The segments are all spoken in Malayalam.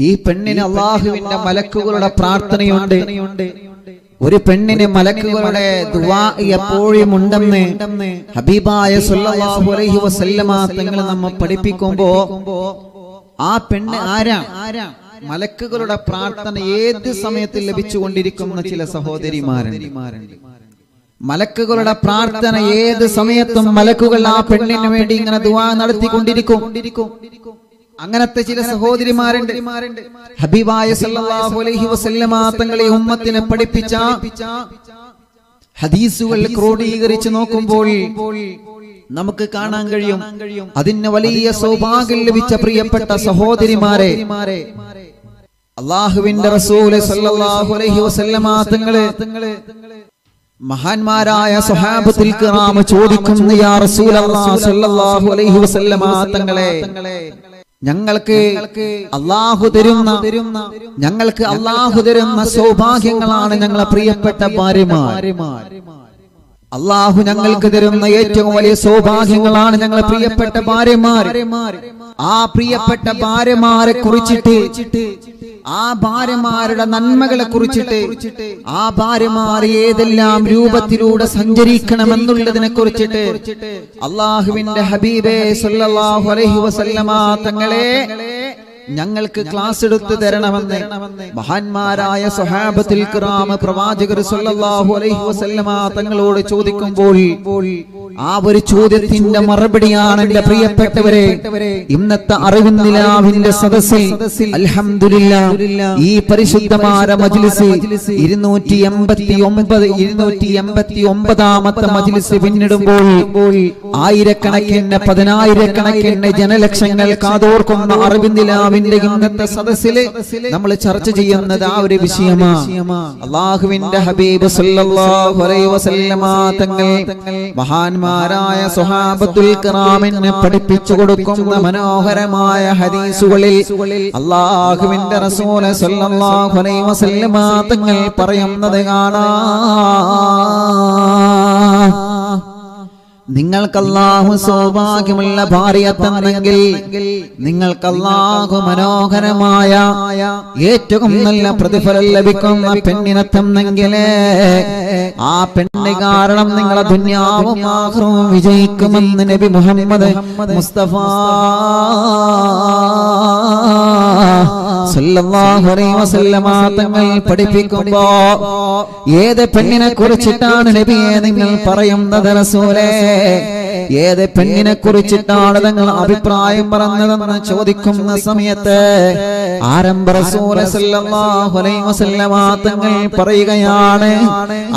ഈ പെണ്ണിന് അല്ലാഹുവിന്റെ മലക്കുകളുടെ പ്രാർത്ഥനയുണ്ട്. ഒരു പെണ്ണിന് മലക്കുകളുടെ ദുആ എപ്പോഴും ഉണ്ടെന്ന് ഹബീബായ സല്ലല്ലാഹു അലൈഹി വസല്ലമ തങ്ങൾ നമ്മെ പഠിപ്പിക്കുമ്പോ ആ പെണ്ണ് ആരാ? മലക്കുകളുടെ പ്രാർത്ഥന ഏത് സമയത്ത് ലഭിച്ചുകൊണ്ടിരിക്കുന്ന ചില സഹോദരിമാരുണ്ട്. മലക്കുകളുടെ പ്രാർത്ഥന ഏത് സമയത്തും മലക്കുകൾ ആ പെണ്ണിന് വേണ്ടി ഇങ്ങനെ ദുആ നടത്തിക്കൊണ്ടിരിക്കും. അങ്ങനത്തെ ചില സഹോദരിമാരുണ്ട്. ഹബീബായ സല്ലല്ലാഹു അലൈഹി വസല്ലമ തങ്ങളെ ഉമ്മത്തിനെ പഠിപ്പിച്ച ഹദീസുകൾ ക്രോഡീകരിച്ച് നോക്കുമ്പോൾ നമുക്ക് കാണാൻ കഴിയും അതിന് വലിയ സൗഭാഗ്യം ലഭിച്ച പ്രിയപ്പെട്ട സഹോദരിമാരെ അല്ലാഹുവിന്റെ റസൂൽ സല്ലല്ലാഹു അലൈഹി വസല്ലമ തങ്ങളെ മഹാന്മാരായ സ്വഹാബത്തുൽ കിറാം ചോദിക്കുന്നു, യാ റസൂലല്ലാഹി സല്ലല്ലാഹു അലൈഹി വസല്ലമ തങ്ങളെ, ഞങ്ങൾക്ക് അല്ലാഹു തരുന്ന സൗഭാഗ്യങ്ങളാണ് ഞങ്ങളെ പ്രിയപ്പെട്ട ഭാര്യമാർ. അല്ലാഹു ഞങ്ങൾക്ക് തരുന്ന ഏറ്റവും വലിയ സൗഭാഗ്യങ്ങളാണ് ഞങ്ങളെ പ്രിയപ്പെട്ട ഭാര്യമാർ. ആ പ്രിയപ്പെട്ട ഭാര്യമാരെ കുറിച്ചിട്ട്, ആ ഭാര്യമാരുടെ നന്മകളെ കുറിച്ചിട്ട്, ആ ഭാര്യമാർ ഏതെല്ലാം രൂപത്തിലൂടെ സഞ്ചരിക്കണമെന്നുള്ളതിനെ കുറിച്ചിട്ട് അല്ലാഹുവിന്റെ ഹബീബേ സല്ലല്ലാഹു അലൈഹി വസല്ലമ തങ്ങളെ ഞങ്ങൾക്ക് ക്ലാസ് എടുത്തു തരണമെന്ന് മഹാന്മാരായ സ്വഹാബത്തുൽ കിറാം പ്രവാചകർ സല്ലല്ലാഹു അലൈഹി വസല്ലമ തങ്ങളോട് ചോദിക്കുമ്പോൾ ആ ഒരു ചോദ്യത്തിന്റെ മറുപടിയാണ് എന്റെ പ്രിയപ്പെട്ടവരെ ഇന്നത്തെ അറിവിന്ദിലാവിന്റെ സദസ്സിൽ അൽഹംദുലില്ലാഹ് ഈ പരിശുദ്ധമായ മജ്ലിസ് 289ാമത്തെ മജ്ലിസ് പിന്നിടുമ്പോൾ ആയിരക്കണക്കിന് പതിനായിരക്കണക്കിന് ജനലക്ഷങ്ങൾ കാതോർക്കുന്ന അറിവിന്ദിലാവിന്റെ ഇന്നത്തെ സദസ്സില് നമ്മൾ ചർച്ച ചെയ്യുന്നത് ആ ഒരു വിഷയമാണ്. അല്ലാഹുവിന്റെ ഹബീബ് സല്ലല്ലാഹു അലൈഹി വസല്ലമ തങ്ങൾ മഹാന്മാരായ സ്വഹാബത്തുൽ കിറാമിനെ പഠിപ്പിച്ചു കൊടുക്കുന്ന മനോഹരമായ ഹദീസുകളിൽ അല്ലാഹുവിന്റെ റസൂൽ സല്ലല്ലാഹു അലൈഹി വസല്ലമ തങ്ങൾ പറയുന്നത് കാണാം, നിങ്ങൾക്ക് അല്ലാഹു സൗഭാഗ്യമുള്ള ഭാര്യയെ തന്നെങ്കിൽ, നിങ്ങൾക്ക് അല്ലാഹു മനോഹരമായ ഏറ്റവും നല്ല പ്രതിഫലം ലഭിക്കുന്ന പെണ്ണിനെ തന്നെങ്കിൽ ആ പെണ്ണ് കാരണം നിങ്ങളെ ദുനിയാവും ആഖിറവും വിജയിക്കുമെന്ന് നബി മുഹമ്മദ് മുസ്തഫ സല്ലല്ലാഹു അലൈഹി വസല്ലമ തങ്ങൾ പഠിപ്പിക്കുമ്പോ ഏത് പെണ്ണിനെ കുറിച്ചിട്ടാണ് നബിയെ നിങ്ങൾ പറയുന്നത് റസൂലേ? ഏത് പെണ്ണിനെ കുറിച്ചിട്ടാണ് നിങ്ങൾ അഭിപ്രായം പറഞ്ഞതെന്ന് ചോദിക്കുന്ന സമയത്ത് ആരംഭ റസൂൽ സല്ലല്ലാഹു അലൈഹി വസല്ലമ തങ്ങൾ പറയുകയാണ്,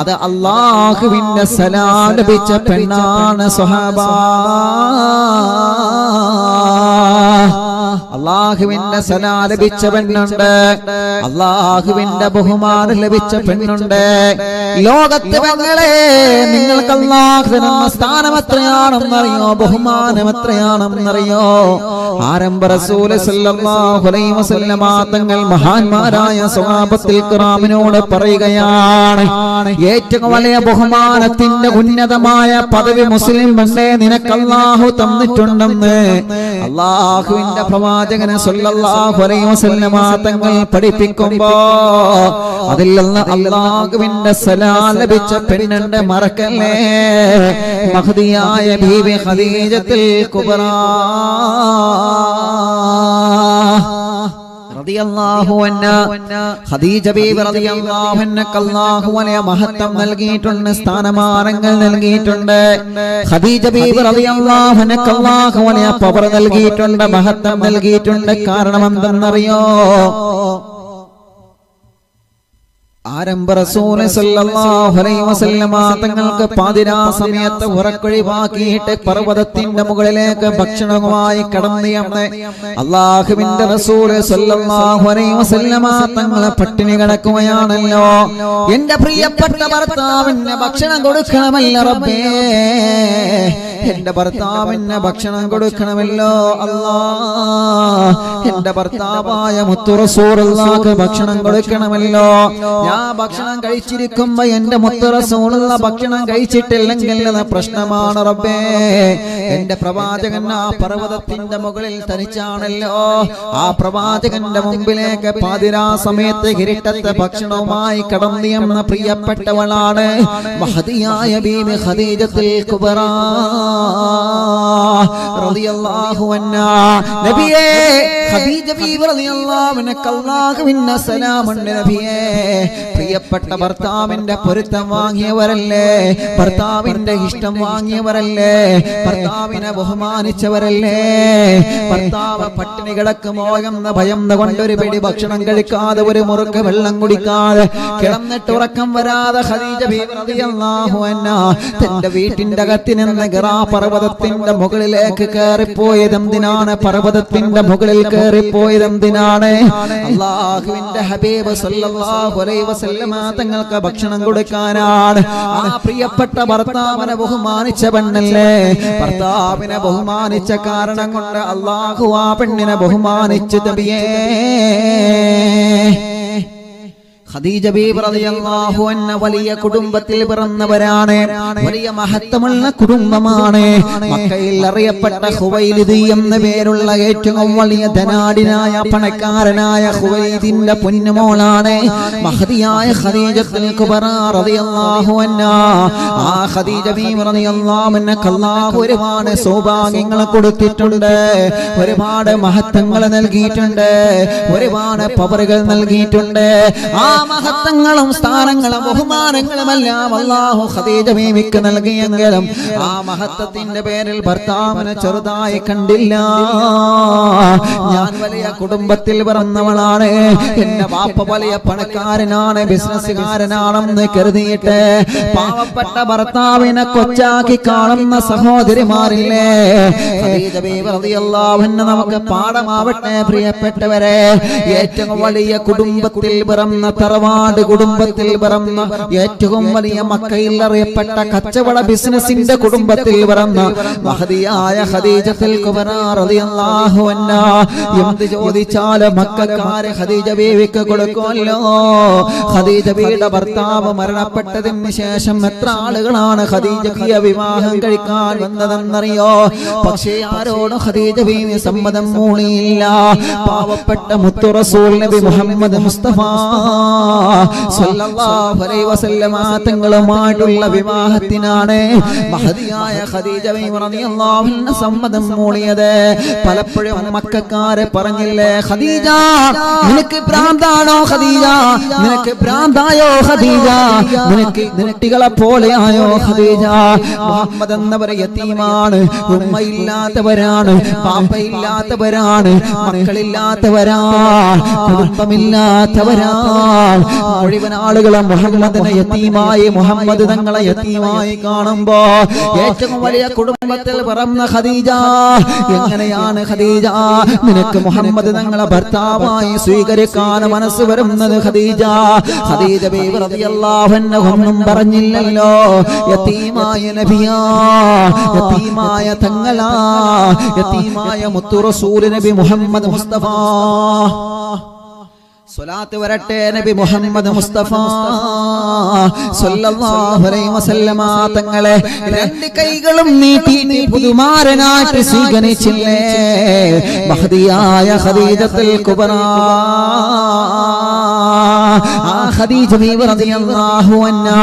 അത് അല്ലാഹുവിന്റെ സലാം ലഭിച്ച പെണ്ണാണ് സ്വഹാബ. അല്ലാഹുവിന്റെ സലാം ലഭിച്ച പെണ്ണുണ്ട്, അല്ലാഹുവിന്റെ ബഹുമാനം ലഭിച്ച പെണ്ണുണ്ട്. ലോകത്തെ പെങ്ങളെ നിങ്ങൾക്ക് അല്ലാഹു തരുന്ന സ്ഥാനം എത്രയാണെന്നറിയോ? ബഹുമാനം എത്രയാണെന്നറിയോ? ആരംഭ റസൂൽ സല്ലല്ലാഹു അലൈഹി വസല്ലമ തങ്ങൾ മഹാന്മാരായ സ്വഹാബത്തുൽ കിറാമിനോട് പറയുകയാണ്, ഏറ്റവും വലിയ ബഹുമാനത്തിന്റെ ഉന്നതമായ പദവി മുസ്ലിം പെണ്ണേ നിനക്ക് അല്ലാഹു തന്നിട്ടുണ്ടെന്ന് അല്ലാഹുവിന്റെ പ്രവാചകനെ സല്ലല്ലാഹു അലൈഹി വസല്ലമ തങ്ങൾ പഠിപ്പിക്കുമ്പോ അതിൽ നിന്ന് അല്ലാഹുവിന്റെ സലാം ലഭിച്ച പെണ്ണിന്റെ മറക്കല്ലേ മഹദിയായ ബീവി ഖദീജത്തുൽ കുബ്ര റളിയല്ലാഹു അൻഹാ. ഖദീജ ബീവി റളിയല്ലാഹു അൻഹക്ക് അല്ലാഹു വലിയ മഹത്വം നൽകിയിട്ടുണ്ട്, സ്ഥാനമാനങ്ങൾ നൽകിയിട്ടുണ്ട്. ഖദീജ ബീവി റളിയല്ലാഹു അൻഹക്ക് അല്ലാഹു വലിയ പവർ നൽകിയിട്ടുണ്ട്, മഹത്വം നൽകിയിട്ടുണ്ട്. കാരണം എന്തെന്നറിയോ? ആരംഭ റസൂൽ സല്ലല്ലാഹു അലൈഹി വസല്ലമ തങ്ങൾക്ക് പാതിരാ സമയത്ത് ഉറക്കൊഴിവാക്കിയിട്ട് പർവ്വതത്തിന്റെ മുകളിലേക്ക് ഭക്ഷണവുമായി കടന്നു ചെന്ന് അല്ലാഹുവിന്റെ റസൂൽ സല്ലല്ലാഹു അലൈഹി വസല്ലമ തങ്ങളെ പട്ടിണി കിടക്കുകയാണല്ലോ. എന്റെ പ്രിയപ്പെട്ട ഭർത്താവിന് ഭക്ഷണം കൊടുക്കണമല്ല റബ്ബേ, എന്റെ ഭർത്താവിന് ഭക്ഷണം കൊടുക്കണമല്ലോ അല്ലാ. എന്റെ ഭർത്താവായ മുത്തു റസൂലുള്ളാഹിക്ക് ഭക്ഷണം കൊടുക്കണമല്ലോ. ഞാൻ ഭക്ഷണം കഴിച്ചിരിക്കുമ്പോ എന്റെ മുത്തു റസൂലുള്ള ഭക്ഷണം കഴിച്ചിട്ടില്ലെങ്കിൽ അത് പ്രശ്നമാണ് റബ്ബേ. എന്റെ പ്രവാചകൻ ആ പർവ്വതത്തിന്റെ മുകളിൽ തനിച്ചാണല്ലോ. ആ പ്രവാചകന്റെ മുമ്പിലേക്ക് പാതിരാ സമയത്ത് കിരീടത്തെ ഭക്ഷണവുമായി കടന്നു എന്ന പ്രിയപ്പെട്ടവളാണ് മഹദിയായ ബീബി ഖദീജത്തുൽ കുബ്രാ റളിയല്ലാഹു അൻഹാ. നബിയേ ഖദീജ ബീബി റളിയല്ലാഹു അൻഹ അല്ലാഹുവിന്റെ സലാമുണ്ട് നബിയേ. പ്രിയപ്പെട്ട ഭർത്താവിന്റെ പൊരുത്തം വാങ്ങിയവരല്ലേ, ഭർത്താവിന്റെ ഇഷ്ടം വാങ്ങിയവരല്ലേ, ഭർത്താവിനെ ബഹുമാനിച്ചവരല്ലേ. ഭർത്താവ് പട്ടിണി കിടക്കുമോ എന്ന ഭയം കൊണ്ടൊരു പിടി ഭക്ഷണം കഴിക്കാതെ ഒരു മുറുക്ക് വെള്ളം കുടിക്കാതെ കിടന്നിട്ട് ഉറക്കം വരാതെ ഖദീജ ബീബി റളിയല്ലാഹു അൻഹാ തന്റെ വീട്ടിന്റെ അകത്ത് നിന്ന് ഹിറാ പർവ്വതത്തിന്റെ മുകളിലേക്ക് കയറിപ്പോയത് എന്തിനാണ്? പർവ്വതത്തിന്റെ മുകളിൽ കയറിപ്പോയത് എന്തിനാണ്? അല്ലാഹുവിന്റെ ഹബീബ് സല്ലല്ലാഹു അലൈഹി വസല്ലമ തങ്ങൾക്ക് ഭക്ഷണം കൊടുക്കാനാണ്. ആ പ്രിയപ്പെട്ട ഭർത്താവിനെ ബഹുമാനിച്ച പെണ്ണല്ലേ. ഭർത്താവിനെ ബഹുമാനിച്ച കാരണം കൊണ്ട് അല്ലാഹു ആ പെണ്ണിനെ ബഹുമാനിച്ചു. നബിയേ ഖദീജ ബീബി റളിയല്ലാഹു അൻഹ വലിയ കുടുംബത്തിൽ പിറന്നവരാണ്. വലിയ മഹത്വമുള്ള കുടുംബമാണ്. മക്കയിൽ അറിയപ്പെട്ട ഖുവൈലിദ് എന്ന പേരുള്ള ഏറ്റവും വലിയ ധനാഢ്യനായ പണക്കാരനായ ഖുവൈലിദിന്റെ പൊന്നുമോളാണ് മഹദിയായ ഖദീജത്തുൽ കുബ്രാ റളിയല്ലാഹു അൻഹാ. ആ ഖദീജ ബീബി റളിയല്ലാഹു അൻഹ അല്ലാഹു ഒരുപാട് സൗഭാഗ്യങ്ങൾ കൊടുത്തിട്ടുണ്ട്, ഒരുപാട് മഹത്വങ്ങൾ നൽകിയിട്ടുണ്ട്, ഒരുപാട് പവറുകൾ നൽകിയിട്ടുണ്ട്. ആ മഹത്വങ്ങളും സ്ഥാനങ്ങളും ബഹുമാനങ്ങളും എല്ലാം അല്ലാഹു ഖദീജ ബീവിക്ക് നൽകിയെങ്കിലും ആ മഹത്വത്തിന്റെ പേരിൽ ഭർത്താവിനെ ചെറുതായി കണ്ടില്ല. ഞാൻ വലിയ കുടുംബത്തിൽ പിറന്നവളാണ്, എന്റെ ബാപ്പ വലിയ പണക്കാരനാണ്, ബിസിനസ്സുകാരനാണെന്ന് കരുതിയിട്ട് പാവപ്പെട്ട ഭർത്താവിനെ കൊച്ചാക്കി കാണുന്ന സഹോദരിമാരില്ലേ. ഖദീജ ബീവി റളിയല്ലാഹു അൻഹ നമുക്ക് പാഠമാവട്ടെ പ്രിയപ്പെട്ടവരെ. ഏറ്റവും വലിയ കുടുംബത്തിൽ പിറന്ന തറവാട് കുടുംബത്തിൽ പിറന്ന ഏറ്റവും വലിയ മക്കയിൽ അറിയപ്പെട്ട കച്ചവട ബിസിനസിന്റെ കുടുംബത്തിൽ പിറന്ന മഹദിയായ ഖദീജത്തുൽ കുബ്രാ റളിയല്ലാഹു അൻഹാ എന്ത് ചോദിച്ചാലും മക്കക്കാരെ ഖദീജ ബീവിക്ക് കൊടുക്കുമല്ലോ. ഖദീജ ബീവിയുടെ ഭർത്താവ് മരണപ്പെട്ടതിന് ശേഷം എത്ര ആളുകളാണ് ഖദീജയെ വിവാഹം കഴിക്കാൻ വന്നതെന്നറിയോ? പക്ഷേ ആരോടും ഖദീജ ബീവി സമ്മതം മൂളിയില്ല. പാവപ്പെട്ട മുത്തു റസൂൽ നബി മുഹമ്മദ് മുസ്തഫ സല്ലല്ലാഹു അലൈഹി വസല്ലമ തങ്ങളുമായിട്ടുള്ള വിവാഹത്തിനാണ് മഹദിയായ ഖദീജ ബീവി റളിയല്ലാഹു അൻഹ സമ്മതം മൂളിയത്. പലപ്പോഴും മക്കക്കാരെ പറഞ്ഞില്ലേ, ഖദീജ നിനക്ക് ഭ്രാന്താണോ? ഖദീജ നിനക്ക് ഭ്രാന്തായോ? ഖദീജ നിനക്ക് കുട്ടികളെ പോലെയായോ? ഖദീജ മുഹമ്മദ് എന്നവർ യതീമാണ്, ഉമ്മയില്ലാത്തവരാണ്, പാപ്പയില്ലാത്തവരാണ്, മക്കളില്ലാത്തവരാണ്, കുടുംബമില്ലാത്തവരാണ്. മുഴുവൻ ആളുകളെ മുഹമ്മദിനെ യതീമായി, മുഹമ്മദ് തങ്ങളെ യതീമായി കാണുമ്പോ ഏറ്റവും വലിയ കുടുംബത്തിൽ പിറന്ന ഖദീജ എങ്ങനെയാണ് ഖദീജ നിനക്ക് മുഹമ്മദ് തങ്ങളെ ഭർത്താവായി സ്വീകരിക്കാൻ മനസ്സ് വരുന്നത്? ഖദീജ ഖദീജ ബീവി റളിയല്ലാഹു അൻഹ ഒന്നും പറഞ്ഞില്ലല്ലോ. യതീമായ നബിയാ, യതീമായ തങ്ങളാ, യതീമായ മുത്തു റസൂൽ നബി മുഹമ്മദ് മുസ്തഫ സ്വലാത്ത് വരട്ടെ നബി മുഹമ്മദ് മുസ്തഫ സല്ലല്ലാഹു അലൈഹി വസല്ലമ തങ്ങളെ രണ്ട് കൈകളും നീട്ടി പുതുമാരനായിട്ട് സ്വീകരിച്ചില്ലേ മഹദിയായ ഖദീജത്തുൽ കുബ്രാ. ആ ഖദീജ ബീവി റളിയല്ലാഹു അൻഹാ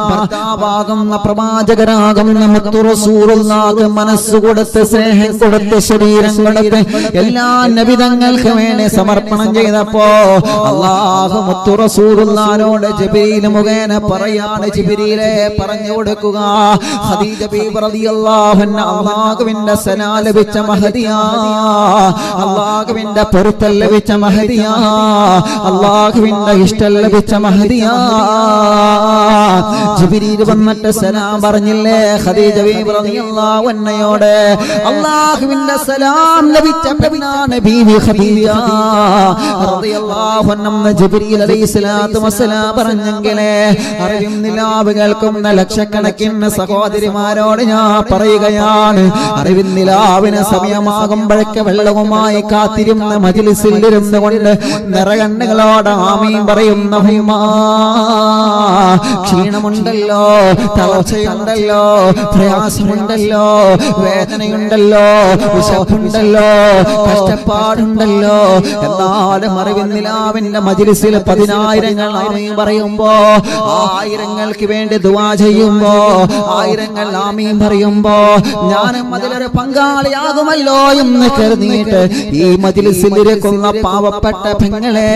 ഭർത്താവാകുന്ന പ്രവാചകരാകുന്ന മുത്തു റസൂലുള്ളാഹിക്ക് മനസ്സ് കൊടുത്ത്, സ്നേഹം കൊടുത്ത്, ശരീരം കൊടുത്ത് എല്ലാ നബിതങ്ങൾക്ക് വേണ്ടി സമർപ്പണം ചെയ്തപ്പോ അല്ലാഹു മുത്തു റസൂലുള്ളാഹിനോട് ജിബ്രീൽ മുഖേന പറയാണ്, ജിബ്രീലേ പറഞ്ഞു കൊടുക്കുക, ഖദീജ ബീവി റളിയല്ലാഹു അൻഹ അല്ലാഹുവിന്റെ സലാം ലഭിച്ച മഹദിയാ, അല്ലാഹുവിന്റെ പൊരുത്തം ലഭിച്ച മഹദിയാ, അല്ലാഹുവിന്റെ ഇഷ്ടം ലഭിച്ച മഹദിയാ ജിബ്രീൽ വന്നിട്ട് സലാം പറഞ്ഞില്ലേ ഖദീജ ബീവി റളിയല്ലാഹു അൻഹയോട് അല്ലാഹുവിന്റെ സലാം ലഭിച്ച പെണ്ണാണ് ബീവി ഖദീജ റളിയല്ലാഹു അൻഹ ജിബ്രീൽ അലൈഹിസ്സലാത്തു വസ്സലാം പറഞ്ഞെങ്കിലേ അറിവും നിലാവ് കേൾക്കുന്ന ലക്ഷക്കണക്കിന് സഹോദരിമാരോട് ഞാൻ പറയുകയാണ് അറിവിൻ നിലാവിന് സമയമാകുമ്പോഴൊക്കെ വെള്ളവുമായി കാത്തിരുന്ന മജ്ലിസിൽ ഇരുന്നു കൊണ്ട് നിറകണ്ണുകളോട് ആമീൻ പറയുന്ന ക്ഷീണമുണ്ടല്ലോ തളർച്ചയുണ്ടല്ലോ പ്രയാസമുണ്ടല്ലോ വേദനയുണ്ടല്ലോ വിശപ്പുണ്ടല്ലോ കഷ്ടപ്പാടുണ്ടല്ലോ എന്നാലും അറിവിൻ നിലാവിന്റെ മജ്ലിസിൽ 10,000 ആമീൻ പറയുമ്പോ ആയിരങ്ങൾക്ക് വേണ്ടി ദുആ ചെയ്യുമ്പോ ആയിരങ്ങൾ ആമീൻ പറയുമ്പോ ഞാനും അതിലൊരു പങ്കാളിയാകുമല്ലോ എന്ന് കരുതിയിട്ട് ഈ മജ്ലിസിൽ ഇരിക്കുന്ന പാവപ്പെട്ട പെങ്ങളെ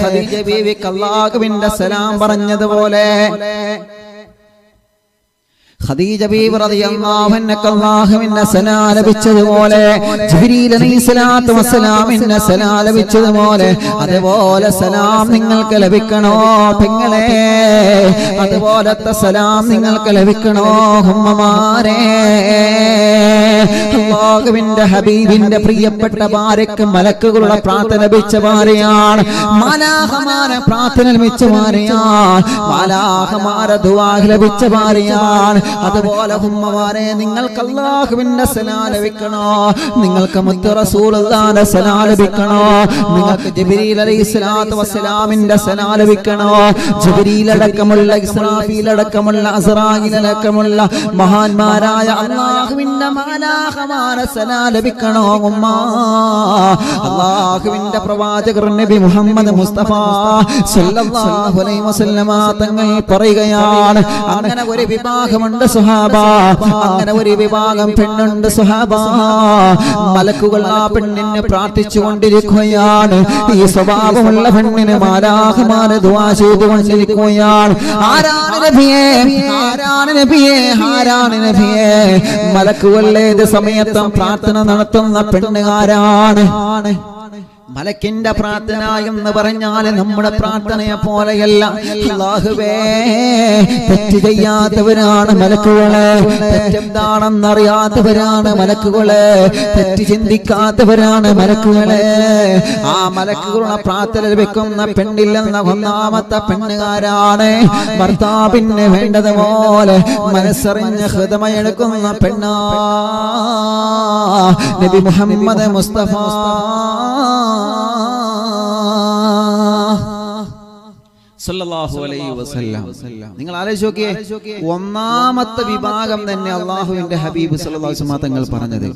ഖദീജ ബീവിക്ക് അല്ലാഹുവിന്റെ സലാം പറഞ്ഞതുപോലെ ഖദീജ ബീവി റളിയല്ലാഹു അൻഹ അല്ലാഹുവിന്റെ സലാം ലഭിച്ചതുപോലെ ജിബ്രീൽ അലൈഹിസ്സലാത്തു വസ്സലാമിന്റെ സലാം ലഭിച്ചതുപോലെ അതുപോലെ സലാം നിങ്ങൾക്ക് ലഭിക്കണോ പെങ്ങളെ അതുപോലത്തെ സലാം നിങ്ങൾക്ക് ലഭിക്കണോ ഉമ്മമാരെ അല്ലാഹുവിന്റെ ഹബീബിന്റെ പ്രിയപ്പെട്ട ഭാര്യക്ക് മലക്കുകളുടെ പ്രാർത്ഥന ലഭിച്ച ഭാര്യയാണ് മാലാഖമാരെ പ്രാർത്ഥന ലഭിച്ച ഭാര്യയാണ് മാലാഖമാരെ ദുആ ലഭിച്ച ഭാര്യയാണ് അതുപോലെ ഉമ്മമാരെ നിങ്ങൾക്ക് അല്ലാഹുവിന്റെ സലാം ലഭിക്കണോ നിങ്ങൾക്ക് മുത്ത് റസൂലുള്ളാഹിന്റെ സലാം ലഭിക്കണോ നിങ്ങൾക്ക് ജിബ്രീൽ അലൈഹിസ്സലാത്തു വസ്സലാമിന്റെ സലാം ലഭിക്കണോ ജിബ്രീൽ അടക്കമുള്ള ഇസ്രാഫീൽ അടക്കമുള്ള അസ്റായീൽ അടക്കമുള്ള മഹാന്മാരായ അല്ലാഹുവിന്റെ മാലാഖമാരെ സലാം ലഭിക്കണോ ഉമ്മ അല്ലാഹുവിന്റെ പ്രവാചകർ നബി മുഹമ്മദ് മുസ്തഫ സല്ലല്ലാഹു അലൈഹി വസല്ലമ തങ്ങൾ പറയുകയാണ് അങ്ങനെ ഒരു വിഭാഗമുണ്ട് സുഹാബ അങ്ങനെ ഒരു വിഭാഗം പെണ്ണുണ്ട് സുഹാബ മലക്കുകൾ ആ പെണ്ണിനെ പ്രാർത്ഥിച്ചു കൊണ്ടിരിക്കുകയാണ് ഈ സ്വഭാവമുള്ള പെണ്ണിന് മാലാഖമാരെ ദുആ ചെയ്തുകൊണ്ടിരിക്കുകയാണ് ആരാണ് നബിയേ ആരാണ് നബിയേ ആരാണ് നബിയേ മലക്കുകൾ ഏത് സമയത്തും പ്രാർത്ഥന നടത്തുന്ന പെണ്ണുകാരാണ് മലക്കിന്റെ പ്രാർത്ഥന എന്ന് പറഞ്ഞാൽ നമ്മുടെ പ്രാർത്ഥനയെ പോലെയല്ല അല്ലാഹുവേ തെറ്റ് ചെയ്യാത്തവരാണ് മലക്കുകളെ തെറ്റെന്താണെന്നറിയാത്തവരാണ് മലക്കുകളെ തെറ്റ് ചിന്തിക്കാത്തവരാണ് മലക്കുകളെ ആ മലക്കുകളുടെ പ്രാർത്ഥന ലഭിക്കുന്ന പെണ്ണില്ലെന്ന ഒന്നാമത്തെ പെണ്ണുകാരാണ് ഭർത്താവിന് വേണ്ടതുപോലെ മനസ്സറിഞ്ഞ് ഹൃദയമെടുക്കുന്ന പെണ്ണാ നബി മുഹമ്മദ് മുസ്തഫ സല്ലല്ലാഹു അലൈഹി വസല്ലം നിങ്ങൾ ആലോചിച്ച് നോക്കിയേ ഒന്നാമത്തെ വിഭാഗം തന്നെ അല്ലാഹുവിന്റെ ഹബീബ് സല്ലല്ലാഹു അലൈഹി വസല്ലം തങ്ങൾ പറഞ്ഞത്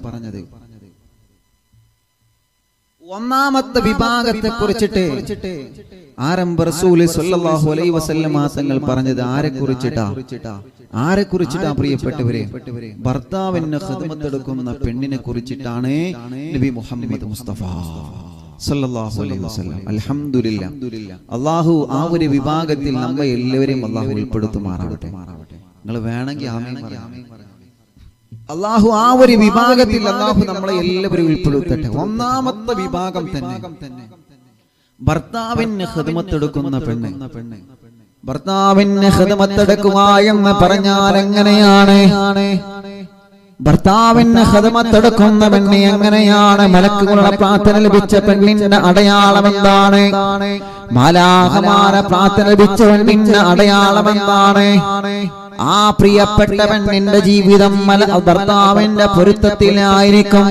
ഒന്നാമത്തെ വിഭാഗത്തെ കുറിച്ചിട്ട് ആരംഭ റസൂൽ സല്ലല്ലാഹു അലൈഹി വസല്ലം തങ്ങൾ പറഞ്ഞത് ആരെ കുറിച്ചിട്ടാ പ്രിയപ്പെട്ടവരെ ഭർത്താവിന് ഖിദ്മത്ത് എടുക്കുന്ന പെണ്ണിനെ കുറിച്ചിട്ടാണ് നബി മുഹമ്മദ് മുസ്തഫ സല്ലല്ലാഹു അലൈഹി വസല്ലം അൽഹംദുലില്ലാ അല്ലാഹു ആ ഒരു വിഭാഗത്തിൽ നമ്മെ എല്ലാവരെയും അല്ലാഹു ഉൾപ്പെടുത്തുമാറാവട്ടെ നിങ്ങൾ വേണമെങ്കിൽ ആമീൻ പറയാം അല്ലാഹു ആ ഒരു വിഭാഗത്തിൽ അല്ലാഹു നമ്മളെ എല്ലാവരെയും ഉൾപ്പെടുത്തട്ടെ ഒന്നാമത്തെ വിഭാഗം തന്നെ ഭർത്താവിന് ഖിദ്മത്ത് എടുക്കുന്ന പെണ്ണ് ഭർത്താവിന് ഖിദ്മത്ത് എടുക്കുക എന്ന് പറഞ്ഞാൽ എങ്ങനെയാണ് ഭർത്താവിന് ഖിദ്മത്ത് എടുക്കുന്ന പെണ്ണ് എങ്ങനെയാണ് മലക്കുകളുടെ പ്രാർത്ഥന ലഭിച്ച പെണ്ണിന്റെ അടയാളം എന്താണ് മാലാഖമാരെ പ്രാർത്ഥന ലഭിച്ച പെണ്ണിന്റെ അടയാളം എന്താണ് ആ പ്രിയപ്പെട്ട പെണ്ണിന്റെ ജീവിതം ഭർത്താവിന്റെ പൊരുത്തത്തിലായിരിക്കും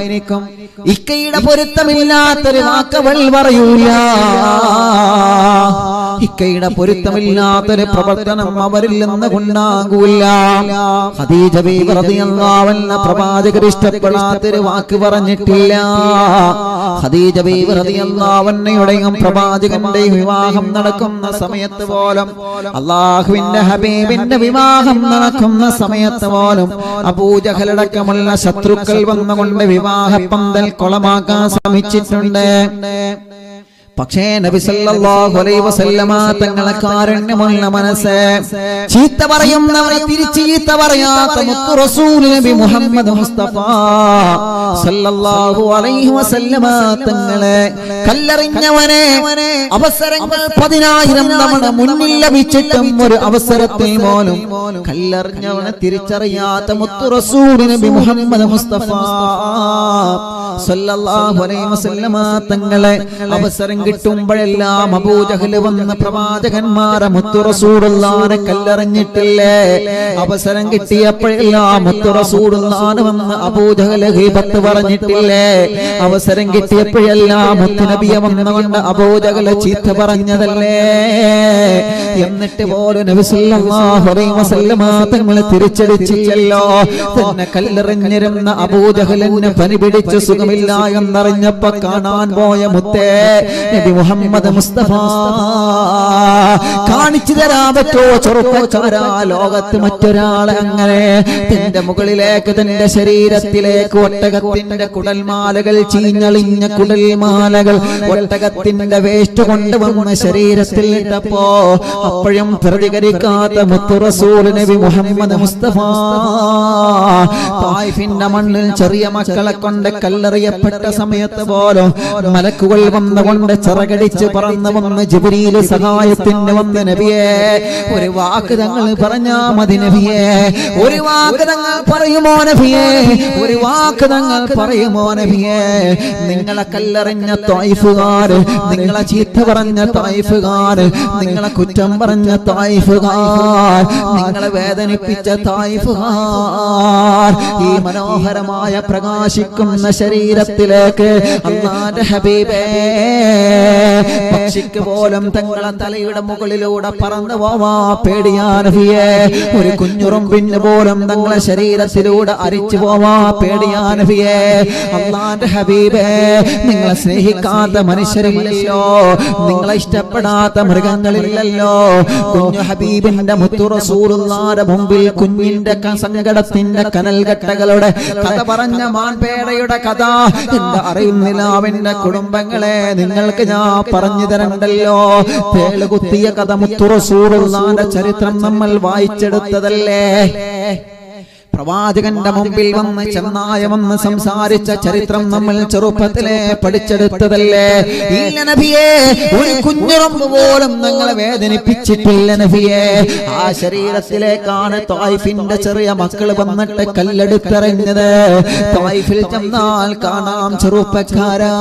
ഇക്കയുടെ പൊരുത്തമില്ലാത്തൊരു വാക്കവൾ പറയൂല ഇക്കയുടെ പൊരുത്തമില്ലാത്തൊരു പ്രവർത്തനം അവരിൽ നിന്ന് ഉണ്ടാകൂല ഖദീജ ബീവി റളിയല്ലാഹു അൻഹ പ്രവാചകർ ഇഷ്ടപ്പെടാത്തൊരു വാക്ക് പറഞ്ഞിട്ടില്ല ഖദീജ ബീവി റളിയല്ലാഹു അൻഹയുടെയും പ്രവാചകന്റെയും വിവാഹം നടക്കുന്ന സമയത്ത് പോലും അല്ലാഹുവിന്റെ ഹബീബിന്റെ വിവാഹം നടക്കുന്ന സമയത്ത് പോലും അബൂജഹലടക്കമുള്ള ശത്രുക്കൾ വന്നുകൊണ്ട് വിവാഹ പന്തൽ കൊളമാക്കാൻ ശ്രമിച്ചിട്ടുണ്ട് പക്ഷേ നബി സല്ലല്ലാഹു അലൈഹി വസല്ലമ തങ്ങളെ കാരുണ്യമുള്ള മനസ്സ്, ചീത്ത പറയുന്നവരെ തിരിച്ച് ചീത്ത പറയാത്ത മുത്തു റസൂൽ നബി മുഹമ്മദ് മുസ്തഫ സല്ലല്ലാഹു അലൈഹി വസല്ലമ തങ്ങളെ കല്ലെറിഞ്ഞവനെ അവസരങ്ങൾ 10,000 തവണ മുന്നിൽ ലഭിച്ചിട്ടും ഒരു അവസരത്തിൽ പോലും കല്ലെറിഞ്ഞവനെ തിരിച്ചറിയാത്ത മുത്തു റസൂൽ നബി മുഹമ്മദ് മുസ്തഫ സല്ലല്ലാഹു അലൈഹി വസല്ലമ തങ്ങളെ അവസരം കിട്ടുമ്പോഴെല്ലാം അബൂജഹൽ വന്ന പ്രവാചകന്മാരെ മുത്തു റസൂലുള്ളാഹിനെ കല്ലെറിഞ്ഞിട്ടില്ലേ? അവസരം കിട്ടിയപ്പോഴെല്ലാം മുത്തു റസൂലുള്ളാഹി വന്ന് അബൂജഹൽ ഗീബത്ത് പറഞ്ഞിട്ടില്ലേ? അവസരം കിട്ടിയപ്പോഴെല്ലാം മുത്തു നബിയെ വന്നുകൊണ്ട് അബൂജഹൽ ചീത്ത പറഞ്ഞതല്ലേ? എന്നിട്ട് പോലും നബി സല്ലല്ലാഹു അലൈഹി വസല്ലമ തങ്ങളെ തിരിച്ചടിച്ചില്ലല്ലോ. തന്നെ കല്ലെറിഞ്ഞിരുന്ന അബൂജഹലിനെ പനി പിടിച്ച് സുഖമില്ല എന്നറിഞ്ഞപ്പോ കാണാൻ പോയ മുത്തേ നബി മുഹമ്മദ് മുസ്തഫ കാണിച്ചു തരാൻ പറ്റോ ചെറുപ്പക്കാരാ? ലോകത്ത് മറ്റൊരാളെ അങ്ങനെ തന്റെ മുകളിലേക്ക് തന്റെ ശരീരത്തിലേക്ക് ഒട്ടകത്തിന്റെ കുടൽമാലകൾ, ചീഞ്ഞളിഞ്ഞ കുടൽമാലകൾ ഒട്ടകത്തിന്റെ വേസ്റ്റ് കൊണ്ടുവന്ന ശരീരത്തിൽ ഇട്ടപ്പോ അപ്പോഴും പ്രതികരിക്കാത്ത മുത്തു റസൂൽ നബി മുഹമ്മദ് മുസ്തഫ തായിഫിന്റെ മണ്ണിൽ ചെറിയ മക്കളെ കൊണ്ട് കല്ലെറിയപ്പെട്ട സമയത്ത് പോലും മലക്കുകൾ വന്നുകൊണ്ട് ചിറകടിച്ച് പറന്നു വന്ന് ജിബ്രീൽ സഹായത്തിന് വന്ന നബിയെ ഒരു വാക്ക് തങ്ങൾ പറഞ്ഞാ മതി നബിയെ, ഒരു വാക്ക് തങ്ങൾ പറയുമോ നബിയെ, ഒരു വാക്ക് തങ്ങൾ പറയുമോ നബിയെ? നിങ്ങളെ കല്ലെറിഞ്ഞ ത്വായിഫുകാർ, നിങ്ങളെ ചീത്ത പറഞ്ഞ ത്വായിഫുകാർ, നിങ്ങളെ കുറ്റം പറഞ്ഞ ത്വായിഫുകാർ, നിങ്ങളെ വേദനിപ്പിച്ച ത്വായിഫുകാർ ഈ മനോഹരമായ പ്രകാശിക്കുന്ന ശരീരത്തിലേക്ക് അല്ലാഹുവിന്റെ ഹബീബേ പക്ഷിക്ക് പോലും തങ്ങളെ തലയുടെ മുകളിലൂടെ പറന്നു പോവാ പേടിയാ നബിയേ. ഒരു കുഞ്ഞുറുമ്പിന് പോലും തങ്ങളെ ശരീരത്തിലൂടെ അരിച്ചു പോവാ പേടിയാ നബിയേ. അല്ലാഹുവിന്റെ ഹബീബേ നിങ്ങളെ സ്നേഹിക്കാത്ത മനുഷ്യരില്ലല്ലോ, നിങ്ങളെ ഇഷ്ടപ്പെടാത്ത മൃഗങ്ങളില്ലല്ലോ. കുഞ്ഞു ഹബീബിന്റെ മുത്തു റസൂലുള്ളാഹിന്റെ മുമ്പിൽ കുഞ്ഞിന്റെ സങ്കടത്തിന്റെ കനൽകട്ടകളുടെ കഥ പറഞ്ഞ മാൻപേടയുടെ കഥ എന്താ അറിയുന്നില്ല. അവന്റെ കുടുംബങ്ങളെ നിങ്ങൾക്ക് ഞാൻ പറഞ്ഞു തരണ്ടല്ലോ. തേളുകുത്തിയ കഥ മുത്തു റസൂലുള്ളാഹിന്റെ ചരിത്രം നമ്മൾ വായിച്ചെടുത്തതല്ലേ? പ്രവാചകന്റെ മുമ്പിൽ വന്ന് ചെന്നായ വന്ന് സംസാരിച്ച ചരിത്രം നമ്മൾ ചെറുപ്പത്തിലെ പഠിച്ചെടുത്തതല്ലേ? ഇല്ല നബിയേ, ഒരു കുഞ്ഞുറമ്പ് പോലും ഞങ്ങളെ വേദനിപ്പിച്ചിട്ടില്ല നബിയേ. ആ ശരീരത്തിലേക്കാണ് ത്വായിഫിന്റെ ചെറിയ മക്കൾ വന്നിട്ട് കല്ലെടുത്തെറിഞ്ഞത്. ത്വായിഫിൽ ചെന്നാൽ കാണാം ചെറുപ്പക്കാരാ,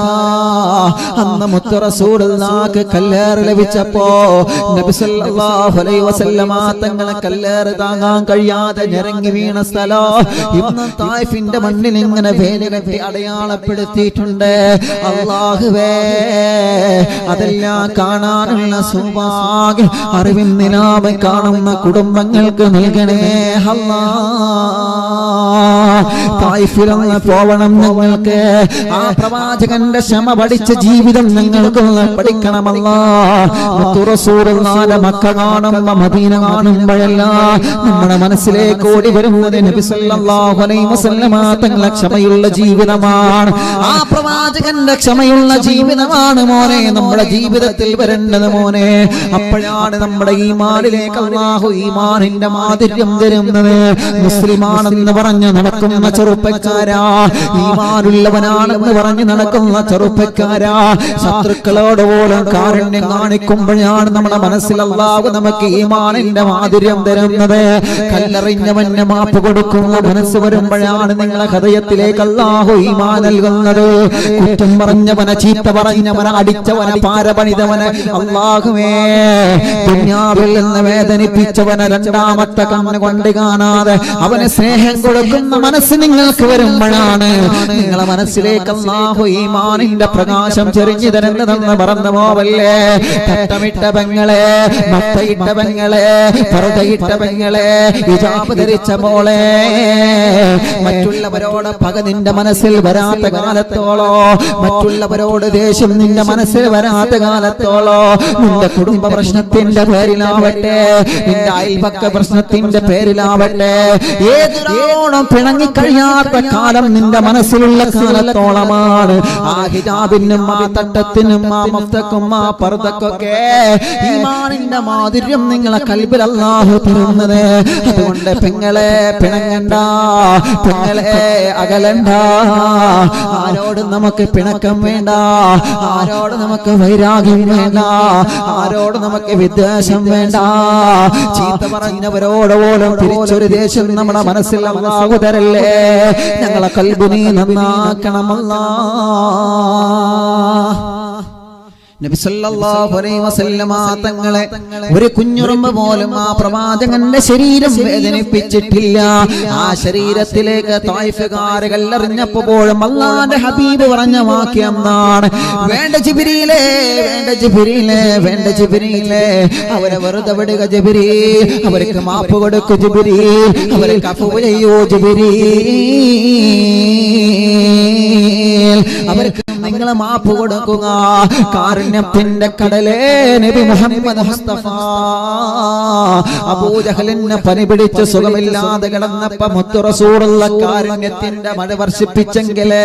അന്ന് മുത്തു റസൂലുള്ളാഹിക്ക് കല്ലേറ് ലഭിച്ചപ്പോ നബി സല്ലല്ലാഹു അലൈഹി വസല്ലമ തങ്ങളെ കല്ലേറ് താങ്ങാൻ കഴിയാതെ ഞെരങ്ങി വീണ ഇന്ന് തായിഫിന്റെ മണ്ണിൽ ഇങ്ങനെ വേദനയെ അടയാളപ്പെടുത്തിയിട്ടുണ്ട്. അല്ലാഹുവേ അതെല്ലാം കാണാനുള്ള സൗഭാഗ്യം അറിവിൻ നിലാവ് കാണുന്ന കുടുംബങ്ങൾക്ക് നൽകണേ തായിഫിലൊന്ന് പോവണം ഞങ്ങൾക്ക്. ആ പ്രവാചകന്റെ ക്ഷമ പഠിച്ച ജീവിതം ഞങ്ങൾക്കൊന്ന് പഠിക്കണമല്ല. മുത്തു റസൂലുള്ളാഹിന്റെ മക്ക കാണുമ്പോ മദീന കാണുമ്പോഴെല്ലാം നമ്മുടെ മനസ്സിലേക്ക് ഓടി വരുന്നത് നബി സല്ലല്ലാഹു അലൈഹി വസല്ലമ തങ്ങളുടെ ക്ഷമയുള്ള ജീവിതമാണ്. ആ പ്രവാചകന്റെ ക്ഷമയുള്ള ജീവിതമാണ് മോനെ നമ്മുടെ ജീവിതത്തിൽ വരേണ്ടത് മോനെ. അപ്പോഴാണ് നമ്മുടെ ഈമാനിലേക്ക് അല്ലാഹു ഈമാനിന്റെ മാധുര്യം തരുന്നത്. മുസ്ലിമാണെന്ന് പറഞ്ഞ് നടക്കുന്ന ചെറുപ്പക്കാരാ, ഈമാനുള്ളവനാണെന്ന് പറഞ്ഞ് നടക്കുന്ന ചെറുപ്പക്കാരാ, ശത്രുക്കളോട് പോലും കാരുണ്യം കാണിക്കുമ്പോഴാണ് നമ്മുടെ മനസ്സിൽ അല്ലാഹു നമുക്ക് ഈമാനിന്റെ മാധുര്യം തരുന്നത്. കല്ലെറിഞ്ഞവന് മാപ്പ് കൊടുക്കുന്ന മനസ്സ് വരുമ്പോഴാണ് നിങ്ങളെ ഹൃദയത്തിലേക്ക് അല്ലാഹു ഈമാൻ നൽകുന്നത്. കുറ്റം പറഞ്ഞവനെ, ചീത്ത പറഞ്ഞവനെ, അടിച്ചവനെ, പാരപണിതവനെ അല്ലാഹുവേ ദുനിയാവിൽ നിന്ന് വേദനിപ്പിച്ചവനെ രണ്ടാമത്തെ കണ്ണ് കൊണ്ട് കാണാതെ അവന് സ്നേഹം കൊടുക്കുന്ന മനസ്സ് നിങ്ങൾക്ക് വരുമ്പോഴാണ് നിങ്ങളെ മനസ്സിലേക്ക് അല്ലാഹു ഈമാനിന്റെ പ്രകാശം ചെറിഞ്ഞു തരുന്നതെന്ന് മറന്നു പോവല്ലേ. തട്ടമിട്ട പെങ്ങളെ, മത്തയിട്ട പെങ്ങളെ, പർദ്ദയിട്ട പെങ്ങളെ, ഹിജാബ് ധരിച്ച മോളെ, മറ്റുള്ളവരോട് പക നിന്റെ മനസ്സിൽ വരാത്ത കാലത്തോളോ, മറ്റുള്ളവരോട് ദേഷ്യം നിന്റെ മനസ്സിൽ വരാത്ത കാലത്തോളോ, നിന്റെ കുടുംബ പ്രശ്നത്തിന്റെ പേരിലാവട്ടെ, നിന്റെ അയൽപക്ക പ്രശ്നത്തിന്റെ പേരിലാവട്ടെ, ഏതൊരാളോടും പിണങ്ങി വിളങ്ങിക്കഴിയാത്ത കാലം നിന്റെ മനസ്സിലുള്ള കാലത്തോളമാണ്. ആ ഹിജാബിനും ആ തട്ടത്തിനും ആ മഫ്തക്കും ആ പർദക്കൊക്കെ ഈമാനിന്റെ മാധുര്യം നിങ്ങളെ കൽബിൽ അല്ലാഹു തരുന്നത്. അതുകൊണ്ട് പെങ്ങളെ പിണങ്ങണ്ട, പെങ്ങളെ അകലണ്ട. ആരോടും നമുക്ക് പിണക്കം വേണ്ട, ആരോടും നമുക്ക് വൈരാഗ്യം വേണ്ട, ആരോടും നമുക്ക് വിദ്വേഷം വേണ്ട. ചീത്ത പറഞ്ഞവരോട് പോലും തിരിച്ചൊരു ദേഷ്യം നമ്മുടെ മനസ്സിൽ അല്ലാഹു തരല്ലേ. ഞങ്ങളെ കൽബ് നീ നന്നാക്കണമല്ലാ. നബി സല്ലല്ലാഹു അലൈഹി വസല്ലമ തങ്ങളെ ഒരു കുഞ്ഞുറുമ്പ് പോലും ആ പ്രവാചകന്റെ ശരീരം വേദനിപ്പിച്ചിട്ടില്ല. ആ ശരീരത്തിലേക്ക് തായിഫുകാരുകൾ എറിഞ്ഞപ്പോഴും അല്ലാഹുവിന്റെ ഹബീബ് പറഞ്ഞ വാക്യം എന്താണ്? വേണ്ട ജിബ്രീലേ, വേണ്ട ജിബ്രീലേ, വേണ്ട ജിബ്രീലേ, അവരെ വെറുതെ വിടുക ജിബ്രീൽ, അവർക്ക് മാപ്പ് കൊടുക്കൂ ജിബ്രീൽ, അവർക്ക് അഫ്വ ചെയ്യൂ ജിബ്രീൽ, അവർക്ക് നിങ്ങളെ മാപ്പ് കൊടുക്കുക. കാരുണ്യത്തിന്റെ കടലേ നബി മുഹമ്മദ് മുസ്തഫ അബൂജഹലിനെ പനി പിടിച്ച് സുഖമില്ലാതെ കിടന്നപ്പോ മുത്തു റസൂലുള്ള കാരുണ്യത്തിന്റെ മഴ വർഷിപ്പിച്ചെങ്കിലേ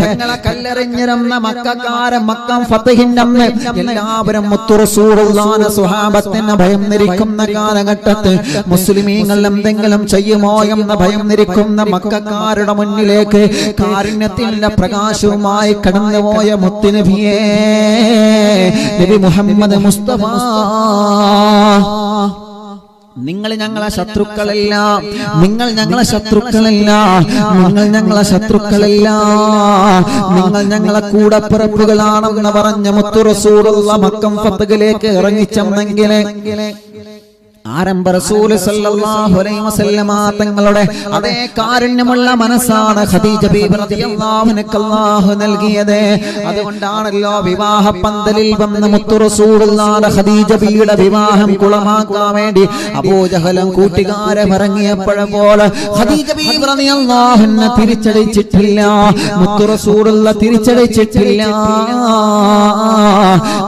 തങ്ങളെ കല്ലെറിഞ്ഞിരുന്ന മക്കക്കാരൻ മക്കം ഫതഹിന്റെ അന്ന് എല്ലാവരും മുത്തു റസൂലുള്ളാഹിന്റെ സ്വഹാബത്തിനെ ഭയന്നിരിക്കുന്ന കാലഘട്ടത്തിൽ മുസ്ലിമീങ്ങൾ എന്തെങ്കിലും ചെയ്യുമോ എന്ന ഭയന്നിരിക്കുന്ന മക്കക്കാരുടെ മുന്നിലേക്ക് കാരുണ്യത്തിന്റെ പ്രകാശവുമായി കടന്നുപോയ മുത്തുനബിയേ നബി മുഹമ്മദ് മുസ്തഫ, നിങ്ങൾ ഞങ്ങളെ ശത്രുക്കളല്ല, നിങ്ങൾ ഞങ്ങളെ ശത്രുക്കളല്ല, നിങ്ങൾ ഞങ്ങളെ ശത്രുക്കളല്ല, നിങ്ങൾ ഞങ്ങളെ കൂടപ്പിറപ്പുകളാണെന്ന് പറഞ്ഞ മുത്തു റസൂലുള്ള മക്കം ഫതഹിലേക്ക് ഇറങ്ങിച്ചെന്നെങ്കിൽ ആരംഭ റസൂൽ സല്ലല്ലാഹു അലൈഹി വസല്ലമ തങ്ങളുടെ അതേ കാരുണ്യമുള്ള മനസ്സാണ് ഖദീജ ബീബി റളിയല്ലാഹു അൻഹ അല്ലാഹു നൽകിയത്. അതുകൊണ്ടാണല്ലോ വിവാഹ പന്തലിൽ വന്ന മുത്തു റസൂലുള്ളാഹിന്റെ ഖദീജ ബീവിയുടെ വിവാഹം കുളമാക്കാൻ വേണ്ടി അബൂജഹലും കൂട്ടുകാരെ ഇറങ്ങിയപ്പോൾ ഖദീജ ബീബി റളിയല്ലാഹു അൻഹ തിരിച്ചടിച്ചിട്ടില്ല, മുത്തു റസൂലുള്ള തിരിച്ചടിച്ചിട്ടില്ല.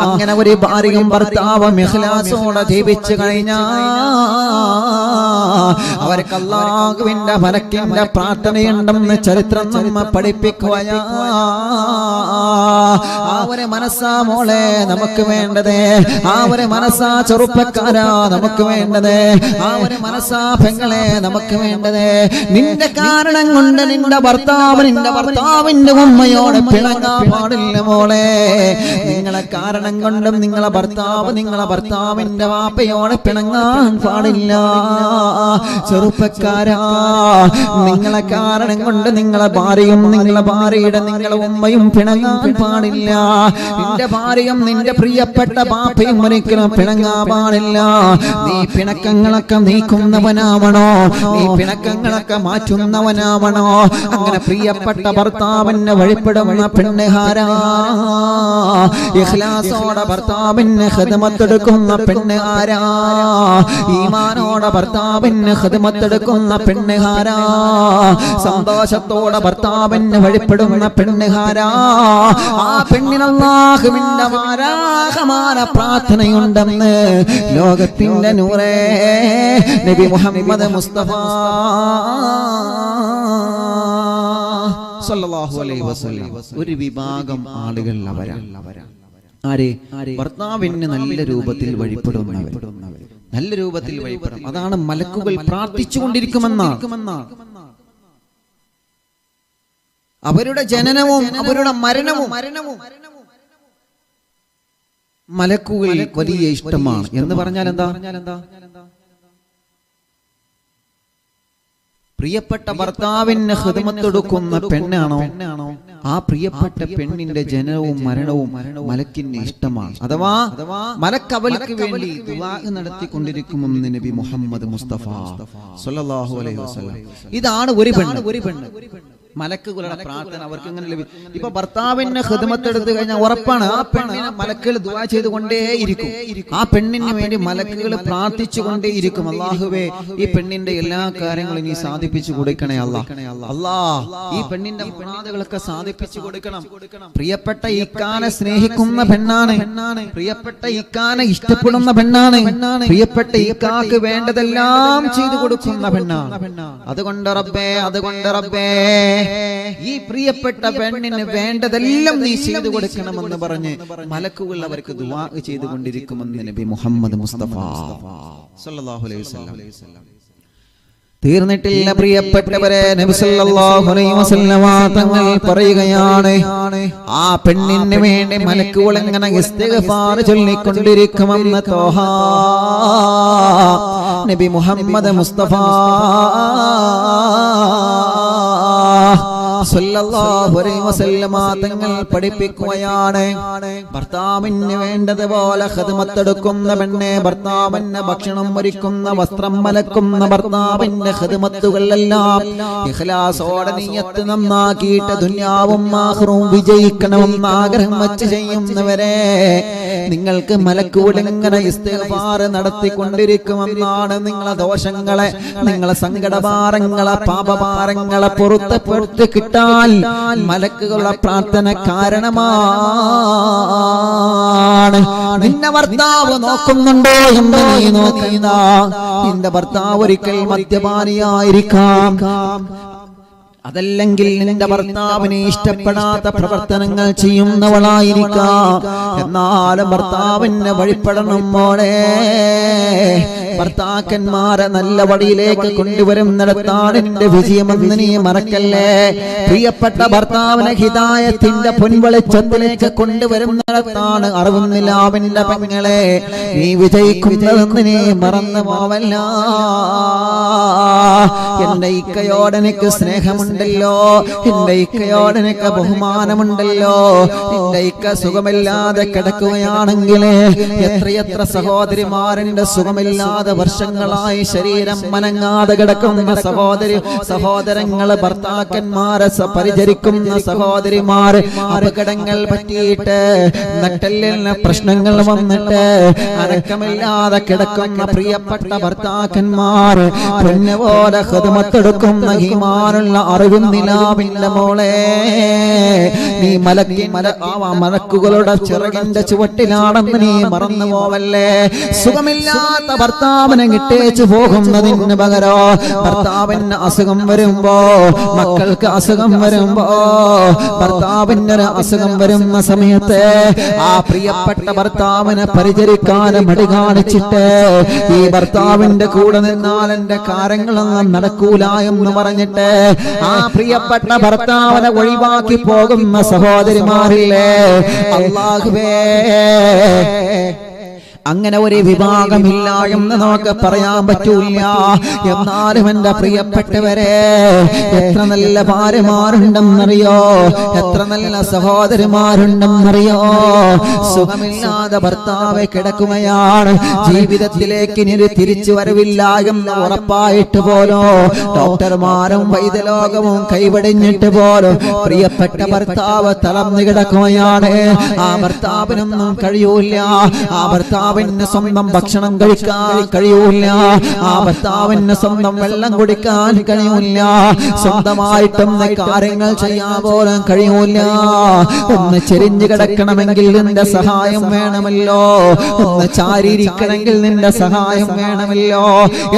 അങ്ങനെ ഒരു ഭാര്യയും ഭർത്താവും ഇഖ്ലാസോടെ ജീവിച്ചു കഴിഞ്ഞാൽ അവർക്ക് അല്ലാഹുവിന്റെ മലക്കിന്റെ പ്രാർത്ഥനയുണ്ടെന്ന് ചരിത്രം നമ്മെ പഠിപ്പിക്കുകയാ. ആ ഒരു മനസ്സാ മോളെ നമുക്ക് വേണ്ടത്, ആ ഒരു മനസ്സാ ചെറുപ്പക്കാരാ നമുക്ക് വേണ്ടത്, ആ ഒരു മനസ്സാ പെങ്ങളെ നമുക്ക് വേണ്ടത്. നിന്റെ കാരണം കൊണ്ട് നിന്റെ ഭർത്താവിന്റെ ഉമ്മയോട് പിണങ്ങാൻ പാടില്ല മോളെ. നിങ്ങളെ കാരണം കൊണ്ടും നിങ്ങളെ ഭർത്താവിന്റെ വാപ്പയോട് പിണങ്ങാൻ പാടില്ല. ചെറുപ്പക്കാരാ, നിങ്ങളെ കാരണം കൊണ്ട് നിങ്ങളെ ഭാര്യയും നിങ്ങളെ ഭാര്യയുടെ നിങ്ങളെ ഉമ്മയും പിണങ്ങാൻ പാടില്ല. നിന്റെ ഭാര്യയും നിന്റെ പ്രിയപ്പെട്ട ബാപ്പയും ഒരിക്കലും പിണങ്ങാൻ പാടില്ല. നീ പിണക്കങ്ങളൊക്കെ നീക്കുന്നവനാവണോ, നീ പിണക്കങ്ങളൊക്കെ മാറ്റുന്നവനാവണോ. അങ്ങനെ പ്രിയപ്പെട്ട ഭർത്താവിനെ വഴിപ്പെടുന്ന പെണ്ണുകാരാ, ഇഖ്ലാസോടെ ഭർത്താവിന് ഖിദ്മത്തെടുക്കുന്ന പെണ്ണുകാരാ, ഈമാനോടെ ഭർത്താവിന് ഖിദ്മത്തെടുക്കുന്ന പെണ്ണുകാരാ, സന്തോഷത്തോടെ ഭർത്താവിന് വഴിപ്പെടുന്ന പെണ്ണുകാരാ, ആ പെണ്ണിന് അല്ലാഹുവിന്റെ മാരാഖമാര പ്രാർത്ഥനയുണ്ടെന്ന് ലോകത്തിന്റെ നൂറേ നബി മുഹമ്മദ് മുസ്തഫ സല്ലല്ലാഹു അലൈഹി വസല്ലം. ഒരു വിഭാഗം ആളുകൾ ആരെ? ഭർത്താവിന് നല്ല രൂപത്തിൽ വഴിപ്പെടുന്നവർ, നല്ല രൂപത്തിൽ വഴിപ്പെടും. അതാണ് മലക്കുകൾ പ്രാർത്ഥിച്ചുകൊണ്ടിരിക്കുമെന്നാണ്. അവരുടെ ജനനവും അവരുടെ മരണവും മലക്കുകൾ വലിയ ഇഷ്ടമാണ്. എന്ന് പറഞ്ഞാൽ എന്താ? പ്രിയപ്പെട്ട ഭർത്താവിന് ഖിദ്മത്തെടുക്കുന്ന പെണ്ണാണോ, ആ പ്രിയപ്പെട്ട പെണ്ണിന്റെ ജനനവും മരണവും മലക്കിന് ഇഷ്ടമാണ്. അഥവാ മലക്ക് അവൾക്ക് വേണ്ടി ദുആ നടത്തിക്കൊണ്ടിരിക്കുമെന്ന് നബി മുഹമ്മദ് മുസ്തഫ സല്ലല്ലാഹു അലൈഹി വസല്ലം. ഇതാണ് ഒരു പെണ്ണ്. മലക്കുകളുടെ പ്രാർത്ഥന അവർക്ക് ഇങ്ങനെ ലഭിക്കും. ഇപ്പൊ ഭർത്താവിന് ഖിദ്മത്ത് എടുത്തു കഴിഞ്ഞാൽ ഉറപ്പാണ് ആ പെണ്ണിനെ മലക്കുകൾ ദുആ ചെയ്തുകൊണ്ടേയിരിക്കും. ആ പെണ്ണിന് വേണ്ടി മലക്കുകൾ പ്രാർത്ഥിച്ചുകൊണ്ടേയിരിക്കും. അല്ലാഹുവേ, ഈ പെണ്ണിന്റെ എല്ലാ കാര്യങ്ങളും നീ സാധിപ്പിച്ചു കൊടുക്കണേ അല്ലാഹ്. ഈ പെണ്ണിന്റെ മുറാദുകളൊക്കെ സാധിപ്പിച്ചു കൊടുക്കണം. പ്രിയപ്പെട്ട ഇക്കാനെ സ്നേഹിക്കുന്ന പെണ്ണാണ്, പ്രിയപ്പെട്ട ഇക്കാനെ ഇഷ്ടപ്പെടുന്ന പെണ്ണാണ്, പ്രിയപ്പെട്ട ഇക്കാക്ക് വേണ്ടതെല്ലാം ചെയ്തു കൊടുക്കുന്ന പെണ്ണാണ്. അതുകൊണ്ട് റബ്ബേ ഈ പ്രിയപ്പെട്ട പെണ്ണിന് വേണ്ടതെല്ലാം നീ ചെയ്തു കൊടുക്കണമെന്ന് പറഞ്ഞ് മലക്കുകൾ അവർക്ക് ദുആ ചെയ്തുകൊണ്ടിരിക്കുമെന്ന് നബി മുഹമ്മദ് മുസ്തഫ സല്ലല്ലാഹു അലൈഹി വസല്ലം. തീർന്നിട്ടില്ല പ്രിയപ്പെട്ടവരെ, നബി സല്ലല്ലാഹു അലൈഹി വസല്ലം തങ്ങൾ പറയുകയാണ്, ആ പെണ്ണിന് വേണ്ടി മലക്കുകൾ എങ്ങനെ ഇസ്തിഗ്ഫാർ ചൊല്ലിക്കൊണ്ടിരിക്കുമെന്ന് തോഹ നബി മുഹമ്മദ് മുസ്തഫ സല്ലല്ലാഹു അലൈഹി വസല്ലം തങ്ങൾ പഠിപ്പിക്കുകയാണ്. ഭർത്താവിന് വേണ്ടതുപോലെ ഖിദ്മത്ത് എടുക്കുന്ന പെണ്ണെ, ഭർത്താവിന് ഭക്ഷണം ഒരുക്കുന്ന, വസ്ത്രം മലക്കുന്ന, ഭർത്താവിന്റെ ഖിദ്മത്തുകളെല്ലാം ഇഖ്ലാസോടെ നിയ്യത്ത് നന്നാക്കിയിട്ട് ദുനിയാവും ആഖിറവും വിജയിക്കണമെന്ന് ആഗ്രഹം വെച്ച് ചെയ്യുന്നവരെ നിങ്ങൾക്ക് മലക്കുകൾ എങ്ങനെ ഇസ്തിഗ്ഫാർ നടത്തിക്കൊണ്ടിരിക്കുമെന്നാണ്. നിങ്ങളെ ദോഷങ്ങളെ, നിങ്ങളെ സങ്കടഭാരങ്ങളെ, പാപഭാരങ്ങളെ പുറത്ത് കിട്ടാൻ മലക്കുകളുടെ പ്രാർത്ഥന കാരണമാണ്. നിന്റെ ഭർത്താവ് നോക്കുന്നുണ്ടോ എന്ന് നീ നോക്കണ്ട. നിന്റെ ഭർത്താവ് ഒരിക്കൽ മദ്യപാനിയായിരിക്കാം, അതല്ലെങ്കിൽ നിന്റെ ഭർത്താവിനെ ഇഷ്ടപ്പെടാത്ത പ്രവർത്തനങ്ങൾ ചെയ്യുന്നവളായിരിക്കാം. എന്നാലും ഭർത്താവിനെ വഴിപ്പെടണം മോളെ. ഭർത്താക്കന്മാരെ നല്ല വഴിയിലേക്ക് കൊണ്ടുവരുന്നിടത്താണ് നിന്റെ വിജയമെന്ന് നീ മറക്കല്ലേ. പ്രിയപ്പെട്ട ഭർത്താവിനെ ഹിദായത്തിന്റെ പൊൻവെളിച്ചത്തിലേക്ക് കൊണ്ടുവരുന്നിടത്താണ് അറിവുന്നില്ലാവിന്റെ പെങ്ങളെ നീ വിജയിക്കുന്നതെന്ന് നീ മറന്നു പോവല്ല. എന്റെ ഇക്കയോട് എനിക്ക് സ്നേഹമുണ്ടല്ലോ, എന്റെ ഇക്കയോട് എനിക്ക് ബഹുമാനമുണ്ടല്ലോ. എന്റെ ഇക്ക സുഖമില്ലാതെ കിടക്കുകയാണെങ്കിൽ എത്രയെത്ര സഹോദരിമാരുടെ സുഖമില്ലാതെ വർഷങ്ങളായി ശരീരം മനങ്ങാതെ കിടക്കുന്ന സഹോദരങ്ങള്, ഭർത്താക്കന്മാരെ പരിചരിക്കുന്ന സഹോദരിമാര്, അപകടങ്ങൾ പറ്റിയിട്ട് നട്ടെല്ലിന് പ്രശ്നങ്ങൾ വന്നിട്ട് അടക്കമില്ലാതെ കിടക്കുന്ന പ്രിയപ്പെട്ട ഭർത്താക്കന്മാര്, പൊന്നുപോലെ ഖിദ്മത്തെടുക്കുന്ന ഈമാനുള്ള അറിവും നിലാവിന്റെ മോളെ നീ മലക്കുകളുടെ ചിറകിന്റെ ചുവട്ടിലാണെന്ന് നീ മറന്നു പോവല്ലേ. സുഖമില്ലാത്ത ഭർത്താവിനെ കിട്ടേച്ചു പോകുന്നതിന് പകരോ ഭർത്താവിന് അസുഖം വരുമ്പോ, മക്കൾക്ക് അസുഖം വരുമ്പോ, ഭർത്താവിന് അസുഖം വരുന്ന സമയത്ത് ആ പ്രിയപ്പെട്ട ഭർത്താവിനെ പരിചരിക്കാൻ മടി കാണിച്ചിട്ട് ഈ ഭർത്താവിന്റെ കൂടെ നിന്നാൽ എന്റെ കാര്യങ്ങളൊന്നും നടക്കൂല എന്ന് പറഞ്ഞിട്ട് ആ പ്രിയപ്പെട്ട ഭർത്താവിനെ ഒഴിവാക്കി പോകുന്ന സഹോദരിമാരില്ലേ, അല്ലാഹുവേ അങ്ങനെ ഒരു വിഭാഗമില്ല എന്ന് നമുക്ക് പറയാൻ പറ്റൂല. എന്നാലും എന്റെ പ്രിയപ്പെട്ടവരെ എത്ര നല്ല ഭാര്യമാരുണ്ടെന്നറിയോ, എത്ര നല്ല സഹോദരിമാരുണ്ടെന്നറിയോ. സുഖമില്ലാതെ ഭർത്താവ് കിടക്കുകയാണ്, ജീവിതത്തിലേക്ക് ഇനി തിരിച്ചു വരവില്ല എന്ന് ഉറപ്പായിട്ട് പോലോ ഡോക്ടർമാരും വൈദ്യലോകവും കൈവടിഞ്ഞിട്ട് പോലും പ്രിയപ്പെട്ട ഭർത്താവ് തളർന്നു കിടക്കുകയാണ്. ആ ഭർത്താവിനൊന്നും കഴിയൂല, ആ ഭർത്താവിന് സ്വന്തം ഭക്ഷണം കഴിക്കാൻ കഴിയൂല, ആ ഭർത്താവിന് സ്വന്തം വെള്ളം കുടിക്കാൻ കഴിയൂല, സ്വന്തമായിട്ടൊന്ന് കാര്യങ്ങൾ ചെയ്യാൻ പോലും കഴിയൂല. ഒന്ന് ചെരിഞ്ഞു കിടക്കണമെങ്കിൽ നിന്റെ സഹായം വേണമല്ലോ, ഒന്ന് ചാരിയിരിക്കണമെങ്കിൽ നിന്റെ സഹായം വേണമല്ലോ.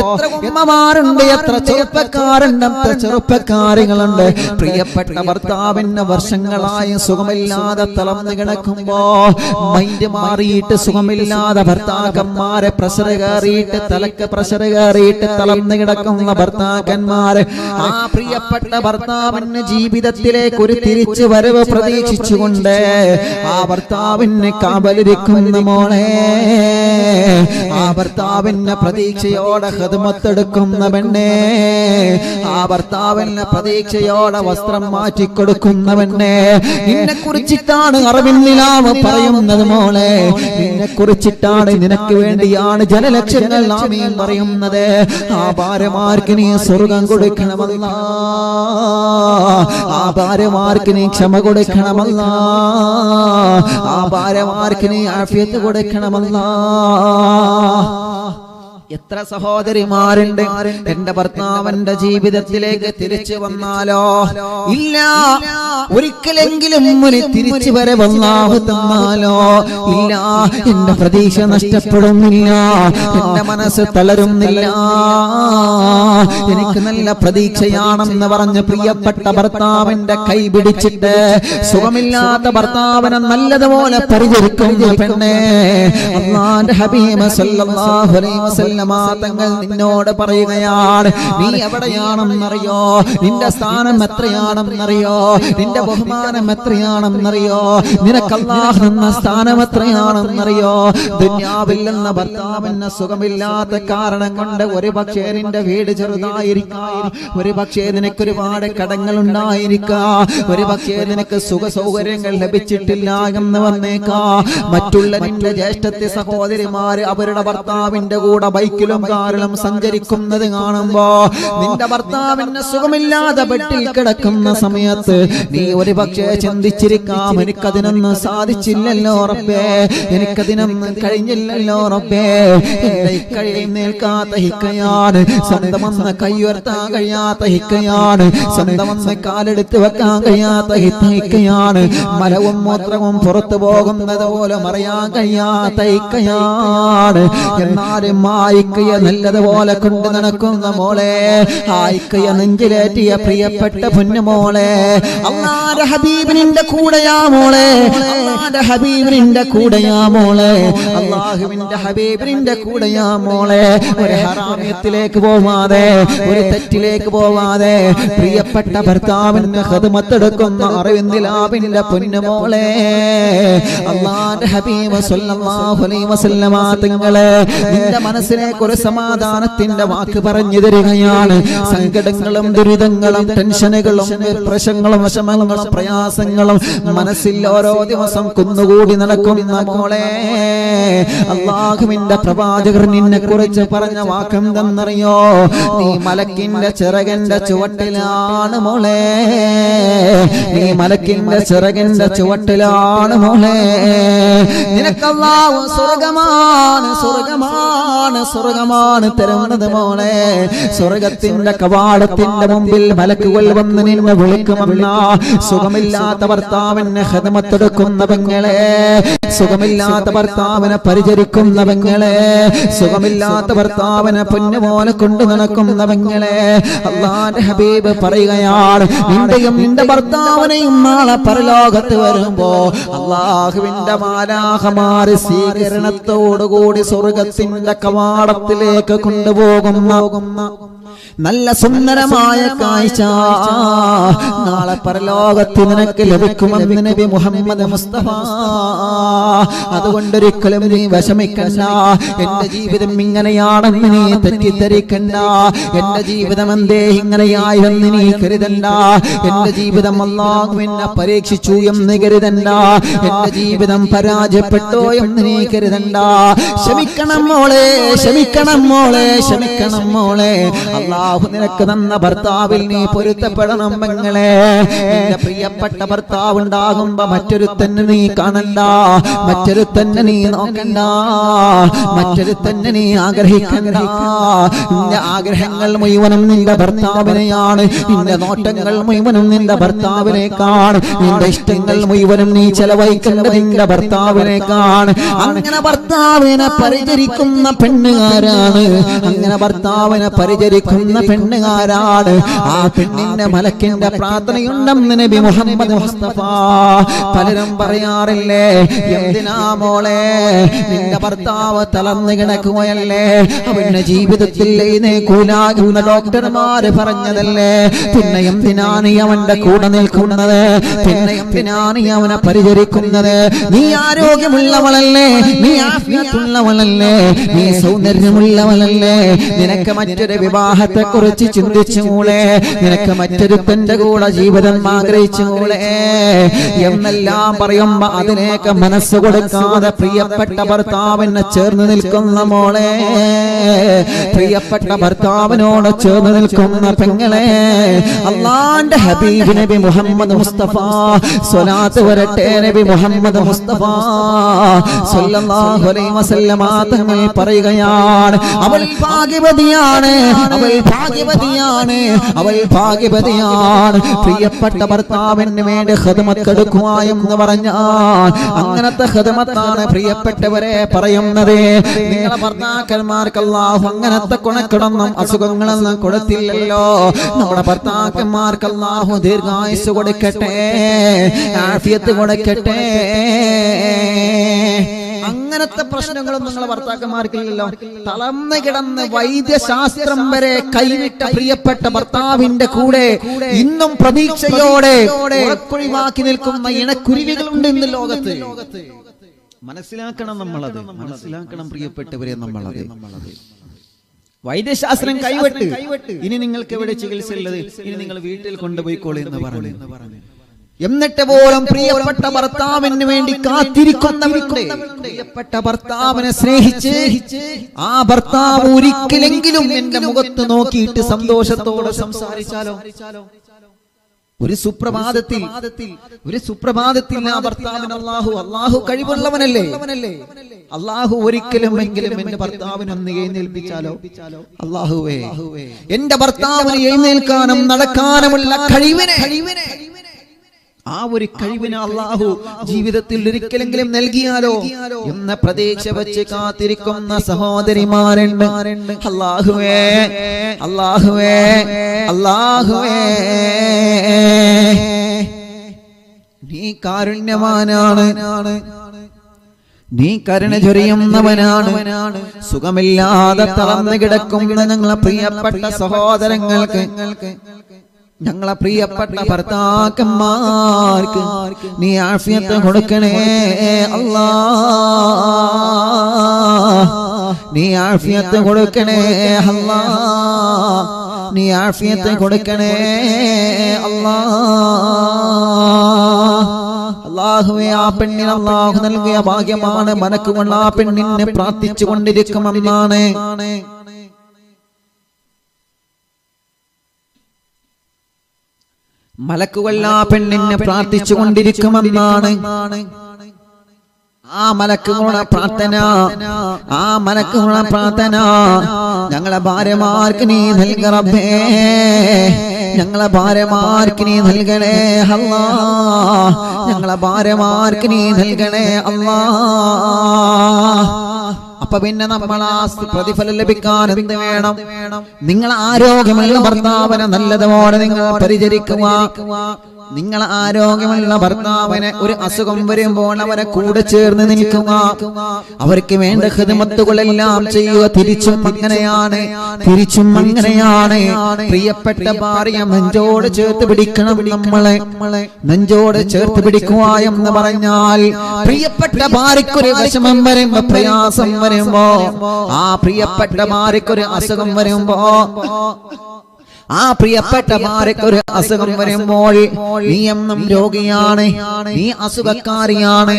എത്ര ഉമ്മമാരുണ്ട്, എത്ര ചെറുപ്പക്കാരുണ്ട്, എത്ര ചെറുപ്പക്കാരികളുണ്ട് പ്രിയപ്പെട്ട ഭർത്താവിന് വർഷങ്ങളായി സുഖമില്ലാതെ തളർന്നു കിടക്കുമ്പോ മൈൻഡ് മാറിയിട്ട് സുഖമില്ലാതെ ഭർത്താക്കന്മാരെ പ്രഷർ കയറിയിട്ട് തലക്ക് പ്രഷർ കയറിയിട്ട് തളർന്നു കിടക്കുന്ന ഭർത്താക്കന്മാരെ ആ പ്രിയപ്പെട്ട ഭർത്താവിന് ജീവിതത്തിലേക്ക് ഒരു തിരിച്ചു വരവ് പ്രതീക്ഷിച്ചുകൊണ്ട് ആ ഭർത്താവിന് കാവലിരിക്കുന്ന മോളെ, ആ ഭർത്താവിന് പ്രതീക്ഷയോടെ ഖിദ്മത്തെടുക്കുന്ന പെണ്ണെ, ആ ഭർത്താവിന് പ്രതീക്ഷയോടെ വസ്ത്രം മാറ്റിക്കൊടുക്കുന്ന പെണ്ണെ, നിന്നെ കുറിച്ചിട്ടാണ് അറിവിൻ നിലാവ് പറയുന്നത് മോളെ, നിന്നെ കുറിച്ചിട്ടാണ് വെച്ചിട്ടാണ് നിനക്ക് വേണ്ടിയാണ് ജനലക്ഷങ്ങൾ ആമീൻ പറയുന്നത്. ആ ഭാര്യമാർക്ക് നീ സ്വർഗം കൊടുക്കണമല്ലാ, ആ ഭാര്യമാർക്ക് നീ ക്ഷമ കൊടുക്കണമല്ലാ, ആ ഭാര്യമാർക്ക് നീ ആഫിയത്ത് കൊടുക്കണമല്ലാ. എത്ര സഹോദരിമാരുണ്ട് എന്റെ ഭർത്താവിന്റെ ജീവിതത്തിലേക്ക് തിരിച്ചു വന്നാലോ ഇല്ല, ഒരിക്കലെങ്കിലും ഒരു തിരിച്ചു വരവ് അല്ലാഹു തന്നാലോ ഇല്ല, എന്റെ പ്രതീക്ഷ നഷ്ടപ്പെടുന്നില്ല, എന്റെ മനസ്സ് തളരുന്നില്ല, എനിക്ക് നല്ല പ്രതീക്ഷയാണെന്ന് പറഞ്ഞ് പ്രിയപ്പെട്ട ഭർത്താവിന്റെ കൈ പിടിച്ചിട്ട് സുഖമില്ലാത്ത ഭർത്താവിനെ നല്ലതുപോലെ പരിചരിക്കുന്ന പെണ്ണെ, അല്ലാഹുവിന്റെ ഹബീബ് സല്ലല്ലാഹു അലൈഹി വസല്ലം തങ്ങൾ നിന്നോട് പറയുകയാണ്, നീ എവിടെയാണെന്നറിയോ, നിന്റെ സ്ഥാനം എത്രയാണെന്നറിയോ, നിന്റെ ബഹുമാനം എത്രയാണെന്നറിയോ, നിനക്ക് അല്ലാഹു തന്ന സ്ഥാനം എത്രയാണെന്നറിയോ. ദുനിയാവിൽ നിന്ന് ഭർത്താവിന് സുഖമില്ലാത്ത കാരണം കൊണ്ട് ഒരു പക്ഷേ നിന്റെ വീട് ചെറുതായിരിക്കാം, ഒരു പക്ഷേ നിനക്ക് ഒരുപാട് കടങ്ങൾ ഉണ്ടായിരിക്കാം, ഒരു പക്ഷേ നിനക്ക് സുഖ സൗകര്യങ്ങൾ ലഭിച്ചിട്ടില്ല എന്ന് വന്നേക്കാം. മറ്റുള്ള നിന്റെ ജ്യേഷ്ഠത്തി സഹോദരിമാര് അവരുടെ ഭർത്താവിന്റെ കൂടെ ബൈക്കിലും കാറിലും സഞ്ചരിക്കുന്നത് കാണുമ്പോ നിന്റെ ഭർത്താവിന് സുഖമില്ലാതെ ബെഡിൽ കിടക്കുന്ന സമയത്ത് നീ ഒരു പക്ഷേ ചിന്തിച്ചിരിക്കാം, എനിക്കതിനൊന്നും സാധിച്ചില്ലല്ലോ റബ്ബേ, എനിക്കതിനൊന്നും കഴിഞ്ഞില്ലല്ലോ റബ്ബേ. എന്റെ കഴിയുന്നേൽക്കാത്ത ഹിക്കയാണ്, സ്വന്തമെന്ന് കൈയുയർത്താൻ കഴിയാത്ത ഹിക്കയാണ്, സ്വന്തമെന്ന് കാലെടുത്ത് വെക്കാൻ കഴിയാത്ത ഹിക്കയാണ്, മലവും മൂത്രവും പുറത്തു പോകുന്നത് പോലെ മറയാൻ കഴിയാത്ത ഹിക്കയാണ്. എന്നാലും ആയിക്കയ നല്ലതുപോലെ കൊണ്ട് നടക്കുന്ന മോളെ, ആയിക്കയ നെഞ്ചിലേറ്റിയ പ്രിയപ്പെട്ട പൊന്നുമോളെ, അല്ലാഹുവിന്റെ ഹബീബിന്റെ കൂടെയാ മോളെ, അല്ലാഹുവിന്റെ ഹബീബിന്റെ കൂടെയാ മോളെ, അല്ലാഹുവിന്റെ ഹബീബിന്റെ കൂടെയാ മോളെ. ഒരു ഹറാമിയത്തിലേക്ക് പോവാതെ, ഒരു തെറ്റിലേക്ക് പോവാതെ പ്രിയപ്പെട്ട ഭർത്താവിന് ഖിദ്മത്തെടുക്കുന്ന അറിവിന്ദിലാവിന്റെ പൊന്നുമോളെ, അല്ലാഹുവിന്റെ ഹബീബ് സല്ലല്ലാഹു അലൈഹി വസല്ലം തങ്ങളെ നിന്റെ മനസ്സിലേക്ക് ഒരു സമാധാനത്തിന്റെ വാക്ക് പറഞ്ഞു തരികയാണ്. സങ്കടങ്ങളും ദുരിതങ്ങളും ടെൻഷനുകളും പ്രശ്നങ്ങളും വിഷമങ്ങളും പ്രയാസങ്ങളും മനസ്സിൽ ഓരോ ദിവസം കുന്നുകൂടി നടക്കുന്ന മോളെ, അല്ലാഹുവിന്റെ പ്രവാചകർ നിന്നെ കുറിച്ച് പറഞ്ഞ വാക്കെന്തെന്നറിയോ, നീ മലക്കിന്റെ ചിറകിന്റെ ചുവട്ടിലാണ് മോളെ, നീ മലക്കിന്റെ ചിറകിന്റെ ചുവട്ടിലാണ് മോളെ. നിനക്ക് അല്ലാഹു സ്വർഗമാണ് സ്വർഗമാണ് സ്വർഗമാണ് തരുന്നത് മോളെ. സ്വർഗത്തിന്റെ കവാടത്തിന്റെ മുമ്പിൽ മലക്കുകൾ വന്ന് നിന്നെ വിളിക്കുമെന്ന സുഖമില്ലാത്ത ഭർത്താവിനെ ഖിദ്മത്തെടുക്കുന്ന പെങ്ങളെ, സുഖമില്ലാത്ത ഭർത്താവിനെ പരിചരിക്കുന്ന പെങ്ങളെ, സുഖമില്ലാത്ത ഭർത്താവിനെ പൊന്നുപോലെ കൊണ്ടു നടക്കുന്ന പെങ്ങളെ, അല്ലാഹുവിന്റെ ഹബീബ് പറയുകയാണ്, നിന്റെയും നിന്റെ ഭർത്താവിനെയും നാളെ പരലോകത്ത് വരുമ്പോ അല്ലാഹുവിന്റെ മാലാഖമാർ സ്വീകരണത്തോടുകൂടി സ്വർഗത്തിന്റെ കവാടത്തിലേക്ക് കൊണ്ടുപോകുന്ന നല്ല സുന്ദരമായ കാഴ്ച നാളെ പരലോകത്ത് നിനക്ക് ലഭിക്കുമെന്ന് നബി മുഹമ്മദ് മുസ്തഫ. അതുകൊണ്ടൊരിക്കലും നീ വിഷമിക്കണ്ട, എന്റെ ജീവിതം ഇങ്ങനെയാണെന്ന് നീ തെറ്റിദ്ധരിക്കണ്ട, എന്റെ ജീവിതം എന്തേ ഇങ്ങനെയായെന്ന് നീ കരുതണ്ട, എന്റെ ജീവിതം അല്ലാഹു എന്നെ പരീക്ഷിച്ചു എന്ന് കരുതണ്ട, എന്റെ ജീവിതം പരാജയപ്പെട്ടോ എന്ന് നീ കരുതണ്ട. ക്ഷമിക്കണം മോളെ, ക്ഷമിക്കണം മോളെ, ക്ഷമിക്കണം മോളെ. അല്ലാഹു നിനക്ക് തന്ന ഭർത്താവിൽ നീ പൊരുത്തപ്പെടണം പെങ്ങളെ. നിന്റെ പ്രിയപ്പെട്ട ഭർത്താവ് ഉണ്ടാകുമ്പോ മറ്റൊരു തന്നെ നീ കാണണ്ട, മറ്റൊരു തന്നെ നീ നോക്കണ്ട, മറ്റൊരു തന്നെ നീ ആഗ്രഹിക്കണ്ട. നിന്റെ ആഗ്രഹങ്ങൾ മുഴുവനും നിന്റെ ഭർത്താവിനെയാണ്, നിന്റെ നോട്ടങ്ങൾ മുഴുവനും നിന്റെ ഭർത്താവിനേക്കാണ്, നിന്റെ ഇഷ്ടങ്ങൾ മുഴുവനും നീ ചെലവഴിക്കേണ്ടത് നിന്റെ ഭർത്താവിനേക്കാണ്. അങ്ങനെ ഭർത്താവിനെ പരിചരിക്കുന്ന പെണ്ണുകാരാണ്, അങ്ങനെ ഭർത്താവിനെ പരിചരിക്കുന്ന പെണ്ണുകാരാണ്. ആ പെണ്ണിന്റെ മലക്കിന്റെ പ്രാർത്ഥനയുണ്ടെന്ന് നബി മുഹമ്മദ് മുസ്തഫ. പലരും പറയാറില്ലേ, എന്തിനാ മോളെ നിന്റെ ഭർത്താവ് തളർന്നു കിടക്കുകയല്ലേ, അവന്റെ ജീവിതത്തിൽ എഴുന്നേൽക്കൂലാകുന്ന ഡോക്ടർമാര് പറഞ്ഞതല്ലേ, പിന്നെ എന്തിനാണ് അവന്റെ കൂടെ നിൽക്കുന്നത്, പിന്നെ എന്തിനാണ് അവനെ പരിചരിക്കുന്നത്? നീ ആരോഗ്യമുള്ളവളല്ലേ, നീ ആഫിയത്തുള്ളവളല്ലേ, നീ സൗന്ദര്യമുള്ളവളല്ലേ, നിനക്ക് മറ്റൊരു വിവാഹത്തെ കുറിച്ച് ചിന്തിച്ചുകൂടെ, നിനക്ക് മറ്റൊരു പെണ്ണിന്റെ കൂടെ ജീവിതം ആഗ്രഹിച്ചുകൂടെ എന്നെല്ലാം പറയുമ്പോ അതിനേക്ക് മനസ്സ് കൊടുക്കാതെ പ്രിയപ്പെട്ട ഭർത്താവിനെ ചേർന്ന് നിൽക്കുന്ന മോളെ, പ്രിയപ്പെട്ട ഭർത്താവിനോട് ചേർന്ന് നിൽക്കുന്ന പെങ്ങളെ, അല്ലാഹുവിന്റെ ഹബീബ് നബി മുഹമ്മദ് മുസ്തഫ സ്വലാത്ത് വരട്ടെ നബി മുഹമ്മദ് മുസ്തഫ സ്വല്ലല്ലാഹു അലൈഹി വസല്ലമ തങ്ങൾ പറയുകയാണ്, അവൾ ഭാഗ്യവതിയാണ്, അവൾ ഭാഗ്യവതിയാണ്, അവൾ ഭാഗ്യവതിയാണ്. പ്രിയപ്പെട്ട ഭർത്താവിന് വേണ്ടി ഖിദ്മത്ത് എടുക്കുക എന്ന് പറഞ്ഞാൽ അങ്ങനത്തെ ഖിദ്മത്താണ് പ്രിയപ്പെട്ടവരെ പറയുന്നത്. നിങ്ങളുടെ ഭർത്താക്കന്മാർക്ക് അല്ലാഹു അങ്ങനത്തെ കുണക്കിടൊന്നും അസുഖങ്ങളൊന്നും കൊടുത്തില്ലല്ലോ. നമ്മുടെ ഭർത്താക്കന്മാർക്ക് അല്ലാഹു ദീർഘായുസ് കൊടുക്കട്ടെ, ആഫിയത്ത് കൊടുക്കട്ടെ. അങ്ങനത്തെ പ്രശ്നങ്ങളൊന്നും നിങ്ങളെ ഭർത്താക്കന്മാർക്കില്ലല്ലോ. തളർന്നു കിടന്ന് വൈദ്യശാസ്ത്രം വരെ കൈവിട്ട പ്രിയപ്പെട്ട ഭർത്താവിന്റെ കൂടെ ഇന്നും പ്രതീക്ഷയോടെ ഒഴിവാക്കി നിൽക്കുന്ന ഇണക്കുരുവികളുണ്ട് ഇന്ന് ലോകത്ത്. മനസ്സിലാക്കണം, നമ്മളത് മനസ്സിലാക്കണം പ്രിയപ്പെട്ടവരെ. നമ്മളത് വൈദ്യശാസ്ത്രം കൈവിട്ട് ഇനി നിങ്ങൾക്ക് എവിടെ ചികിത്സ ഉള്ളത്, ഇനി നിങ്ങൾ വീട്ടിൽ കൊണ്ടുപോയിക്കോളൂ എന്ന് പറഞ്ഞു. എന്നിട്ട് പോലും പ്രിയപ്പെട്ട ഭർത്താവിന് വേണ്ടി കാത്തിരിക്കുന്നവരുണ്ട്. പ്രിയപ്പെട്ട ഭർത്താവിനെ സ്നേഹിച്ച് ആ ഭർത്താവ് ഒരിക്കലെങ്കിലും എന്റെ മുഖത്ത് നോക്കിയിട്ട് സന്തോഷത്തോടെ സംസാരിച്ചാലോ, ഒരു സുപ്രഭാതത്തിൽ ആ ഭർത്താവിന് അള്ളാഹു കഴിവുള്ളവനല്ലേ, അള്ളാഹു ഒരിക്കലും എങ്കിലും എന്റെ ഭർത്താവിനൊന്ന് എഴുന്നേൽപ്പിച്ചാലോ, അള്ളാഹുവേ എന്റെ ഭർത്താവിന് എഴുന്നേൽക്കാനും നടക്കാനുമുള്ള കഴിവിനെ, ആ ഒരു കഴിവിനെ അള്ളാഹു ജീവിതത്തിൽ ഒരിക്കലെങ്കിലും നൽകിയാലോ എന്ന പ്രതീക്ഷ വെച്ച് കാത്തിരിക്കുന്ന സഹോദരിമാരുണ്ട്. അള്ളാഹുവേ അള്ളാഹുവേ അള്ളാഹുവേ, നീ കാരുണ്യവാനാണ്, നീ കരുണ ചൊരിയുന്നവനാണ്. സുഖമില്ലാതെ തളർന്നു കിടക്കുന്ന ഞങ്ങളെ പ്രിയപ്പെട്ട സഹോദരങ്ങൾക്ക്, ഞങ്ങളെ പ്രിയപ്പെട്ട ഭർത്താക്കന്മാർക്ക് നീ ആഫിയത്ത് കൊടുക്കണേ അല്ലാഹ്, നീ ആഫിയത്ത് കൊടുക്കണേ അല്ലാഹ്, നീ ആഫിയത്ത് കൊടുക്കണേ അല്ലാഹ്. അല്ലാഹുവേ, ആ പെണ്ണിന് അല്ലാഹു നൽകിയ ഭാഗ്യമാണ്. മനക്കുകൊണ്ട് ആ പെണ്ണിനെ പ്രാർത്ഥിച്ചു കൊണ്ടിരിക്കുമെന്നാണ്. മലക്കുകൾ ആ പെണ്ണിനെ പ്രാർത്ഥിച്ചു കൊണ്ടിരിക്കുമെന്നാണ്. ആ മലക്കുകളുടെ പ്രാർത്ഥന, ആ മലക്കുകളുടെ പ്രാർത്ഥന ഞങ്ങളെ ഭാര്യമാർക്ക് നീ നൽക റബ്ബേ, ഞങ്ങളെ ഭാര്യമാർക്ക് നീ നൽകണേ അല്ലാഹ്, ഞങ്ങളെ ഭാര്യമാർക്ക് നീ നൽകണേ അല്ലാഹ്. അപ്പൊ പിന്നെ നമ്മൾ ആ പ്രതിഫലം ലഭിക്കാൻ എന്ത് വേണം? നിങ്ങൾ ആരോഗ്യമുള്ള ഭർത്താവിനെ നല്ലതുപോലെ നിങ്ങൾ പരിചരിക്കുക. നിങ്ങൾ ആരോഗ്യമുള്ള ഭർത്താവിനെ ഒരു അസുഖം വരുമ്പോൾ അവരെ കൂടെ ചേർന്ന് നിൽക്കുക, അവർക്ക് വേണ്ട ഖിദ്മത്തുകളെല്ലാം ചെയ്യുക. തിരിച്ചും അങ്ങനെയാണ്, തിരിച്ചും അങ്ങനെയാണ്. പ്രിയപ്പെട്ട ഭാര്യ നെഞ്ചോട് ചേർത്ത് പിടിക്കണം. നമ്മളെ നെഞ്ചോട് ചേർത്ത് പിടിക്കുക എന്ന് പറഞ്ഞാൽ പ്രിയപ്പെട്ട ഭാര്യക്കൊരു വിഷമം വരുമ്പോ, പ്രയാസം വരുമ്പോ, ആ പ്രിയപ്പെട്ട ഭാര്യക്കൊരു അസുഖം വരുമ്പോ, ആ പ്രിയപ്പെട്ട ഭാര്യക്കൊരു അസുഖം വരുമ്പോൾ നീ എന്നും രോഗിയാണ്, നീ അസുഖക്കാരിയാണ്,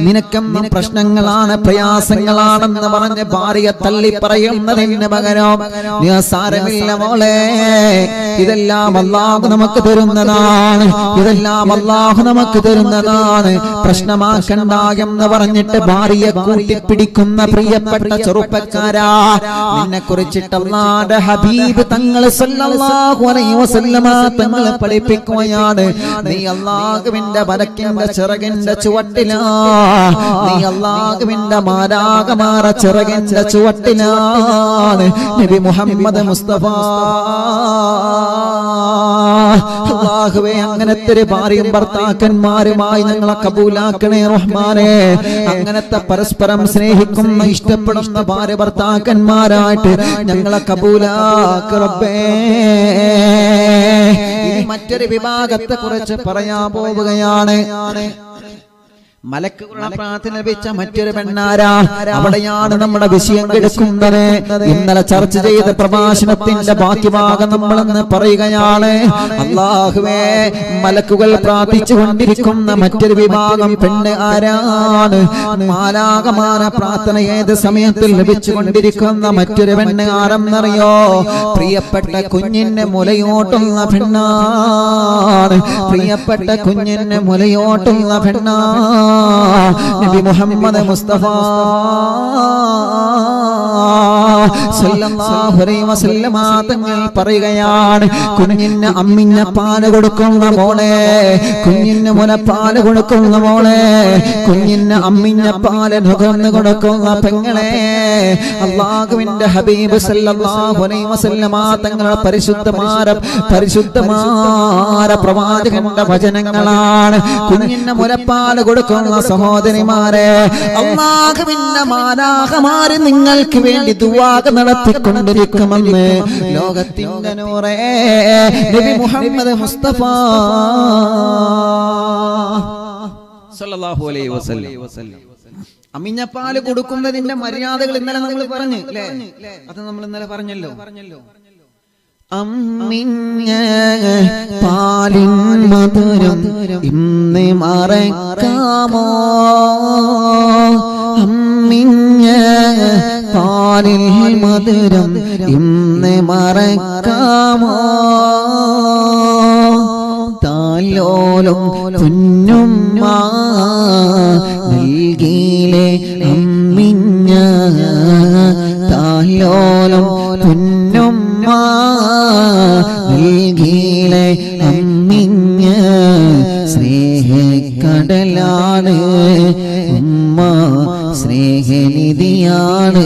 നിനക്കെന്നും പ്രശ്നങ്ങളാണ്, പ്രയാസങ്ങളാണെന്ന് പറഞ്ഞ് ഭാര്യയെ തള്ളി പറയുന്നതിന് പകരം നീ സാരമില്ല മോളെ, ഇതെല്ലാം അല്ലാഹു നമുക്ക് തരുന്നതാണ്, ഇതെല്ലാം അല്ലാഹു നമുക്ക് തരുന്നതാണ്, പ്രശ്നമാക്കണ്ട എന്ന് പറഞ്ഞിട്ട് ഭാര്യയെ കൂട്ടിപ്പിടിക്കുന്ന പ്രിയപ്പെട്ട ചെറുപ്പക്കാരാ, നിന്നെ കുറിച്ചിട്ട് അല്ലാഹുവിന്റെ ഹബീബ് തങ്ങൾ സല്ലല്ലാഹു അലൈഹി വസല്ലമ തങ്ങൾ പഠിപ്പിക്കുകയാണ്, നീ അല്ലാഹുവിന്റെ മലക്കിന്റെ ചിറകിന്റെ ചുവട്ടിലാ, നീ അല്ലാഹുവിന്റെ മാലാഖമാര ചിറകിന്റെ ചുവട്ടിലാണ്. നബി മുഹമ്മദ് മുസ്തഫ. അല്ലാഹുവേ, അങ്ങനത്തെ ഒരു ഭാര്യയും ഭർത്താക്കന്മാരുമായി ഞങ്ങളെ കബൂലാക്കണേ റഹ്മാനേ. അങ്ങനത്തെ പരസ്പരം സ്നേഹിക്കുന്ന ഇഷ്ടപ്പെടുന്ന ഭാര്യ ഭർത്താക്കന്മാരായിട്ട് ഞങ്ങളെ കബൂലാക്ക് റബ്ബേ. ഇനി മറ്റൊരു വിഭാഗത്തെ കുറിച്ച് പറയാൻ പോവുകയാണ്. മലക്കുകളുടെ പ്രാർത്ഥന ലഭിച്ച മറ്റൊരു പെണ്ണാരാ? അവിടെയാണ് നമ്മുടെ വിഷയം കിടക്കുന്നത്. ഇന്നലെ ചർച്ച ചെയ്ത പ്രഭാഷണത്തിന്റെ ബാക്കി ഭാഗം നമ്മളെന്ന് പറയുകയാണ്. അല്ലാഹുവേ, മലക്കുകൾ പ്രാർത്ഥിച്ചു കൊണ്ടിരിക്കുന്ന മറ്റൊരു വിഭാഗം പെണ്ണ് ആരാണ്? മാലാഖമാര പ്രാർത്ഥന ഏത് സമയത്തിൽ ലഭിച്ചുകൊണ്ടിരിക്കുന്ന മറ്റൊരു പെണ്ണ് ആരെന്നറിയോ? പ്രിയപ്പെട്ട കുഞ്ഞിന്റെ മുലയോട്ടുള്ള പെണ്ണാണ്. പ്രിയപ്പെട്ട കുഞ്ഞിന്റെ മുലയോട്ടുള്ള പെണ്ണാണ് നബി മുഹമ്മദ് മുസ്തഫ സല്ലല്ലാഹു അലൈഹി വസല്ലമ തങ്ങൾ പറയുകയാണ്, കുഞ്ഞിന് അമ്മിഞ്ഞ പാല് കൊടുക്കുന്ന മോളെ, കുഞ്ഞിന് മുലപ്പാല് കൊടുക്കുന്ന മോളെ, കുഞ്ഞിന് അമ്മിഞ്ഞ പാല് നുകർന്നു കൊടുക്കുന്ന പെങ്ങളെ, അല്ലാഹുവിന്റെ ഹബീബ് സല്ലല്ലാഹു അലൈഹി വസല്ലമ തങ്ങളുടെ പരിശുദ്ധമായ പ്രവാചകന്റെ വചനങ്ങളാണ്. കുഞ്ഞിന് മുലപ്പാല് കൊടുക്കുന്ന സഹോദരിമാരെ, അല്ലാഹുവിന്റെ മാലാഖമാര് നിങ്ങൾക്ക് വേണ്ടി ദുആ നടത്തിക്കൊണ്ടിരിക്കുമെന്ന് ലോകത്തിന്റെ നൂറേ നബി മുഹമ്മദ് മുസ്തഫ സല്ലല്ലാഹു അലൈഹി വസല്ലം. അമ്മിഞ്ഞപ്പാല് കൊടുക്കുന്നതിന്റെ മര്യാദകൾ ഇന്നലെ നമ്മൾ പറഞ്ഞു അല്ലേ? അത് നമ്മൾ ഇന്നലെ പറഞ്ഞല്ലോ. അമ്മിഞ്ഞ പാലിൻ മധുരം ഇന്ന് മറക്കാമോ? അമ്മിഞ്ഞ പാലിൽ മധുരം ഇന്ന് മറക്കാമോ? താലോലും കുഞ്ഞുമ്മ നൽകിയിലെ അമ്മിഞ്ഞ, താലോലും കുഞ്ഞുമ്മ നൽകിയിലെ അമ്മിഞ്ഞ, സ്നേഹക്കടലാണ് ഉമ്മ, സ്നേഹനിധിയാണ്.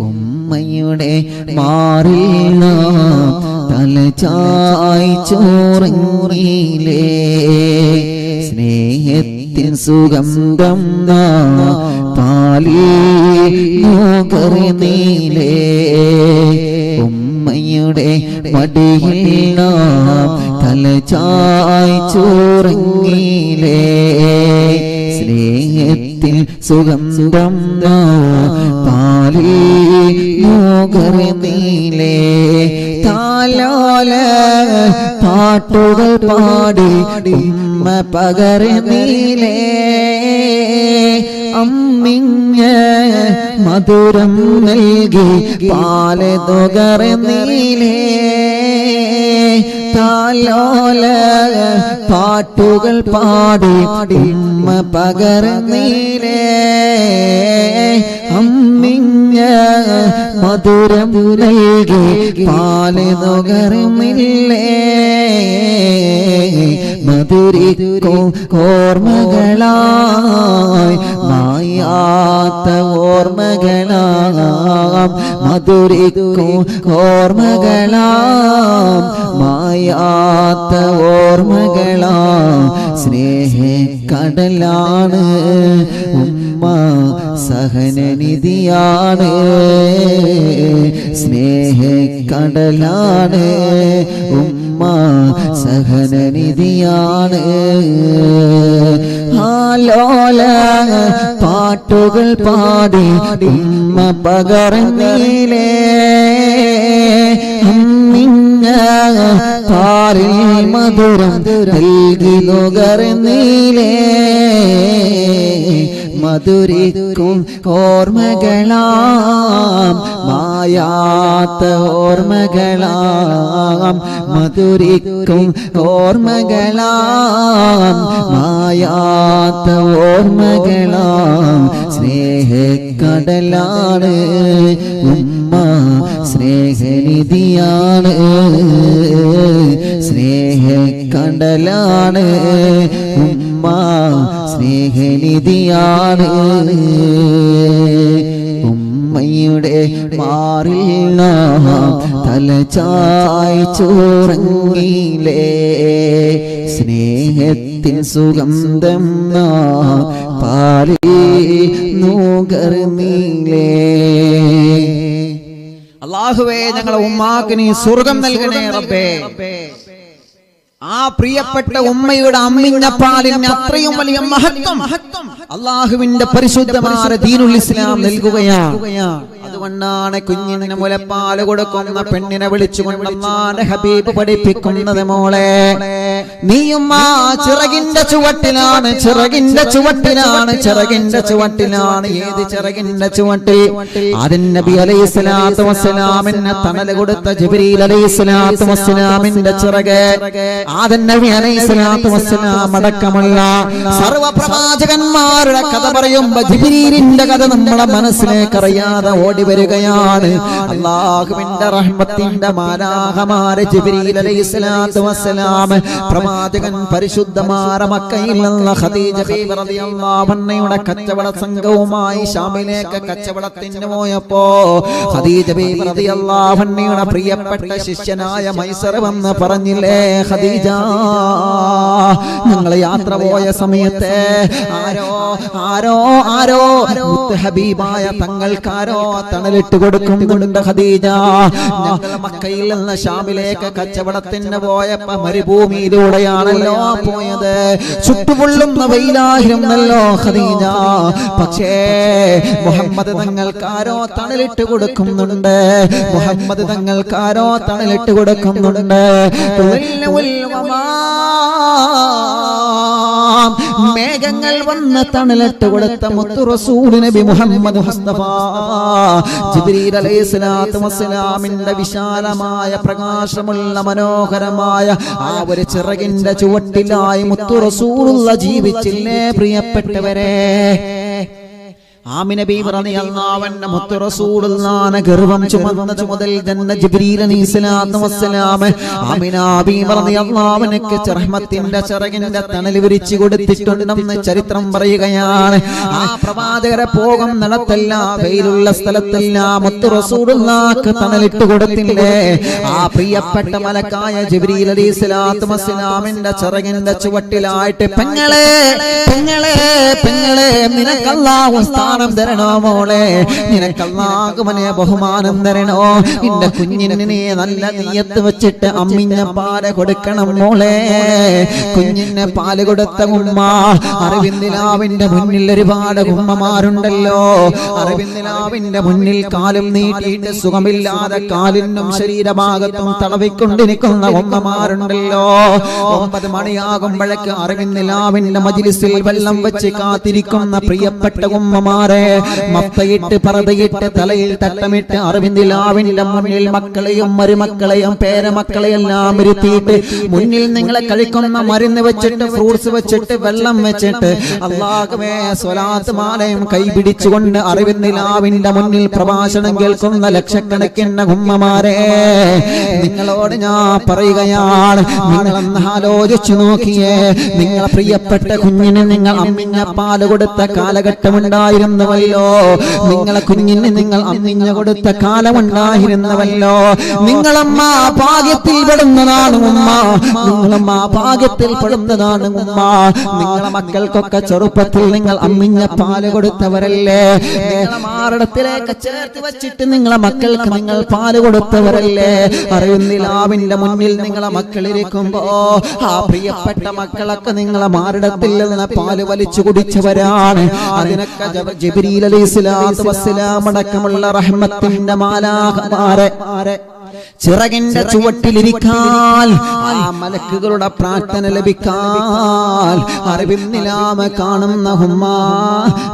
ഉമ്മയുടെ മാറിൽ തലചായി ചോറങ്ങിയിലേ, സ്നേഹത്തിൻ സുഗന്ധം പാലിൽ നുകർന്നീലേ. ഉമ്മയുടെ മടിയിൽ തലചായി ചോറങ്ങിയിലേ, സ്നേഹത്തിൽ സുഗന്ധം പാലിൽ നുകർന്നീലേ. താലോല പാട്ടുകൾ പാടി ഉമ്മ പകർന്നീലേ, അമ്മിഞ്ഞ മധുരം നൽകി പാല് നുകർന്നീലേ. താലോല പാട്ടുകൾ പാടി ഉമ്മ പകർന്നീലേ, അമ്മിഞ്ഞ മധുരം നൽകി പാല് നുകർന്നില്ലേ. മധുരിക്കും ഓർമ്മകളായി മായാത്ത ഓർമ്മകളാം, മധുരിക്കും ഓർമ്മകളാം മായാത്ത ഓർമ്മകളാം. സ്നേഹക്കടലാണ് ഉമ്മ, സഹനനിധിയാണ്. സ്നേഹക്കടലാണ് ഉമ്മ, സഹനനിധിയാണ്. ആലോല പാട്ടുകൾ പാടി ഉമ്മ പകർന്നീലേ, അമ്മിഞ്ഞ പാലിൽ മധുരം നൽകി നുകർന്നീലേ. മധുരിക്കും ഓർമ്മകളാം മായാത്ത ഓർമ്മകളാം, മധുരിക്കും ഓർമ്മകളാം മായാത്ത ഓർമ്മകളാം. സ്നേഹക്കടലാണ് ഉമ്മ, സ്നേഹനിധിയാണ്. സ്നേഹക്കടലാണ് ഉമ്മ, സ്നേഹനിധിയാണ്. ഉമ്മയുടെ മാറിൽ തലചായി ചോറങ്ങിയിലേ, സ്നേഹത്തിൻ സുഗന്ധം പാലിൽ നുകർന്നില്ലേ. അല്ലാഹുവേ, ഞങ്ങളെ ഉമ്മാക്ക് നീ സ്വർഗം നൽകണേ റബ്ബേ. ആ പ്രിയപ്പെട്ട ഉമ്മയുടെ അമ്മിഞ്ഞപ്പാലിന് അത്രയും വലിയ മഹത്വം അള്ളാഹുവിന്റെ പരിശുദ്ധമായ ദീനുൽ ഇസ്ലാം നൽകുകയാണ്. അതുകൊണ്ടാണ് കുഞ്ഞിന് മുലപ്പാൽ കൊടുക്കുന്ന പെണ്ണിനെ വിളിച്ചുകൊണ്ട് അല്ലാഹുവിന്റെ ഹബീബ് പഠിപ്പിക്കുന്നത്, മോളെ നീയും ആ ചിറകിന്റെ ചുവട്ടിലാണ്, ചിറകിന്റെ ചുവട്ടിലാണ്, ചിറകിന്റെ ചുവട്ടിലാണ്. ഏത് ചിറകിന്റെ ചുവട്ടിൽ? ആദം നബി അലൈഹിസ്സലാത്തു വസ്സലാമിന് തണൽ കൊടുത്ത ജിബ്രീൽ അലൈഹിസ്സലാത്തു വസ്സലാമിന്റെ ചിറക്. ആദം നബി അലൈഹിസ്സലാത്തു വസ്സലാം അടക്കമുള്ള സർവ്വ പ്രവാചകന്മാരുടെ കഥ പറയുമ്പോൾ ജിബ്രീലിന്റെ കഥ നമ്മളെ മനസ്സിലേക്ക് അറിയാതെ ഓടി വരികയാണ്. അല്ലാഹുവിന്റെ റഹ്മത്തിന്റെ മാലാഖമാരെ ജിബ്രീൽ അലൈഹിസ്സലാത്തു വസ്സലാം പ്രവാചകൻ പരിശുദ്ധമായ മക്കയിൽ നിന്ന് ഖദീജ ബീവി റളിയല്ലാഹു അൻഹയുടെ കച്ചവട സംഘവുമായി ശാമിലേക്ക് കച്ചവടത്തിന് പോയപ്പോ ഖദീജ ബീവി റളിയല്ലാഹു അൻഹയുടെ പ്രിയപ്പെട്ട ശിഷ്യനായ മൈസർ വന്ന് പറഞ്ഞില്ലേ, ഖദീജ ഞങ്ങൾ യാത്ര പോയ സമയത്ത് ആരോ ഹബീബായ തങ്ങൾക്കാരോ തണലിട്ട് കൊടുക്കുന്നുണ്ട് ഖദീജ. ഞങ്ങൾ മക്കയിൽ നിന്ന് ശാമിലേക്ക് കച്ചവടത്തിന് പോയപ്പോ മരുഭൂമിയിലൂടെയാണല്ലോ പോയത്, ചുട്ടുപൊള്ളുന്ന വെയിലായിരുന്നല്ലോ ഖദീജ. പക്ഷേ മുഹമ്മദ് തങ്ങൾക്കാരോ തണലിട്ട് കൊടുക്കുന്നുണ്ട്, മുഹമ്മദ് തങ്ങൾക്കാരോ തണലിട്ട് കൊടുക്കുന്നുണ്ട്. മേഘങ്ങൾ വന്ന് തണലിട്ട് കൊടുത്ത മുത്തു റസൂൽ നബി മുഹമ്മദ് മുസ്തഫ ജിബ്രീൽ അലൈഹിസ്സലാത്തു വസ്സലാമിന്റെ വിശാലമായ പ്രകാശമുള്ള മനോഹരമായ ആ ഒരു ചിറകിന്റെ ചുവട്ടിലായി മുത്തു റസൂലുള്ള ജീവിച്ചില്ലേ പ്രിയപ്പെട്ടവരെ? ആമിന ബീവി റളിയല്ലാഹു അൻഹ മുത്തു റസൂലുള്ളാഹിനെ ഗർഭം ചുമന്നത് മുതൽ തന്നെ ജിബ്രീൽ അലൈഹിസ്സലാത്തു വസ്സലാം ആമിന ബീവി റളിയല്ലാഹു അൻഹയ്ക്ക് റഹ്മത്തിന്റെ ചിറകിന്റെ തണൽ വിരിച്ചു കൊടുത്തിട്ടുണ്ടെന്ന് ചരിത്രം പറയുകയാണ്. ആ പ്രവാചകരെ പോകും നടത്തെല്ലാം വെയിലുള്ള സ്ഥലത്തെല്ലാം മുത്തു റസൂലുള്ളാഹിക്ക് തണലിട്ട് കൊടുത്തില്ലേ? ആ പ്രിയപ്പെട്ട മലക്കായ ജിബ്രീൽ അലൈഹിസ്സലാത്തു വസ്സലാമിന്റെ ചിറകിന്റെ ചുവട്ടിലായിട്ട് പെങ്ങളെ പെങ്ങളെ പെങ്ങളെ നിനക്ക് അല്ലാഹു തരണോ മോളെ, നിനക്ക് അല്ലാഹുവിനെ ബഹുമാനം തരണോ, നിന്റെ കുഞ്ഞിനെ നല്ല നിയ്യത്ത് വെച്ചിട്ട് അമ്മിഞ്ഞ പാല് കൊടുക്കണം മോളെ. കുഞ്ഞിന് പാല് കൊടുത്ത ഉമ്മ അറിവിന്ദിലാവിന്റെ മുന്നിൽ ഒരുപാട് ഉമ്മമാരുണ്ടല്ലോ. അറിവിന്ദിലാവിന്റെ മുന്നിൽ കാലും നീട്ടിയിട്ട് സുഖമില്ലാതെ കാലിനും ശരീരഭാഗത്തും തടവിക്കൊണ്ടിരിക്കുന്ന ഉമ്മമാരുണ്ടല്ലോ. 9 മണിയാകുമ്പോഴേക്ക് അറിവിന്ദിലാവിന്റെ മജ്ലിസിൽ വെള്ളം വെച്ച് കാത്തിരിക്കുന്ന പ്രിയപ്പെട്ട ഉമ്മമാർ മഫ്തയിട്ട് പറതയിട്ട് തലയിൽ തട്ടമിട്ട് അറിവിന്ദിലാവിന്റെ മുന്നിൽ മക്കളെയും മരുമക്കളെയും പേരമക്കളെയെല്ലാം ഇരുത്തിയിട്ട് മുന്നിൽ നിങ്ങളെ കഴിക്കുന്ന മരുന്ന് വെച്ചിട്ട് ഫ്രൂട്ട്സ് വെച്ചിട്ട് വെള്ളം വെച്ചിട്ട് അല്ലാഹുവേ സ്വലാത്ത് മാലയും കൈപിടിച്ചുകൊണ്ട് അറിവിന്ദിലാവിന്റെ മുന്നിൽ പ്രഭാഷണം കേൾക്കുന്ന ലക്ഷക്കണക്കിന് ഉമ്മമാരെ, നിങ്ങളോട് ഞാൻ പറയുകയാണ്, നിങ്ങളൊന്ന് ആലോചിച്ചു നോക്കിയേ. നിങ്ങളെ പ്രിയപ്പെട്ട കുഞ്ഞിന് നിങ്ങൾ അമ്മിഞ്ഞ പാല് കൊടുത്ത കാലഘട്ടമുണ്ടായിരുന്നു ല്ലോ. നിങ്ങളെ കുഞ്ഞിന് നിങ്ങൾ അമ്മിഞ്ഞ കൊടുത്ത കാലമുണ്ടായിരുന്നവല്ലോ. നിങ്ങളമ്മ ഭാഗ്യത്തിൽ പെടുന്നതാണ് ഉമ്മ, നിങ്ങളമ്മ ഭാഗ്യത്തിൽ പെടുന്നതാണ് ഉമ്മ. നിങ്ങളെ മക്കൾക്കൊക്കെ ചെറുപ്പത്തിൽ നിങ്ങൾ അമ്മിഞ്ഞ പാല് കൊടുത്തവരല്ലേ? നിങ്ങളെ മാറിടത്തിലേക്ക് ചേർത്ത് വെച്ചിട്ട് നിങ്ങളെ മക്കൾക്ക് നിങ്ങൾ പാല് കൊടുത്തവരല്ലേ? അറിയുന്നിലാവിന്റെ മുന്നിൽ നിങ്ങളെ മക്കളിരിക്കുമ്പോ ആ പ്രിയപ്പെട്ട മക്കളൊക്കെ നിങ്ങളെ മാറിടത്തിൽ നിന്ന് പാല് വലിച്ചു കുടിച്ചവരാണ്. അതിനൊക്കെ ജിബ്രീൽ അലൈഹിസ്സലാത്തു വസ്സലാം അടക്കമുള്ള റഹ്മത്തിന്റെ മാലാഖമാരെ ചിറകിന്റെ ചുവട്ടിലിരിക്കാൻ, ആ മലക്കുകളുടെ പ്രാർത്ഥന ലഭിക്കാൻ അറിവിന്നിലാമ കാണുന്ന ഉമ്മ,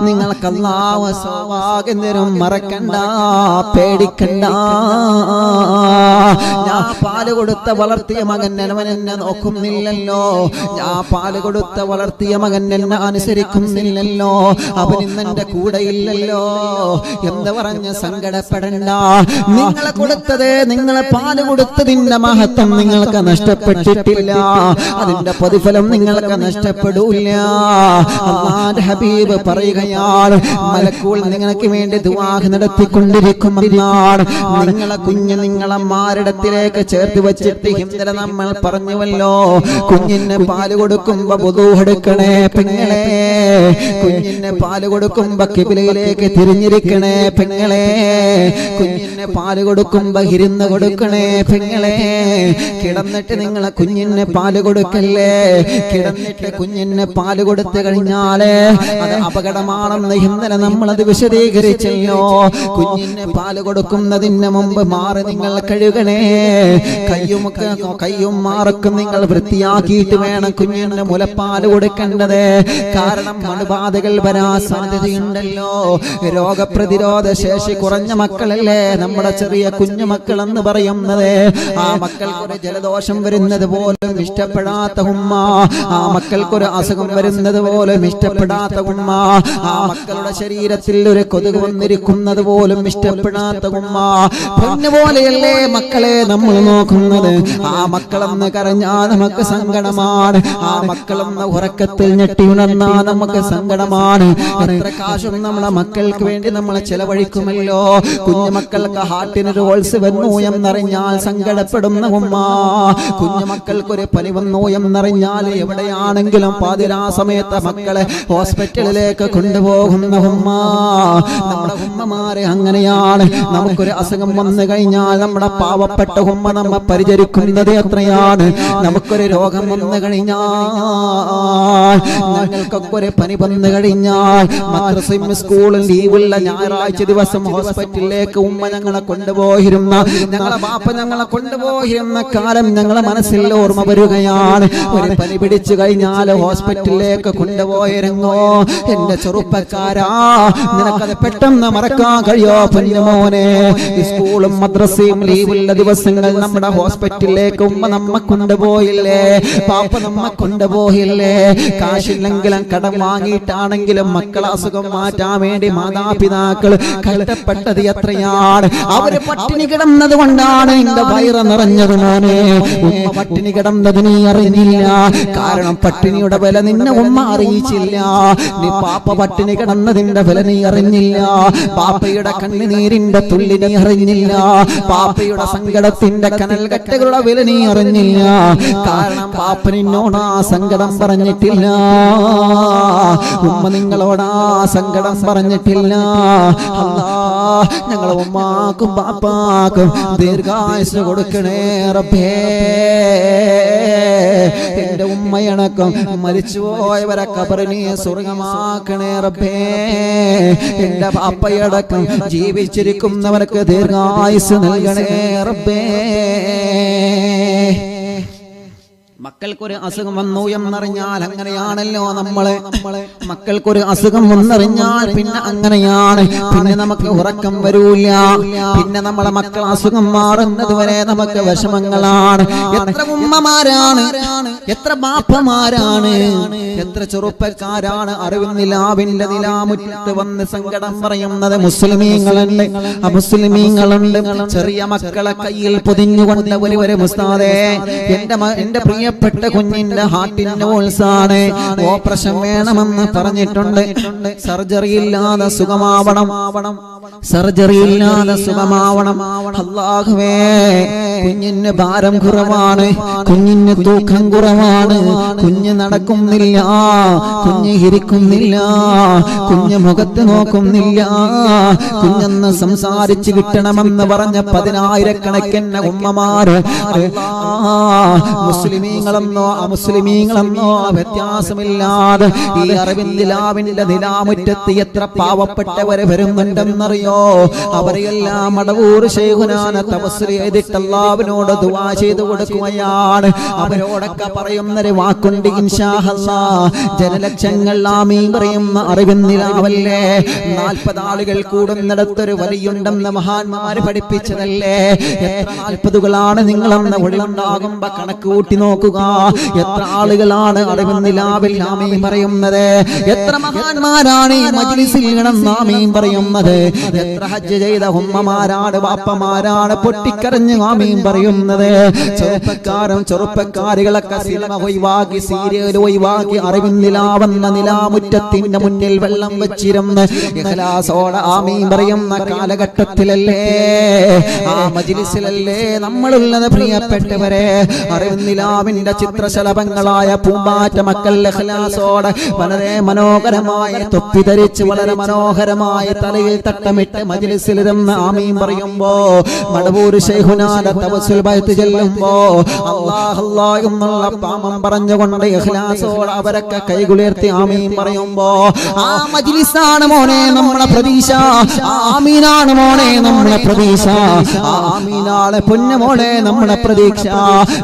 നിങ്ങൾക്ക് അല്ലാഹു സവാഗന്തരം മറക്കണ്ട, പേടിക്കണ്ട. ഞാൻ പാല് കൊടുത്ത വളർത്തിയ മകൻ എന്നെ നോക്കുന്നില്ലല്ലോ, ഞാൻ പാല് കൊടുത്ത വളർത്തിയ മകൻ എന്നെ അനുസരിക്കുന്നില്ലല്ലോ, അവൻ ഇന്നെന്റെ കൂടെ ഇല്ലല്ലോ എന്ന് പറഞ്ഞ് സങ്കടപ്പെടണ്ട. നിങ്ങളെ കൊടുത്തത്, നിങ്ങളെ പാല് കൊടുത്തതിന്റെ മഹത്വം നിങ്ങൾക്ക് നഷ്ടപ്പെട്ടിട്ടില്ല, അതിന്റെ പ്രതിഫലം നിങ്ങൾക്ക് നഷ്ടപ്പെടൂല. അല്ലാഹുവിന്റെ ഹബീബ് പറയുകയാണ്, മലക്കുകൾ നിങ്ങൾക്ക് വേണ്ടി ദുആ നടത്തിക്കൊണ്ടിരിക്കുമെന്നാണ്. നിങ്ങളെ കുഞ്ഞ് നിങ്ങളെ മാറിടത്തിലേക്ക് ചേർത്ത് വെച്ചിട്ട് ഇന്നലെ നമ്മൾ പറഞ്ഞുവല്ലോ, കുഞ്ഞിന് പാല് കൊടുക്കുമ്പോ വുദൂ എടുക്കണേ പെങ്ങളെ, കുഞ്ഞിന് പാല് കൊടുക്കുമ്പോ ഖിബ്ലയിലേക്ക് തിരിഞ്ഞിരിക്കണേ പെങ്ങളെ, കുഞ്ഞിന് പാല് കൊടുക്കുമ്പോ ഇരുന്ന് കൊടുക്കണേ പെങ്ങളെ. കിടന്നിട്ട് നിങ്ങളെ കുഞ്ഞിന് പാല് കൊടുക്കല്ലേ. കിടന്നിട്ട് കുഞ്ഞിന് പാല് കൊടുത്തു കഴിഞ്ഞാല് അത് അപകടമാണെന്ന് ഇന്നലെ നമ്മളത് വിശദീകരിച്ചല്ലോ. കുഞ്ഞിന് പാല് കൊടുക്കുന്നതിന് മുമ്പ് മാറി നിങ്ങൾ കഴുകണേ. കയ്യും മാറക്കും നിങ്ങൾ വൃത്തിയാക്കിയിട്ട് വേണം കുഞ്ഞിന് മുലപ്പാല് കൊടുക്കേണ്ടത്. കാരണം അണുബാധകൾ വരാൻ സാധ്യതയുണ്ടല്ലോ. രോഗപ്രതിരോധ ശേഷി കുറഞ്ഞ മക്കളല്ലേ നമ്മുടെ ചെറിയ കുഞ്ഞു മക്കൾ എന്ന് പറയുന്നത്. ആ മക്കൾക്കൊരു ജലദോഷം വരുന്നത് പോലും ഇഷ്ടപ്പെടാത്ത ഉമ്മ, ആ മക്കൾക്കൊരു അസുഖം വരുന്നത് പോലും ഇഷ്ടപ്പെടാത്ത ഉമ്മ, ആ മക്കളുടെ ശരീരത്തിൽ ഒരു കൊതുക് വന്നിരിക്കുന്നത് പോലും ഇഷ്ടപ്പെടാത്ത ഉമ്മ, പൊന്നുപോലെയല്ലേ മക്കളെ നമ്മൾ നോക്കുന്നത്. ആ മക്കളെന്ന് കരഞ്ഞാൽ നമുക്ക് സങ്കടമാണ്. ആ മക്കളെന്ന് ഉറക്കത്തിൽ ഞെട്ടിയുണർന്നാ നമുക്ക് സങ്കടമാണ്. എത്ര കാശും നമ്മളെ മക്കൾക്ക് വേണ്ടി നമ്മൾ ചെലവഴിക്കുമല്ലോ. കുഞ്ഞു മക്കൾക്ക് ഹാർട്ടിനൊരു ഹോൾസ് വന്നു എന്നറിഞ്ഞാൽ സങ്കടപ്പെടുന്ന ഉമ്മ, കുഞ്ഞു മക്കൾക്കൊരു പനി വന്നു എന്നറിഞ്ഞാൽ എവിടെയാണെങ്കിലും പാതിരാ സമയത്ത് മക്കളെ ഹോസ്പിറ്റലിലേക്ക് കൊണ്ടുപോകുന്ന ഉമ്മ. നമ്മുടെ ഉമ്മമാരെ അങ്ങനെയാണ്. നമുക്കൊരു അസുഖം വന്നു കഴിഞ്ഞാൽ നമ്മുടെ പാവപ്പെട്ട ഉമ്മ നമ്മെ പരിചരിക്കുന്നത് എത്രയാണ്. നമുക്കൊരു രോഗം വന്നു കഴിഞ്ഞാൽ, ഞങ്ങൾക്കൊക്കെ ഒരു പനി വന്നു കഴിഞ്ഞാൽ മദ്രസയും സ്കൂളും ലീവുള്ള ഞായറാഴ്ച ദിവസം ഹോസ്പിറ്റലിലേക്ക് ഉമ്മ ഞങ്ങളെ കൊണ്ടുപോയിരുന്ന, ഞങ്ങളെ ബാപ്പ ഞങ്ങളെ കൊണ്ടുപോയിരുന്ന കാലം ഞങ്ങളെ മനസ്സിൽ ഓർമ്മ വരികയാണ്. ഒരു പനി പിടിച്ചു കഴിഞ്ഞാൽ ഹോസ്പിറ്റലിലേക്ക് കൊണ്ടുപോയിരുന്നോ എന്റെ ചെറുപ്പക്കാരാ, നിനക്കത് പെട്ടെന്ന് മറക്കാൻ കഴിയോ പൊന്നുമോനെ? സ്കൂളും മദ്രസയും ലീവുള്ള ദിവസങ്ങൾ നമ്മുടെ ഹോസ്പിറ്റലിലേക്ക് ഉമ്മ നമ്മെ കൊണ്ടുപോയില്ലേ, പാപ്പ നമ്മെ കൊണ്ടുപോയില്ലേ? കാശില്ലെങ്കിലും കടം വാങ്ങിയിട്ടാണെങ്കിലും മക്കളെ അസുഖം മാറ്റാൻ വേണ്ടി മാതാപിതാക്കൾ കഷ്ടപ്പെട്ടത് എത്രയാണ്. അവര് പട്ടിണി കിടന്നത് കൊണ്ടാണ് എന്റെ വയറ് നിറഞ്ഞത് മോനെ. ഉമ്മ പട്ടിണി കിടന്നത് നീ അറിഞ്ഞില്ല. കാരണം പട്ടിണിയുടെ വില നിന്നെ ഉമ്മ അറിയിച്ചില്ല. നീ പാപ്പ പട്ടിണി കിടന്നതിന്റെ വില നീ അറിഞ്ഞില്ല. പാപ്പയുടെ കണ്ണുനീരിന്റെ തുള്ളി നീ അറിഞ്ഞില്ല. പാപ്പയുടെ സങ്കടത്തിന്റെ കനൽ കെട്ടുകളുടെ വില നീ അറിഞ്ഞില്ല. കാരണം പാപ്പ നിന്നോട് ആ സങ്കടം പറഞ്ഞിട്ടില്ല, ഉമ്മ നിങ്ങളോട് ആ സങ്കടം പറഞ്ഞിട്ടില്ല. അല്ലാഹ് ഞങ്ങളെ ഉമ്മാക്കും പാപ്പാക്കും ദീർഘായുസ്സ് കൊടുക്കണേ റബ്ബേ. എന്റെ ഉമ്മയണക്കം മരിച്ചുപോയവരെ ഖബറിനെ സ്വർഗമാക്കണേ റബ്ബേ. എന്റെ പാപ്പയടക്കം ജീവിച്ചിരിക്കുന്നവർക്ക് ദീർഘായുസ്സ് നൽകണേ റബ്ബേ. മക്കൾക്കൊരു അസുഖം വന്നു എന്നറിഞ്ഞാൽ അങ്ങനെയാണല്ലോ നമ്മളെ. മക്കൾക്കൊരു അസുഖം വന്നറിഞ്ഞാൽ പിന്നെ അങ്ങനെയാണ്. പിന്നെ നമുക്ക് ഉറക്കം വരൂല. പിന്നെ നമ്മളെ മക്കൾ അസുഖം മാറുന്നത് വരെ നമുക്ക് വിഷമങ്ങളാണ്. എത്ര ഉമ്മമാരാണ്, എത്ര ബാപ്പമാരാണ്, എത്ര ചെറുപ്പക്കാരാണ് അറിവിന്നിലാവിന്റെ നിലാമുറ്റത്ത് വന്ന് സങ്കടം പറയുന്നത്. മുസ്ലിമീങ്ങളുണ്ട്, അമുസ്ലിമീങ്ങളുണ്ട്. ചെറിയ മക്കളെ കയ്യിൽ പൊതിഞ്ഞുകൊണ്ട് ഒരു ഉസ്താദേ, എന്റെ പ്രിയപ്പെട്ട കുഞ്ഞിന്റെ ഹാർട്ടിന്റെ ഹോൾസാണ്, ഓപ്പറേഷൻ വേണമെന്ന് പറഞ്ഞിട്ടുണ്ട്. സർജറി ഇല്ലാതെ സുഖമാവണം, സർജറി ഇല്ലാതെ സുഖമാവണം. അല്ലാഹുവേ, കുഞ്ഞിന് ഭാരം കുറവാണ്, കുഞ്ഞിന് തൂക്കം കുറവാണ്, കുഞ്ഞ് നടക്കുന്നില്ല, കുഞ്ഞ് ഇരിക്കുന്നില്ല, കുഞ്ഞ് മുഖത്ത് നോക്കുന്നില്ല, കുഞ്ഞെന്ന് സംസാരിച്ച് കിട്ടണമെന്ന് പറഞ്ഞ 10,000-കണക്കിന് ഉമ്മമാര്. മുസ്ലിമീങ്ങളെന്നോ അമുസ്ലിമീങ്ങളെന്നോ വ്യത്യാസമില്ലാതെ ഈ അറിവിന്ദിലാവിന്റെ നിലാമുറ്റത്ത് എത്ര പാവപ്പെട്ടവരെ വരുന്നുണ്ടെന്നറിയോ? അവരെല്ലാം അടവൂർ ശൈഖുനാന തവസ്സുൽ ചെയ്തിട്ട് അല്ലാഹുവിനോട് ദുആ ചെയ്തു കൊടുക്കുകയാണ്. അവരോടൊക്കെ പറയുന്നൊരു വാക്കുണ്ട്, ഇൻഷാ അല്ലാഹ്. ജനലക്ഷങ്ങൾ ആമീൻ പറയുന്ന അറിവിന്ദിലാവല്ലേ. 40 ആളുകൾ കൂടുന്നിടത്തൊരു വലിയുണ്ടെന്ന് മഹാന്മാര് പഠിപ്പിച്ചതല്ലേ. എത്ര 40കളാണ് നിങ്ങളെന്ന ഒഴിവുണ്ടാകുമ്പോ കണക്ക് കൂട്ടി നോക്കുക. എത്ര ആളുകളാണ് അറിവിന്ദിലാവിൽ ആമീൻ പറയുന്നത്? എത്ര മഹാന്മാരാണ് ഈ മജ്ലിസിൽ കിടന്ന് ആമീൻ പറയുന്നത്? എത്ര ഹജ്ജ് ചെയ്ത ഉമ്മമാരാണ് ബാപ്പമാരാണ് പൊട്ടിക്കരഞ്ഞ് ആമീൻ പറയുന്നത്. ചെറുപ്പക്കാരികളൊക്കെ സിനിമ ഒഴിവാക്കി സീരിയൽ ഒഴിവാക്കി അറിവിന്നിലാവുന്ന നിലാമുറ്റത്തിന്റെ മുന്നിൽ വെള്ളം വെച്ചിരുന്ന് ഇഖ്ലാസോടെ ആമീൻ പറയുന്ന കാലഘട്ടത്തിലല്ലേ, ആ മജ്ലിസിലല്ലേ നമ്മളുള്ളത് പ്രിയപ്പെട്ടവരെ. അറിവിന്നിലാവിന്റെ ചിത്രശലഭങ്ങളായ പൂമ്പാറ്റ മക്കൾ ഇഖ്ലാസോടെ വളരെ മനോഹരമായ തൊപ്പി ധരിച്ച് വളരെ മനോഹരമായ തലയിൽ തട്ടമിട്ട് മജ്ലിസിലിരുന്ന് ആമീൻ പറയുമ്പോ മടവൂർ ശൈഖുനാന്റെ തവസ്സുൽ ബൈത്ത് ചൊല്ലുമ്പോ അല്ലാഹ് അല്ലാഹ് എന്നുള്ള പാമം പറഞ്ഞുകൊണ്ട് ഇഖ്ലാസോടെ അവരൊക്കെ കൈകുളിർത്തി ആമീൻ പറയുമ്പോ ആ മജ്ലിസാണ് മോനെ നമ്മളെ പ്രതീക്ഷ, ആമീനാണ് മോനെ നമ്മളെ പ്രതീക്ഷ, ആമീനാണ് പൊന്നുമോളെ നമ്മളെ പ്രതീക്ഷ.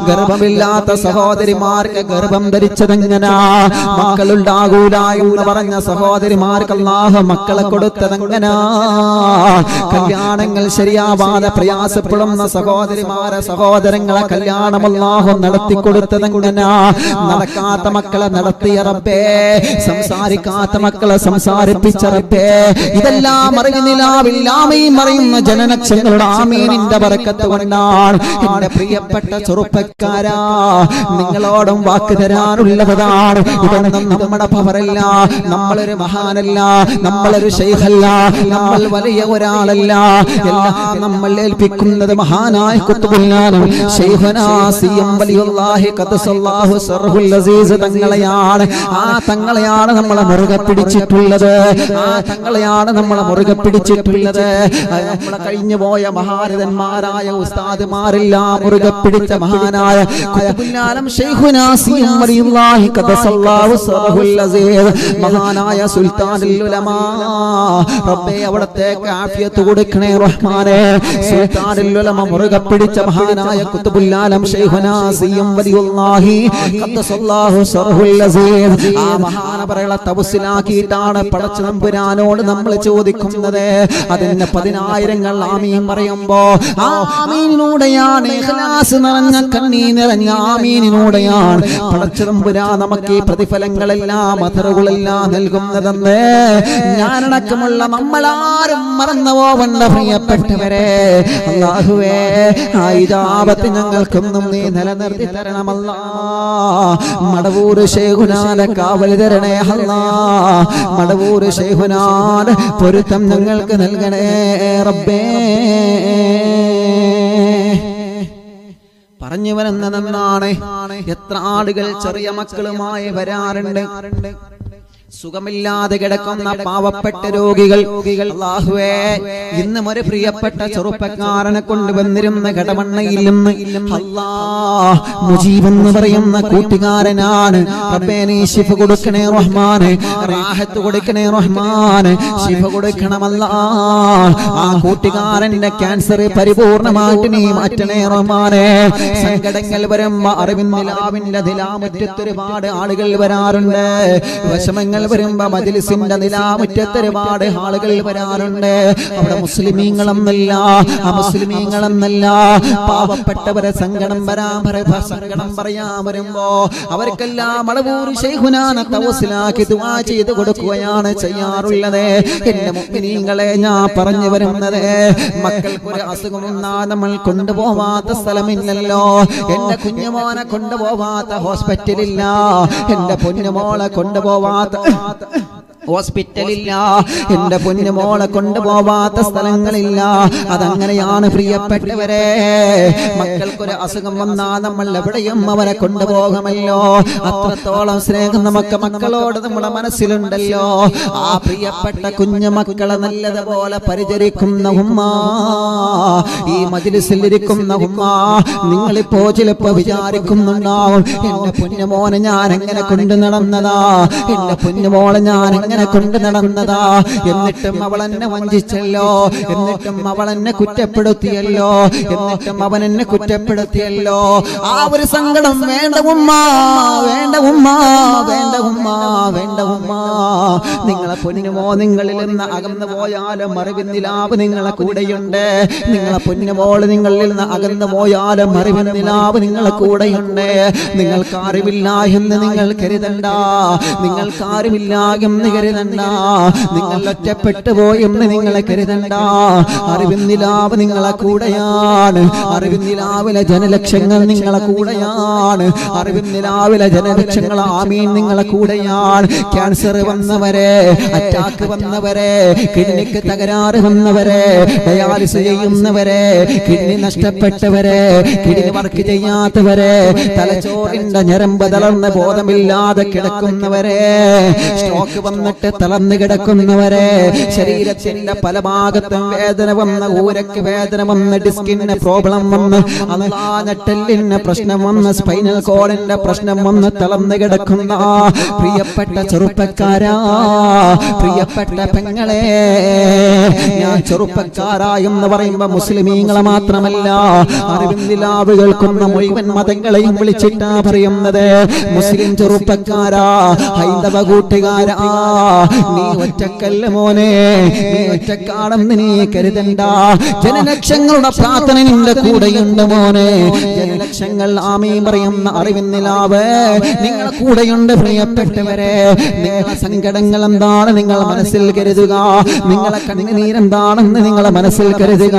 ഗർഭമില്ലാത്ത സഹോദരിമാർക്ക് ഗർഭം ധരിച്ചതെങ്ങനാ, മക്കളുണ്ടാകൂല എന്ന് പറഞ്ഞ സഹോദരിമാർക്ക് അല്ലാഹു മക്കളെ കൊടുത്തതെങ്ങനാ, കല്യാണങ്ങൾ ശരിയാവാതെ പ്രയാസപ്പെടുന്ന സഹോദരങ്ങളെ കല്യാണം അല്ലാഹു നടത്തി കൊടുത്തതെങ്ങനാ, നടക്കാത്ത മക്കളെ നടത്തിയ റബ്ബേ, സംസാരിക്കാത്ത മക്കളെ സംസാരിപ്പിച്ച റബ്ബേ, ഇതെല്ലാം അറിയുന്നില്ലാവില്ലാമയും അറിയുന്ന ജനനക്ഷങ്ങളുടെ ആമീനിന്റെ ബറക്കത്ത് കൊണ്ടാണ്. എന്റെ പ്രിയപ്പെട്ട ചെറുപ്പക്കാരാ, നിങ്ങളോടും വാക്ക് തരാനുള്ളതാണ്. ഇതൊന്നും നമ്മുടെ പവറല്ല, നമ്മളൊരു മഹാനല്ല, നമ്മളൊരു ശൈഖല്ല, നമ്മൾ വലിയ ഒരാളല്ല. എല്ലാം നമ്മൾ ഏൽപ്പിക്കുന്നത് മഹാനായ ഖുത്ബുല്ലാനും ശൈഖുനാ സിയം വലിയുല്ലാഹി ഖദ്സല്ലാഹു സർഹുൽ അസീസ് തങ്ങളെയാണ്. ആ തങ്ങളെയാണ് നമ്മളെ മുറുകെ പിടിച്ചിട്ടുള്ളത്, ആ തങ്ങളെയാണ് നമ്മളെ മുറുകെ പിടിച്ചിട്ടുള്ളത്. നമ്മളെ കഴിഞ്ഞു പോയ മഹാരഥന്മാരായ ഉസ്താദുമാരെല്ലാം മുറുകെ പിടിച്ച മഹാനായ ഖുത്ബുല്ലാനും ശൈഖുനാ സിയം വലിയുല്ലാഹി ഖദ്സല്ലാഹു സർഹുൽ അസീസ് മഹാനായ സുൽത്താനുൽ ഉലമാ റബ്ബേ അവിടത്തേക്ക് ആഫിയത്ത് കൊടുക്കണേ റഹ്മാനേ. സുൽത്താനുൽ ഉലമ മുറുകെ പിടിച്ച മഹാനായ ഖുത്ബുല്ലാനും ശൈഖുനാ സിയം വലിയുല്ലാഹി ഖദ്സല്ലാഹു സർഹുൽ അസീസ് ആ മഹാനവറുകളെ തവസ്സിലാക്കിയിട്ടാണ് പടച്ച തമ്പുരാനോട് നമ്മൾ ചോദിക്കുന്നത്. അതിന് 10,000 ആമീൻ പറയുമ്പോ ആ ആമീനിലൂടെയാണ് ഇഖ്ലാസ് നിറഞ്ഞ കണ്ണീർ നിറഞ്ഞ ആമീനിലൂടെയാണ് പടച്ച തമ്പുരാൻ നമുക്ക് ഈ പ്രതിഫലങ്ങളെല്ലാം അഥറുകളെല്ലാം നൽകുന്നതെന്ന് ഞാനടക്കമുള്ള നമ്മളാരും മറന്നു പോവണ്ട പ്രിയപ്പെട്ടവരെ. അല്ലാഹുവേ ആ ഇജാബത്ത് ഞങ്ങൾക്കൊന്നും നീ നിലനിർത്തി തരണമല്ലാ. മടവൂർ ശൈഖുനാനെ കാവൽ തരണേ അല്ലാ. മടവൂർ ശൈഖുനാനെ പൊരുത്തം ഞങ്ങൾക്ക് നൽകണേ റബ്ബേ. പറഞ്ഞു വരുന്നതെന്നാണ്, എത്ര ആളുകൾ ചെറിയ മക്കളുമായി വരാറുണ്ട്, സുഖമില്ലാതെ കിടക്കുന്ന പാവപ്പെട്ട രോഗികൾ. അല്ലാഹുവേ, ഇന്നും ഒരു പ്രിയപ്പെട്ട ചെറുപ്പക്കാരനെ കൊണ്ടുവന്നിരുന്ന കടമണ്ണയിൽ നിന്ന് അല്ലാഹ് മുജീബ് എന്ന് പറയുന്ന കൂട്ടുകാരനാണ്. റബ്ബേ നീ ശിഫ കൊടുക്കണേ റഹ്മാനെ, റാഹത്ത് കൊടുക്കണേ റഹ്മാനെ, ശിഫ കൊടുക്കണമല്ലാ. ആ കൂട്ടുകാരന്റെ ക്യാൻസർ പരിപൂർണമായിട്ട് നീ മാറ്റണേ റഹ്മാനെ. സങ്കടങ്ങൾ വരുമ്പോ അറിവിന്നിലാവിന്റെ നിലാമുറ്റത്ത് ഒരുപാട് ആളുകൾ വരാറുണ്ട്, വിഷമങ്ങൾ വരുമ്പോ മജ്ലിസിന്റെ നിലാമുറ്റത്ത് ഒരുപാട് ആളുകൾ വരാറുണ്ട്. അവിടെ മുസ്ലിമീങ്ങളെന്നല്ല അമുസ്ലിമീങ്ങളെന്നല്ല പാവപ്പെട്ടവരെ സങ്കടം പറയാൻ വരുമ്പോ അവർക്കെല്ലാം മടവൂർ ശൈഖുനാനെ തവസ്സിലാക്കി ദുആ ചെയ്ത് കൊടുക്കുകയാണ് ചെയ്യാറുള്ളത്. എന്റെ മുഅ്മിനീങ്ങളെ, ഞാൻ പറഞ്ഞു വരുന്നത്, മക്കൾക്കൊരു അസുഖം വന്നാ നമ്മൾ കൊണ്ടുപോവാത്ത സ്ഥലമില്ലല്ലോ. എന്റെ കുഞ്ഞുമോനെ കൊണ്ടുപോവാത്ത ഹോസ്പിറ്റലില്ല, എന്റെ പൊന്നുമോളെ കൊണ്ടുപോവാത്ത ഹോസ്പിറ്റലില്ല, എന്റെ പൊന്നുമോളെ കൊണ്ടുപോവാത്ത സ്ഥലങ്ങളില്ല. അതങ്ങനെയാണ് പ്രിയപ്പെട്ടവരെ. മക്കൾക്കൊരു അസുഖം വന്നാൽ നമ്മൾ എവിടെയും അവരെ കൊണ്ടുപോകുമല്ലോ. അത്രത്തോളം സ്നേഹം നമുക്ക് മക്കളോട് നമ്മുടെ മനസ്സിലുണ്ടല്ലോ. ആ പ്രിയപ്പെട്ട കുഞ്ഞു മക്കളെ നല്ലതുപോലെ പരിചരിക്കുന്ന ഉമ്മ, ഈ മജ്ലിസിൽ ഇരിക്കുന്ന ഉമ്മ, നിങ്ങളിപ്പോ ചിലപ്പോ വിചാരിക്കുന്നുണ്ടാവും, എന്റെ പൊന്നുമോനെ ഞാൻ എങ്ങനെ കൊണ്ടു നടന്നതാ, എന്റെ പൊന്നുമോളെ ഞാൻ എങ്ങനെ കൊണ്ട് നടന്നതാ, എന്നിട്ടും അവൾ എന്നെ വഞ്ചിച്ചല്ലോ, എന്നിട്ടും അവൾ എന്നെ കുറ്റപ്പെടുത്തിയല്ലോ, എന്നിട്ടും അവൻ എന്നെ കുറ്റപ്പെടുത്തിയല്ലോ. ആ ഒരു സങ്കടം വേണ്ട ഉമ്മ, വേണ്ട ഉമ്മ, വേണ്ട ഉമ്മ, വേണ്ട ഉമ്മ. നിങ്ങളെ പൊന്നുമോ നിങ്ങളിൽ നിന്ന് അകന്നു പോയാലും അറിവിന്നിലാവ് നിങ്ങളെ കൂടെയുണ്ട്. നിങ്ങളെ പൊന്നുമോള് നിങ്ങളിൽ നിന്ന് അകന്നു പോയാലും അറിവിന്നിലാവ് നിങ്ങളെ കൂടെയുണ്ട്. നിങ്ങൾക്ക് അറിവില്ല എന്ന് നിങ്ങൾ കരുതണ്ട, നിങ്ങൾക്ക് അറിവില്ല എന്ന് കരുതണ്ട, നിങ്ങൾ ഒറ്റപ്പെട്ടു പോയെന്ന് നിങ്ങൾ കരുതണ്ട. അറിവിൻ നിലാവ് നിങ്ങളെ കൂടെയാണ്. അറിവിൻ നിലാവിലെ ജനലക്ഷങ്ങൾ നിങ്ങളെ കൂടെയാണ്. അറിവിൻ നിലാവിലെ ജനലക്ഷങ്ങൾ ആമീൻ നിങ്ങളെ കൂടെയാണ്. ക്യാൻസർ വന്നവരെ, അറ്റാക്ക് വന്നവരെ, കിഡ്നിക്ക് തകരാറ് വന്നവരെ, ഡയാലിസിസ് ചെയ്യുന്നവരെ, കിഡ്നി നഷ്ടപ്പെട്ടവരെ, കിഡ്നി വർക്ക് ചെയ്യാത്തവരെ, തലച്ചോറിന്റെ ഞരമ്പ് തളർന്ന് ബോധമില്ലാതെ കിടക്കുന്നവരെ, സ്ട്രോക്ക് വന്നിട്ട് തളർന്ന് കിടക്കുന്നവരെ, ശരീരത്തിന്റെ പല ഭാഗത്തും വേദന വന്ന്, ഊരക്ക് വേദന വന്ന്, ഡിസ്കിന് പ്രോബ്ലം വന്ന്, നട്ടെല്ലിന് പ്രശ്നം വന്ന്, സ്പൈനൽ കോഡിന്റെ പ്രശ്നം വന്ന് തളർന്ന് കിടക്കുന്ന പ്രിയപ്പെട്ട ചെറുപ്പക്കാരാ, പ്രിയപ്പെട്ട പെങ്ങളെ, ഞാൻ ചെറുപ്പക്കാരാ എന്ന് പറയുമ്പോ മുസ്ലിമീങ്ങളെ മാത്രമല്ല, അറിവിൻ നിലാവ് കേൾക്കുന്ന മുഴുവൻ മതങ്ങളെയും വിളിച്ചിട്ടാ പറയുന്നത്. മുസ്ലിം ചെറുപ്പക്കാരാ, ഹൈന്ദവ കൂട്ടുകാരാ, നീ ഒറ്റക്കല്ല മോനെ, നീ ഒറ്റക്കാണെന്ന് നീ കരുതണ്ട. ജനലക്ഷങ്ങളുടെ പ്രാർത്ഥന നിന്റെ കൂടെയുണ്ട് മോനെ. ജനലക്ഷങ്ങൾ ആമീൻ പറയുന്ന അറിവിൻ നിലാവ് നിങ്ങളെ കൂടെയുണ്ട്. പ്രിയപ്പെട്ടവരെ, നിങ്ങളെ സങ്കടങ്ങൾ എന്താണ് നിങ്ങൾ മനസ്സിൽ കരുതുക. നിങ്ങളെ കണ്ണുനീരെന്താണെന്ന് നിങ്ങളെ മനസ്സിൽ കരുതുക.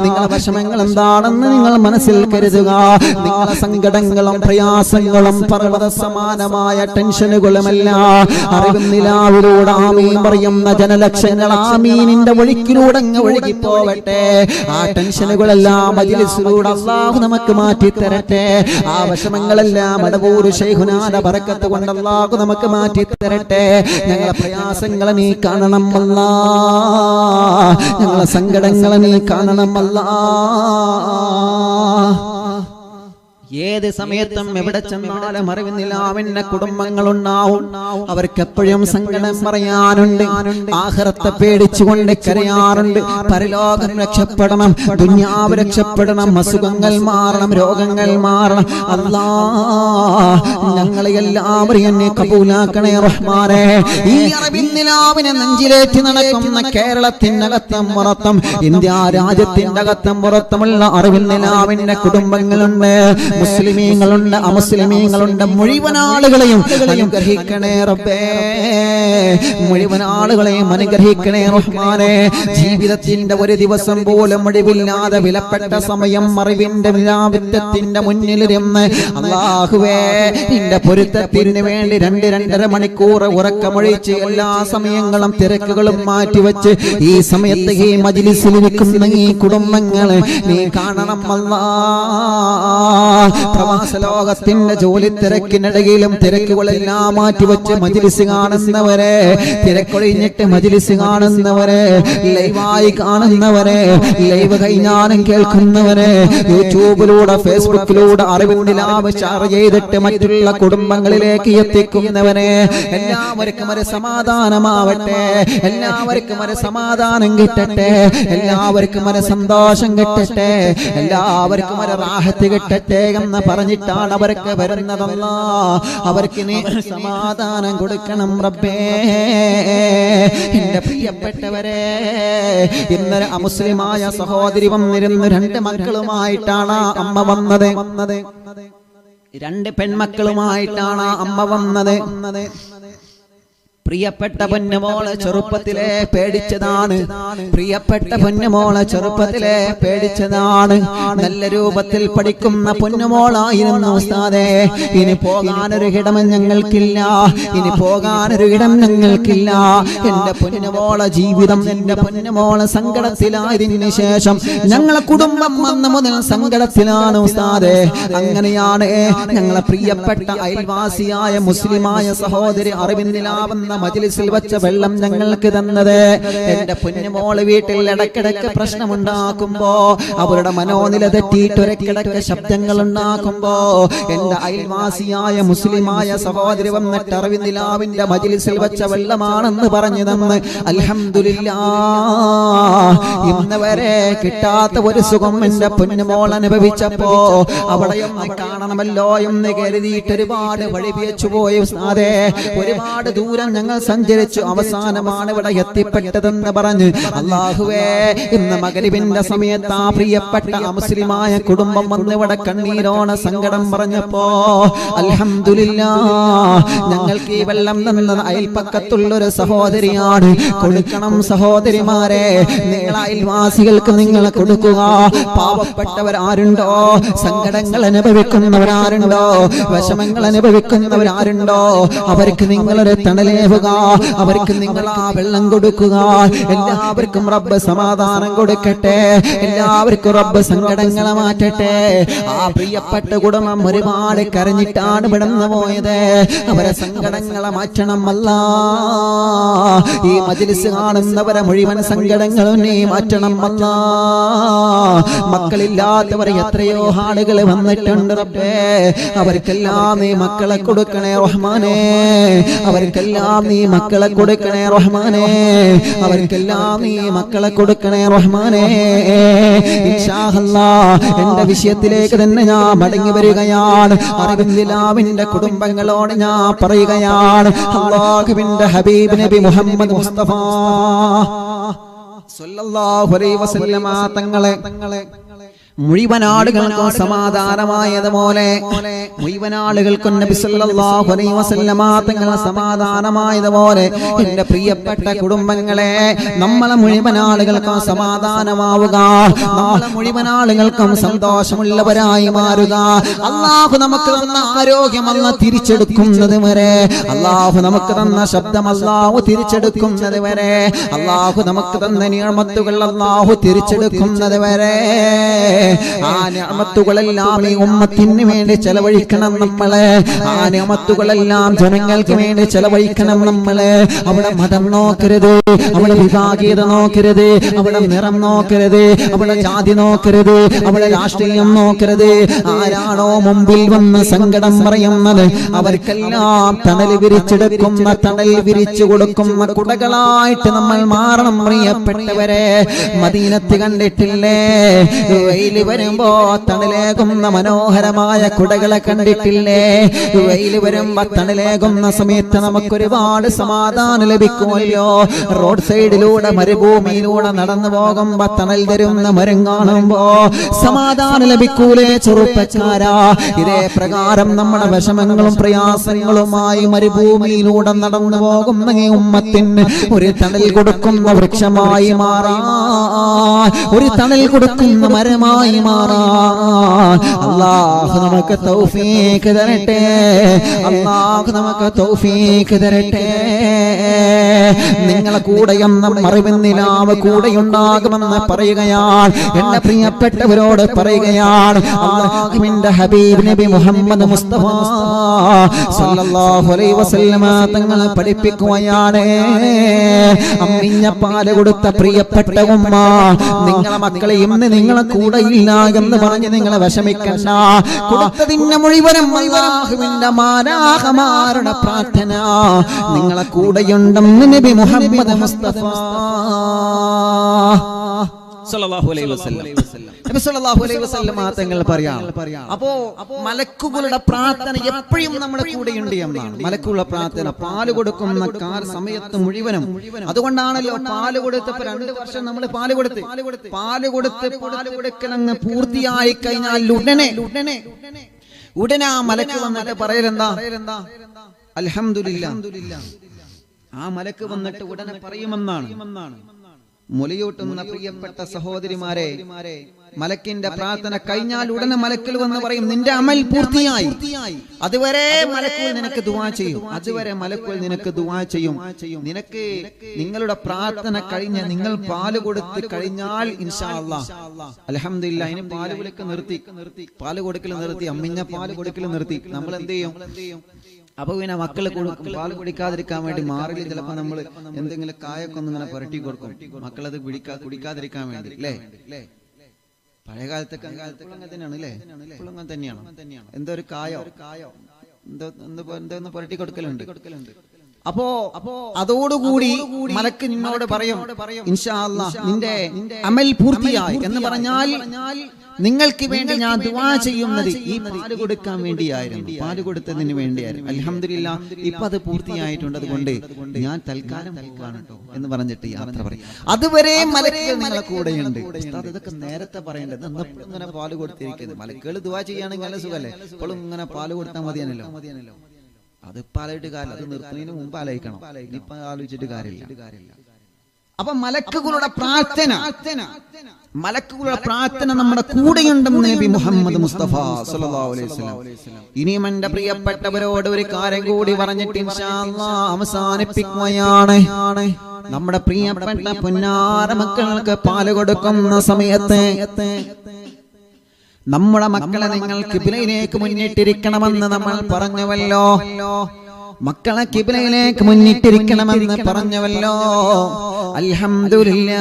നിങ്ങളെ വിഷമങ്ങൾ എന്താണെന്ന് നിങ്ങൾ മനസ്സിൽ കരുതുക. നിങ്ങളെ സങ്കടങ്ങളും പ്രയാസങ്ങളും പർവ്വത സമാനമായ ടെൻഷനുകളുമല്ല അറിവിൻ നിലാവിലൂടെ ആമീൻ പറയുന്ന ജനലക്ഷങ്ങൾ ആമീനിന്റെ ഒഴുക്കിലൂടെ അങ്ങ് ഒഴുകിപ്പോവട്ടെ. ആ ടെൻഷനുകളെല്ലാം മജ്‌ലിസിലൂടെ അല്ലാഹു നമുക്ക് മാറ്റി തരട്ടെ. ആ വിഷമങ്ങളെല്ലാം മടവൂർ ശൈഖുനാന്റെ ബറക്കത്ത് കൊണ്ട് അല്ലാഹു നമുക്ക് മാറ്റി തരട്ടെ. ഞങ്ങളെ പ്രയാസങ്ങളെ നീ കാണണം അല്ലാഹ്, ഞങ്ങളെ സങ്കടങ്ങളെ നീ കാണണം അല്ലാഹ്. ഏത് സമയത്തും എവിടെ ചെന്നാലും അറിവിൻ നിലാവിന്റെ കുടുംബങ്ങളുണ്ടാവും. അവർക്ക് എപ്പോഴും സങ്കടം പറയാനുണ്ട്, ആഖിറത്തെ പേടിച്ചുകൊണ്ട് കരയാറുണ്ട്. പരലോകം രക്ഷപ്പെടണം, ദുനിയാവ് രക്ഷപ്പെടണം, അസുഖങ്ങൾ മാറണം, രോഗങ്ങൾ മാറണം. അല്ലാഹ് ഞങ്ങളെ എല്ലാവരെയും നീ കബൂലാക്കണേ റഹ്മാനേ. ഈ അറിവിൻ നിലാവിനെ നെഞ്ചിലേറ്റി നടക്കുന്ന കേരളത്തിനകത്തും പുറത്തും, ഇന്ത്യ രാജ്യത്തിന്റെ അകത്തും പുറത്തുമുള്ള അറിവിൻ നിലാവിന്റെ കുടുംബങ്ങളുണ്ട്. മുസ്ലിമീങ്ങളുണ്ട്, അമുസ്ലിമീങ്ങളുണ്ട്. മുഴുവൻ ആളുകളെയും അനുഗ്രഹിക്കണേ റബ്ബേ, മുഴുവൻ ആളുകളെയും അനുഗ്രഹിക്കണേ റഹ്മാനേ. ജീവിതത്തിന്റെ ഒരു ദിവസം പോലും ഒഴിവില്ലാതെ വിലപ്പെട്ട സമയം അറിവിന്റെ വിലാവിത്യത്തിന്റെ മുന്നിലിരുന്ന് അല്ലാഹുവേ നിന്റെ പൊരുത്തത്തിന് വേണ്ടി 2-2.5 മണിക്കൂർ ഉറക്കമൊഴിച്ച് എല്ലാ സമയങ്ങളും തിരക്കുകളും മാറ്റിവെച്ച് ഈ സമയത്ത് ഈ മജ്‌ലിസിൽ ഇരിക്കുന്ന ഈ കുടുംബങ്ങളെ നീ കാണണം അല്ലാഹ്. പ്രവാസ ലോകത്തിന്റെ ജോലി തിരക്കിനിടയിലും തിരക്കുകളെല്ലാം മാറ്റിവെച്ച് മജ്‌ലിസ് കാണുന്നവരെ, തിരക്കൊഴിഞ്ഞിട്ട് മജ്‌ലിസ് കാണുന്നവരെ, ലൈവായി കാണുന്നവരെ, ലൈവ് കഴിഞ്ഞാലും കേൾക്കുന്നവരെ, യൂട്യൂബിലൂടെ ഫേസ്ബുക്കിലൂടെ അറിവിൻ നിലാവ് ഷെയർ ചെയ്തിട്ട് മറ്റുള്ള കുടുംബങ്ങളിലേക്ക് എത്തിക്കുന്നവരെ, എല്ലാവർക്കും ഒരു സമാധാനമാവട്ടെ, എല്ലാവർക്കും ഒരു സമാധാനം കിട്ടട്ടെ, എല്ലാവർക്കും ഒരു സന്തോഷം കിട്ടട്ടെ, എല്ലാവർക്കും ഒരു റാഹത്ത് കിട്ടട്ടെ എന്ന് പറഞ്ഞിട്ടാണ് അവർക്ക് വരുന്നതല്ല. അവർക്ക് നീ സമാധാനം കൊടുക്കണം റബ്ബേ. എന്റെ പ്രിയപ്പെട്ടവരെ, ഇന്നലെ അമുസ്ലിമായ സഹോദരി വന്നിരുന്നു. 2 മക്കളുമായിട്ടാണ് അമ്മ വന്നത്. 2 പെൺമക്കളുമായിട്ടാണ് അമ്മ വന്നത്. പ്രിയപ്പെട്ട പൊന്നുമോളെ ചെറുപ്പത്തിലെ പേടിച്ചതാണ്, പ്രിയപ്പെട്ട പൊന്നുമോളെ ചെറുപ്പത്തിലെ പേടിച്ചതാണ്. നല്ല രൂപത്തിൽ പഠിക്കുന്ന പൊന്നുമോളായിരുന്നു ഉസ്താദേ. ഇനി പോകാനൊരു ഇടം ഞങ്ങൾക്കില്ല, ഇനി പോകാനൊരു ഇടം ഞങ്ങൾക്കില്ല. എന്റെ പൊന്നുമോളെ ജീവിതം, എന്റെ പൊന്നുമോളെ സങ്കടത്തിലായതിനു ശേഷം ഞങ്ങളെ കുടുംബം അന്ന് മുതൽ സങ്കടത്തിലാണ് ഉസ്താദേ. അങ്ങനെയാണ് ഞങ്ങളെ പ്രിയപ്പെട്ട അയൽവാസിയായ മുസ്ലിമായ സഹോദരി അറിവിൻ നിലാവെന്ന മജ്‌ലിസിൽ വെച്ച വെള്ളം ഞങ്ങൾക്ക് തന്നത്. എന്റെ പൊന്നുമോള് വീട്ടിൽ ഇടക്കിടക്ക് പ്രശ്നമുണ്ടാക്കുമ്പോ, അവരുടെ മനോനില തെറ്റിയിട്ട് ഒരക്കിടക്ക് ശബ്ദങ്ങൾ ഉണ്ടാക്കുമ്പോ, എന്റെ അയൽവാസിയായ മുസ്ലിമായ സഹോദരി വന്നിട്ട് അറിവിൻ നിലാവിന്റെ മജ്‌ലിസിൽ വെച്ച വെള്ളമാണെന്ന് പറഞ്ഞു തന്ന് അൽഹംദുലില്ലാഹ് ഇന്ന് വരെ കിട്ടാത്ത ഒരു സുഖം എന്റെ പൊന്നുമോൾ അനുഭവിച്ചപ്പോ അവിടെയൊന്ന് കാണണമല്ലോ എന്ന് കരുതിയിട്ട് ഒരുപാട് വഴിപിച്ചു പോയി ഉസ്താദേ. ഒരുപാട് ദൂരം ഞങ്ങൾ സഞ്ചരിച്ചു, അവസാനമാണ് ഇവിടെ എത്തിപ്പെട്ടതെന്ന് പറഞ്ഞ് അല്ലാഹുവേ ഇന്ന് മഗ്‌രിബിന്റെ സമയത്ത് ആ പ്രിയപ്പെട്ട മുസ്ലിമായ കുടുംബം വന്ന് ഇവിടെ കണ്ണീരോണ സങ്കടം പറഞ്ഞപ്പോ അൽഹംദുലില്ലാഹ് ഞങ്ങൾക്ക് ഈ വെള്ളം തന്ന അയൽപക്കത്തുള്ളൊരു സഹോദരിയാണ്. കൊടുക്കണം സഹോദരിമാരെ, നിങ്ങൾ അയൽവാസികൾക്ക് നിങ്ങൾ കൊടുക്കുക. പാവപ്പെട്ടവരാരുണ്ടോ, സങ്കടങ്ങൾ അനുഭവിക്കുന്നവരാരുണ്ടോ, വിഷമങ്ങൾ അനുഭവിക്കുന്നവരാരുണ്ടോ, അവർക്ക് നിങ്ങളൊരു തണലേവുക, അവർക്ക് നിങ്ങൾ ആ വെള്ളം കൊടുക്കുക. എല്ലാവർക്കും റബ്ബ് സമാധാനം കൊടുക്കട്ടെ, എല്ലാവർക്കും റബ്ബ് സങ്കടങ്ങളെ മാറ്റട്ടെ. ആ പ്രിയപ്പെട്ട കുടുംബം ഒരുപാട് കരഞ്ഞിട്ടാണ് വിടന്നു പോയത്. അവരെ സങ്കടങ്ങളെ മാറ്റണം അല്ലാ. ഈ മജ്‌ലിസ് കാണുന്നവരെ മുഴുവൻ സങ്കടങ്ങളും നീ മാറ്റണം അല്ലാ. മക്കളില്ലാത്തവർ എത്രയോ ആളുകൾ വന്നിട്ടുണ്ട് റബ്ബേ, അവർക്കെല്ലാം നീ മക്കളെ കൊടുക്കണേ റഹ്മാനേ, അവർക്കെല്ലാം നീ മക്കളെ കൊടുക്കണേ റഹ്മാനേ, അവർക്കെല്ലാം നീ മക്കളെ കൊടുക്കണേ റഹ്മാനേ. ഇൻഷാ അല്ലാഹ് എന്റെ വിഷയത്തിലേക്ക് തന്നെ ഞാൻ മടങ്ങി വരികയാണ്. അറബിന്ദിലാവിന്റെ കുടുംബങ്ങളോട് ഞാൻ പറയുകയാണ്, അല്ലാഹുവിന്റെ ഹബീബ് നബി മുഹമ്മദ് മുസ്തഫ സല്ലല്ലാഹു അലൈഹി വസല്ലമ തങ്ങളെ മുഴുവൻ ആളുകൾക്കും സമാധാനമായതുപോലെ മുഴുവൻ ആളുകൾക്കും നബി സല്ലല്ലാഹു അലൈഹി വസല്ലമ തങ്ങൾ സമാധാനമായതുപോലെ എന്റെ പ്രിയപ്പെട്ട കുടുംബങ്ങളെ നമ്മളെ മുഴുവൻ ആളുകൾക്കും സമാധാനമാവുക, നമ്മളെ മുഴുവൻ ആളുകൾക്കും സന്തോഷമുള്ളവരായി മാറുക. അല്ലാഹു നമുക്ക് തന്ന ആരോഗ്യം അല്ലാഹു തിരിച്ചെടുക്കുന്നത് വരെ, അല്ലാഹു നമുക്ക് തന്ന ശബ്ദം അല്ലാഹു തിരിച്ചെടുക്കുന്നത് വരെ, അല്ലാഹു നമുക്ക് തന്ന നിഅമത്തുകൾ അല്ലാഹു തിരിച്ചെടുക്കുന്നത് വരെ ആ നിഅമത്തുകളെല്ലാം ഈ ഉമ്മത്തിന് വേണ്ടി ചെലവഴിക്കണം നമ്മളെ. ആ നിഅമത്തുകളെല്ലാം ജനങ്ങൾക്ക് വേണ്ടി ചെലവഴിക്കണം നമ്മളെ. അവിടെ മതം നോക്കരുത്, അവിടെ വിഭാഗീയത നോക്കരുത്, അവിടെ നിറം നോക്കരുത്, അവിടെ ജാതി നോക്കരുത്, അവിടെ രാഷ്ട്രീയം നോക്കരുത്. ആരാണോ മുമ്പിൽ വന്ന് സങ്കടം പറയുന്നത് അവർക്കെല്ലാം തണൽ വിരിച്ചെടുക്കുന്ന, തണൽ വിരിച്ചു കൊടുക്കുന്ന കുടകളായിട്ട് നമ്മൾ മാറണം പ്രിയപ്പെട്ടവരെ. മദീനത്ത് കണ്ടിട്ടില്ലേ, വെയിൽ വരുമ്പോ തണലേകുന്ന മനോഹരമായ കുടകളെ കണ്ടിട്ടില്ലേ? വെയിൽ വരുമ്പോ തണലേകുന്ന സമയത്ത് നമുക്കൊരുപാട് സമാധാനം ലഭിക്കുമല്ലോ. റോഡ് സൈഡിലൂടെ മരുഭൂമിയിലൂടെ നടന്നു പോകുമ്പോ തണൽ തരുന്ന മരം കാണുമ്പോ സമാധാനം ലഭിക്കൂലേ ചെറുപ്പക്കാരാ? ഇതേ പ്രകാരം നമ്മുടെ വിഷമങ്ങളും പ്രയാസങ്ങളുമായി മരുഭൂമിയിലൂടെ നടന്നു പോകുന്ന ഈ ഉമ്മത്തിന് ഒരു തണൽ കൊടുക്കുന്ന വൃക്ഷമായി മാറാൻ, ഒരു തണൽ കൊടുക്കുന്ന മരമായി മാറാൻ അല്ലാഹു നമുക്ക് തൗഫീഖ് തരട്ടെ, അല്ലാഹു നമുക്ക് തൗഫീഖ് തരട്ടെ. നിങ്ങളെ കൂടെയെന്ന മറിവിന്നിലാവ് കൂടെയുണ്ടാകുമെന്ന് പറയുകയാണ്. എന്റെ പ്രിയപ്പെട്ടവരോട് പറയുകയാണ്, അല്ലാഹുവിന്റെ ഹബീബ് നബി മുഹമ്മദ് മുസ്തഫ സല്ലല്ലാഹു അലൈഹി വസല്ലമ തങ്ങൾ പഠിപ്പിക്കുകയാണ്, അമ്മിഞ്ഞ പാല് കൊടുത്ത പ്രിയപ്പെട്ട ഉമ്മ, നിങ്ങളെ മക്കളെ ഇന്ന് നിങ്ങളെ കൂടെ ഇല്ല എന്ന് പറഞ്ഞ് നിങ്ങളെ വിഷമിക്കണ്ട. കൊടുത്തതിന്റെ മുഴുവനും അല്ലാഹുവിന്റെ മാലാഖമാരുടെ പ്രാർത്ഥന നിങ്ങളെ കൂടെയുണ്ടെന്ന് നബി മുഹമ്മദ് മുസ്തഫ സല്ലല്ലാഹു അലൈഹി വസല്ലം നബി സല്ലല്ലാഹു അലൈഹി വസല്ലം തങ്ങൾ പറയാം. അപ്പോ മലക്കുകളുടെ പ്രാർത്ഥന എപ്പോഴും നമ്മുടെ കൂടെയുണ്ട് എന്നാണ്. മലക്കുകളുടെ പ്രാർത്ഥന പാല് കൊടുക്കുന്ന സമയത്ത് മുഴുവനും. അതുകൊണ്ടാണല്ലോ പാല് കൊടുത്തപ്പോ 2 വർഷം നമ്മൾ പാല് കൊടുക്കലങ്ങ് പൂർത്തിയായി കഴിഞ്ഞാൽ ഉടനെ ആ മലക്ക് വന്നിട്ട് പറയലെന്താ? അൽഹംദുലില്ലാഹ്. ആ മലക്ക് വന്നിട്ട് ഉടനെ പറയുമെന്നാണ്. മുലയൂട്ടുന്ന പ്രിയപ്പെട്ട സഹോദരിമാരെ, മലക്കിന്റെ പ്രാർത്ഥന കഴിഞ്ഞാൽ ഉടനെ മലക്കുകൾ വന്ന് പറയും, നിന്റെ അമൽ പൂർത്തിയായി. അതുവരെ മലക്കുകൾ നിനക്ക് ദുആ ചെയ്യും, അതുവരെ മലക്കുകൾ നിനക്ക് ദുആ ചെയ്യും. നിനക്ക് നിങ്ങളുടെ പ്രാർത്ഥന കഴിഞ്ഞ് നിങ്ങൾ പാല് കൊടുത്ത് കഴിഞ്ഞാൽ ഇൻഷാ അല്ലാഹ് അൽഹംദുലില്ലാഹ് ഇനി പാല് കൊടുക്കൽ നിർത്തി, പാല് കൊടുക്കൽ നിർത്തി, അമ്മിഞ്ഞ പാല് കൊടുക്കൽ നിർത്തി. നമ്മൾ എന്ത് ചെയ്യും? അപ്പൊ പിന്നെ മക്കള് കൊടുക്കും, പാല് കുടിക്കാതിരിക്കാൻ വേണ്ടി മാറില്ല. ചിലപ്പോ നമ്മൾ എന്തെങ്കിലും കായൊക്കെ ഒന്നിങ്ങനെ പുരട്ടി കൊടുക്കും, മക്കളത് കുടിക്കാതിരിക്കാൻ വേണ്ടി അല്ലേ? പഴയ കാലത്തൊക്കെ അങ്ങനെ തന്നെയാണ് അല്ലേ? ഇപ്പോഴും അങ്ങനെ തന്നെയാണ്. എന്തോ ഒരു കായോ എന്തോന്ന് പുരട്ടി കൊടുക്കലുണ്ട്. അപ്പോ അതോടുകൂടി മലക്ക് നിന്നോട് പറയും ഇൻഷാ അല്ലാഹ് നിന്റെ അമൽ പൂർത്തിയായി എന്ന് പറഞ്ഞാൽ നിങ്ങൾക്ക് വേണ്ടി ഞാൻ ദുആ ചെയ്യുന്നത് ഈ പാല് കൊടുക്കാൻ വേണ്ടിയായിരുന്നു, പാല് കൊടുത്തതിന് വേണ്ടിയായിരുന്നു. അൽഹംദുലില്ലാ ഇപ്പൊ അത് പൂർത്തിയായിട്ടുണ്ട്, അതുകൊണ്ട് ഞാൻ തൽക്കാലം പോകാണ് കേട്ടോ എന്ന് പറഞ്ഞിട്ട് യാത്ര പറയും. അതുവരെ മലക്കുകൾ നിങ്ങളെ കൂടെയുണ്ട്. ഇതൊക്കെ നേരത്തെ പറയേണ്ടത്, ഇങ്ങനെ പാല് കൊടുത്തിരിക്കുന്നത്. മലക്കുകൾ ദുആ ചെയ്യുകയാണെങ്കിൽ നല്ല സുഖല്ലേ, ഇപ്പോഴും ഇങ്ങനെ പാല് കൊടുത്താൽ മതിയാണല്ലോ. അത് പാലായിട്ട് കാര്യം, അത് നിർത്തുന്നതിന് മുമ്പ് ആലോചിക്കണം, ഇപ്പൊ ആലോചിച്ചിട്ട് കാര്യമില്ല. അപ്പൊ മലക്കുകളുടെ പ്രാർത്ഥന നമ്മുടെ കൂടെയുണ്ടെന്ന് നബി മുഹമ്മദ് മുസ്തഫ സല്ലല്ലാഹു അലൈഹി വസല്ലം. ഇനിയും എന്റെ പ്രിയപ്പെട്ടവരോട് ഒരു കാര്യം കൂടി പറഞ്ഞിട്ട് ഇൻഷാ അല്ലാഹ് അവസാനിപ്പിക്കുകയാണ്. നമ്മുടെ പ്രിയപ്പെട്ട പൊന്നാര മക്കൾക്ക് പാല് കൊടുക്കുന്ന സമയത്ത് നമ്മുടെ മക്കളെ നിങ്ങൾ ഖിബ്ലയിലേക്ക് മുന്നിട്ടിരിക്കണമെന്ന് നമ്മൾ പറഞ്ഞുവല്ലോ. മക്കളെ ഖിബ്ലയിലേക്ക് മുന്നിട്ടിരിക്കണമെന്ന് പറഞ്ഞുവല്ലോ. അൽഹംദുലില്ലാ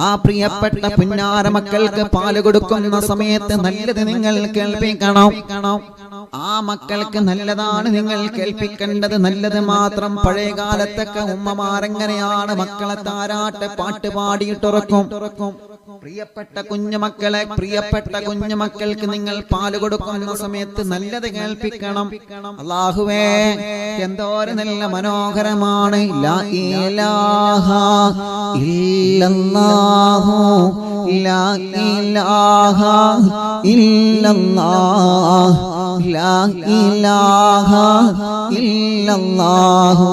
ആ പ്രിയപ്പെട്ട പുന്നാര മക്കൾക്ക് പാല് കൊടുക്കുന്ന സമയത്ത് നല്ലത് നിങ്ങൾ കേൾപ്പിക്കണം. ആ മക്കൾക്ക് നല്ലതാണ് നിങ്ങൾ കേൾപ്പിക്കേണ്ടത്, നല്ലത് മാത്രം. പഴയ കാലത്തൊക്കെ ഉമ്മമാരെങ്ങനെയാണ് മക്കളെ താരാട്ട് പാട്ട് പാടിയിട്ടുറക്കും. പ്രിയപ്പെട്ട കുഞ്ഞുമക്കൾക്ക് നിങ്ങൾ പാല് കൊടുക്കുന്ന സമയത്ത് നല്ലത് കേൾപ്പിക്കണം. അല്ലാഹുവേ എന്തോരം നല്ല മനോഹരമാണ്. ലാ ഇലാഹ ഇല്ലല്ലാഹു ലാ ഇലാഹ ഇല്ലല്ലാഹ് ലാ ഇലാഹ ഇല്ലല്ലാഹു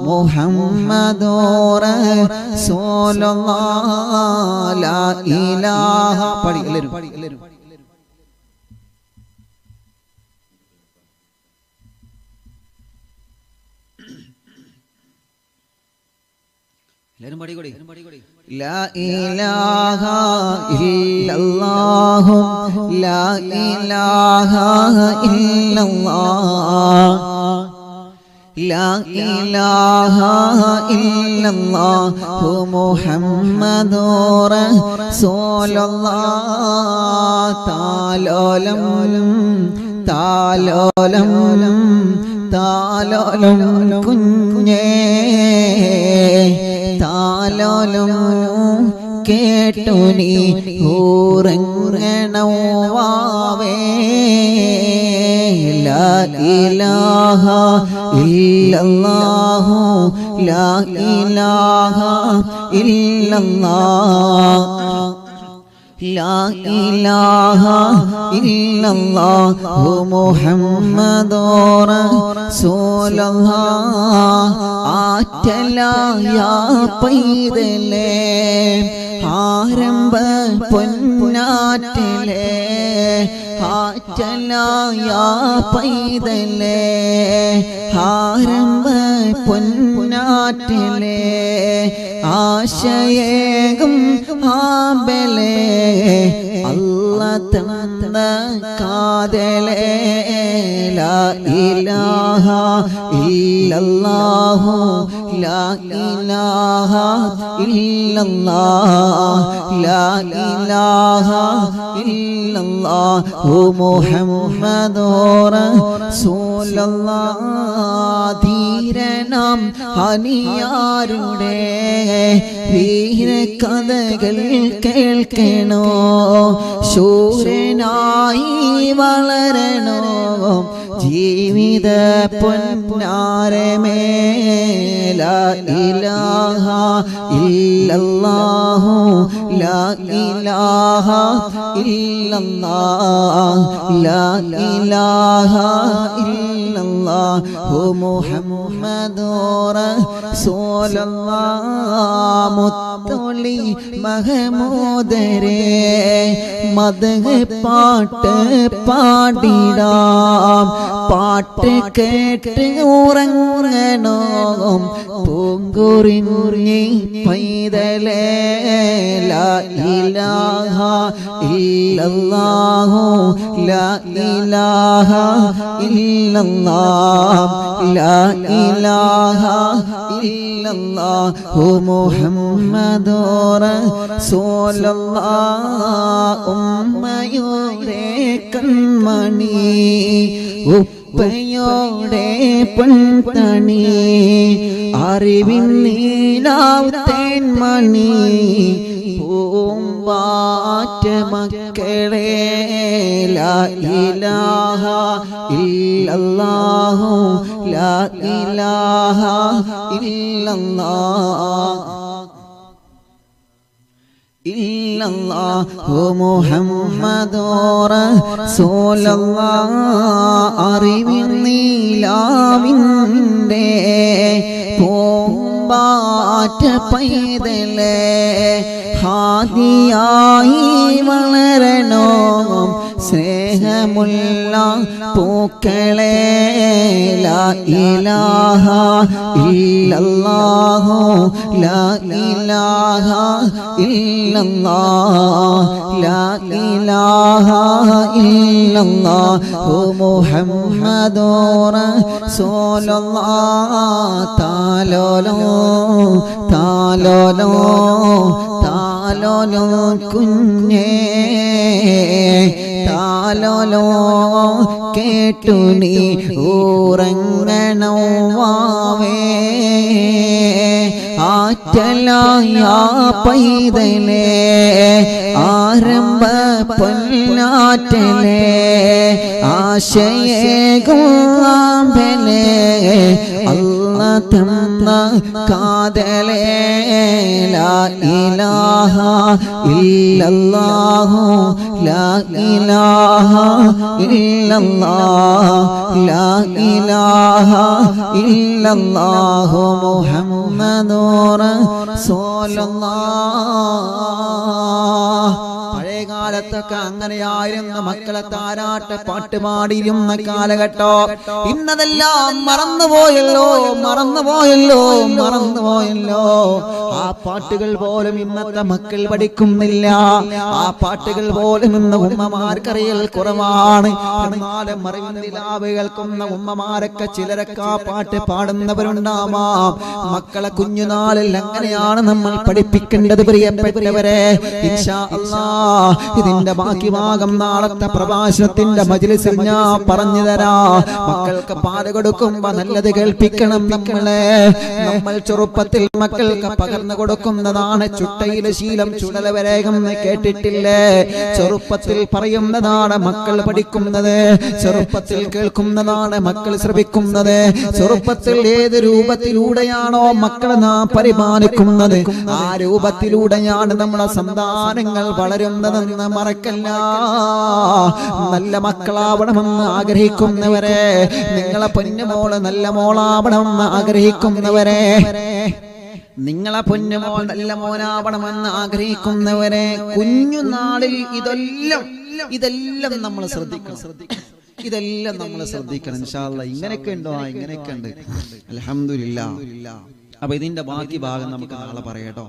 മുഹമ്മദുർ റസൂലുള്ളാഹ് ലാ ഇലാഹ. പഠി എല്ലാവരും പാടിക്കൂടി. ലാ ഇലാഹ ഇല്ലല്ലാഹു ലാ ഇലാഹ ഇല്ലല്ലാഹ് ലാ ഇലാഹ ഇല്ലല്ലാഹു മുഹമ്മദുർ റസൂലുള്ളാഹ്. താലോലം താലോലം താലോലം കുഞ്ഞേ താലോലം കേട്ടു നീ ഊറങ്ങണവാവേ. ലാ ഇലാഹ ഇല്ലല്ലാഹു ലാ ഇലാഹ ഇല്ലല്ലാഹ് ലാ ഇലാഹ ഇല്ലല്ലാഹു മുഹമ്മദുർ റസൂലുള്ളാഹ്. ആറ്റലായ പൈതലേ ആരംഭ പൊന്നാറ്റലേ ആറ്റലായ പൈതലേ ആരംഭ പൊന്നാറ്റലേ ആശയേകും ആബലേ അല്ലാഹ് തന്ന കാതലേ. ലാ ഇലാഹ ഇല്ലല്ലാഹു ലാ ഇലാഹ ഇല്ലല്ലാഹ് ലാ ഇലാഹ ഇല്ലല്ലാഹു മുഹമ്മദുർ റസൂലുള്ളാഹ്. ധീരനാം ഹനിയാരുടെ വീര കഥകൾ കേൾക്കണോ, ശൂരനായി വളരണോ, ജീവിത പൊന്നാരമേ. ലാ ഇലാഹ ഇല്ലല്ലാഹു ലാ ഇലാഹ ഇല്ലല്ലാഹ് ലാ ഇലാഹ ഇല്ലല്ലാഹു മുഹമ്മദുർ റസൂലുള്ളാഹ്. മുത്തൊളി മഹമൂദരേ മദ്ഹ് പാട്ട് പാടിടാം, പാട്ട് കേട്ട് ഉറങ്ങണോ പൂങ്കുറിഞ്ഞി പൈതലേ. ലാ ഇലാഹ ഇല്ലല്ലാഹു ലാ ഇലാഹ ഇല്ലല്ലാഹ് ലാ ഇലാഹ ഇല്ലല്ലാഹു മുഹമ്മദുർ റസൂലുള്ളാഹ്. ഉമ്മയുടെ കൺമണി ഉപ്പയോടെ പൊൻതണി അറിവിൻ നീലാവുത്തേൻ മണി പൂമ്പാറ്റ മക്കളെ ലാ ഇലാഹ ഇല്ലല്ലാഹു ലാ ഇലാഹ ഇല്ലല്ലാഹ് ഇല്ലല്ലാഹു മുഹമ്മദുർ റസൂലുള്ളാഹ് അറിവിൻ നീലാവിൻ്റെ പൂമ്പാറ്റ പൈതലേ ഹാദിയായി വളരണോ സ്നേഹമുള്ള പൂക്കളെ ലാ ഇലാഹ ഇല്ലല്ലാഹു ലാ ഇലാഹ ഇല്ലല്ലാഹ് ലാ ഇലാഹ ഇല്ലല്ലാഹു മുഹമ്മദുർ റസൂലുള്ളാഹ് താലോലോ താലോലോ താലോലോ കുഞ്ഞേ താലോലോ കേട്ടു നീ ഉറങ്ങണോ വാവേ ആറ്റലായ പൈതലേ ആരംഭ പൊന്നാറ്റലേ ആശയേകുമ്പലേ അല്ല തന്ന കാതലേ ലാ ഇലാഹ ഇല്ലല്ലാഹു ലാ ഇലാഹ ഇല്ലല്ലാഹ് ലാ ഇലാഹ ഇല്ലല്ലാഹു മുഹമ്മദുർ റസൂലുള്ളാഹ് പഴയകാലത്തൊക്കെ അങ്ങനെയായിരുന്നു മക്കളെ താരാട്ട് പാട്ട് പാടിയിരുന്ന കാലഘട്ടം ഇന്നതെല്ലാം മറന്നുപോയല്ലോ മറന്നുപോയല്ലോ മറന്നുപോയല്ലോ ആ പാട്ടുകൾ പോലും ഇന്നത്തെ മക്കൾ പഠിക്കുന്നില്ല ആ പാട്ടുകൾ പോലും ഇന്ന് ഉമ്മമാർക്കറിയൽ കുറവാണ് എന്നാലും മറിവിന്തിലാവ് കേൾക്കുന്ന ഉമ്മമാരൊക്കെ ചിലരൊക്കെ ആ പാട്ട് പാടുന്നവരുണ്ടാവാം മക്കളെ കുഞ്ഞുനാളിൽ അങ്ങനെയാണ് നമ്മൾ പഠിപ്പിക്കേണ്ടത് പ്രിയപ്പെട്ടവരെ ഇൻഷാ അല്ലാഹ് ഇതിന്റെ ബാക്കി ഭാഗം നാളത്തെ പ്രഭാഷണത്തിന്റെ മജ്‌ലിസിൽ ഞാൻ പറഞ്ഞു തരാം മക്കൾക്ക് പാല് കൊടുക്കുമ്പോ നല്ലത് കേൾപ്പിക്കണം നമ്മൾ ചെറുപ്പത്തിൽ മക്കൾക്ക് പകർന്നു കൊടുക്കുന്നതാണ് ചുട്ടയിലെ ശീലം ചുടലവരേകം കേട്ടിട്ടില്ലേ ചെറുപ്പത്തിൽ പറയുന്നതാണ് മക്കൾ പഠിക്കുന്നത് ചെറുപ്പത്തിൽ കേൾക്കുന്നതാണ് മക്കൾ ശ്രവിക്കുന്നത് ചെറുപ്പത്തിൽ ഏത് രൂപത്തിലൂടെയാണോ മക്കളെ നാം പരിപാലിക്കുന്നത് ആ രൂപത്തിലൂടെയാണ് നമ്മുടെ സന്താനങ്ങൾ വളരുന്നതെന്ന് മറക്കല്ല നല്ല മക്കളാവണമെന്ന് ആഗ്രഹിക്കുന്നവരെ നിങ്ങളെ പൊന്നുമോള് നല്ല മോളാവണമെന്ന് ആഗ്രഹിക്കുന്നവരെ നിങ്ങളെ പൊന്നുമോൾ നല്ല മോനാവണമെന്ന് ആഗ്രഹിക്കുന്നവരെ കുഞ്ഞുനാളിൽ ഇതെല്ലാം നമ്മൾ ശ്രദ്ധിക്കണം ഇതെല്ലാം നമ്മൾ ശ്രദ്ധിക്കണം ഇൻഷാ അല്ലാഹ് ഇങ്ങനെയൊക്കെ ഉണ്ടോ ഇങ്ങനെയൊക്കെ ഉണ്ട് അൽഹംദുലില്ലാ അപ്പൊ ഇതിന്റെ ബാക്കി ഭാഗം നമുക്ക് നാളെ പറയാട്ടോ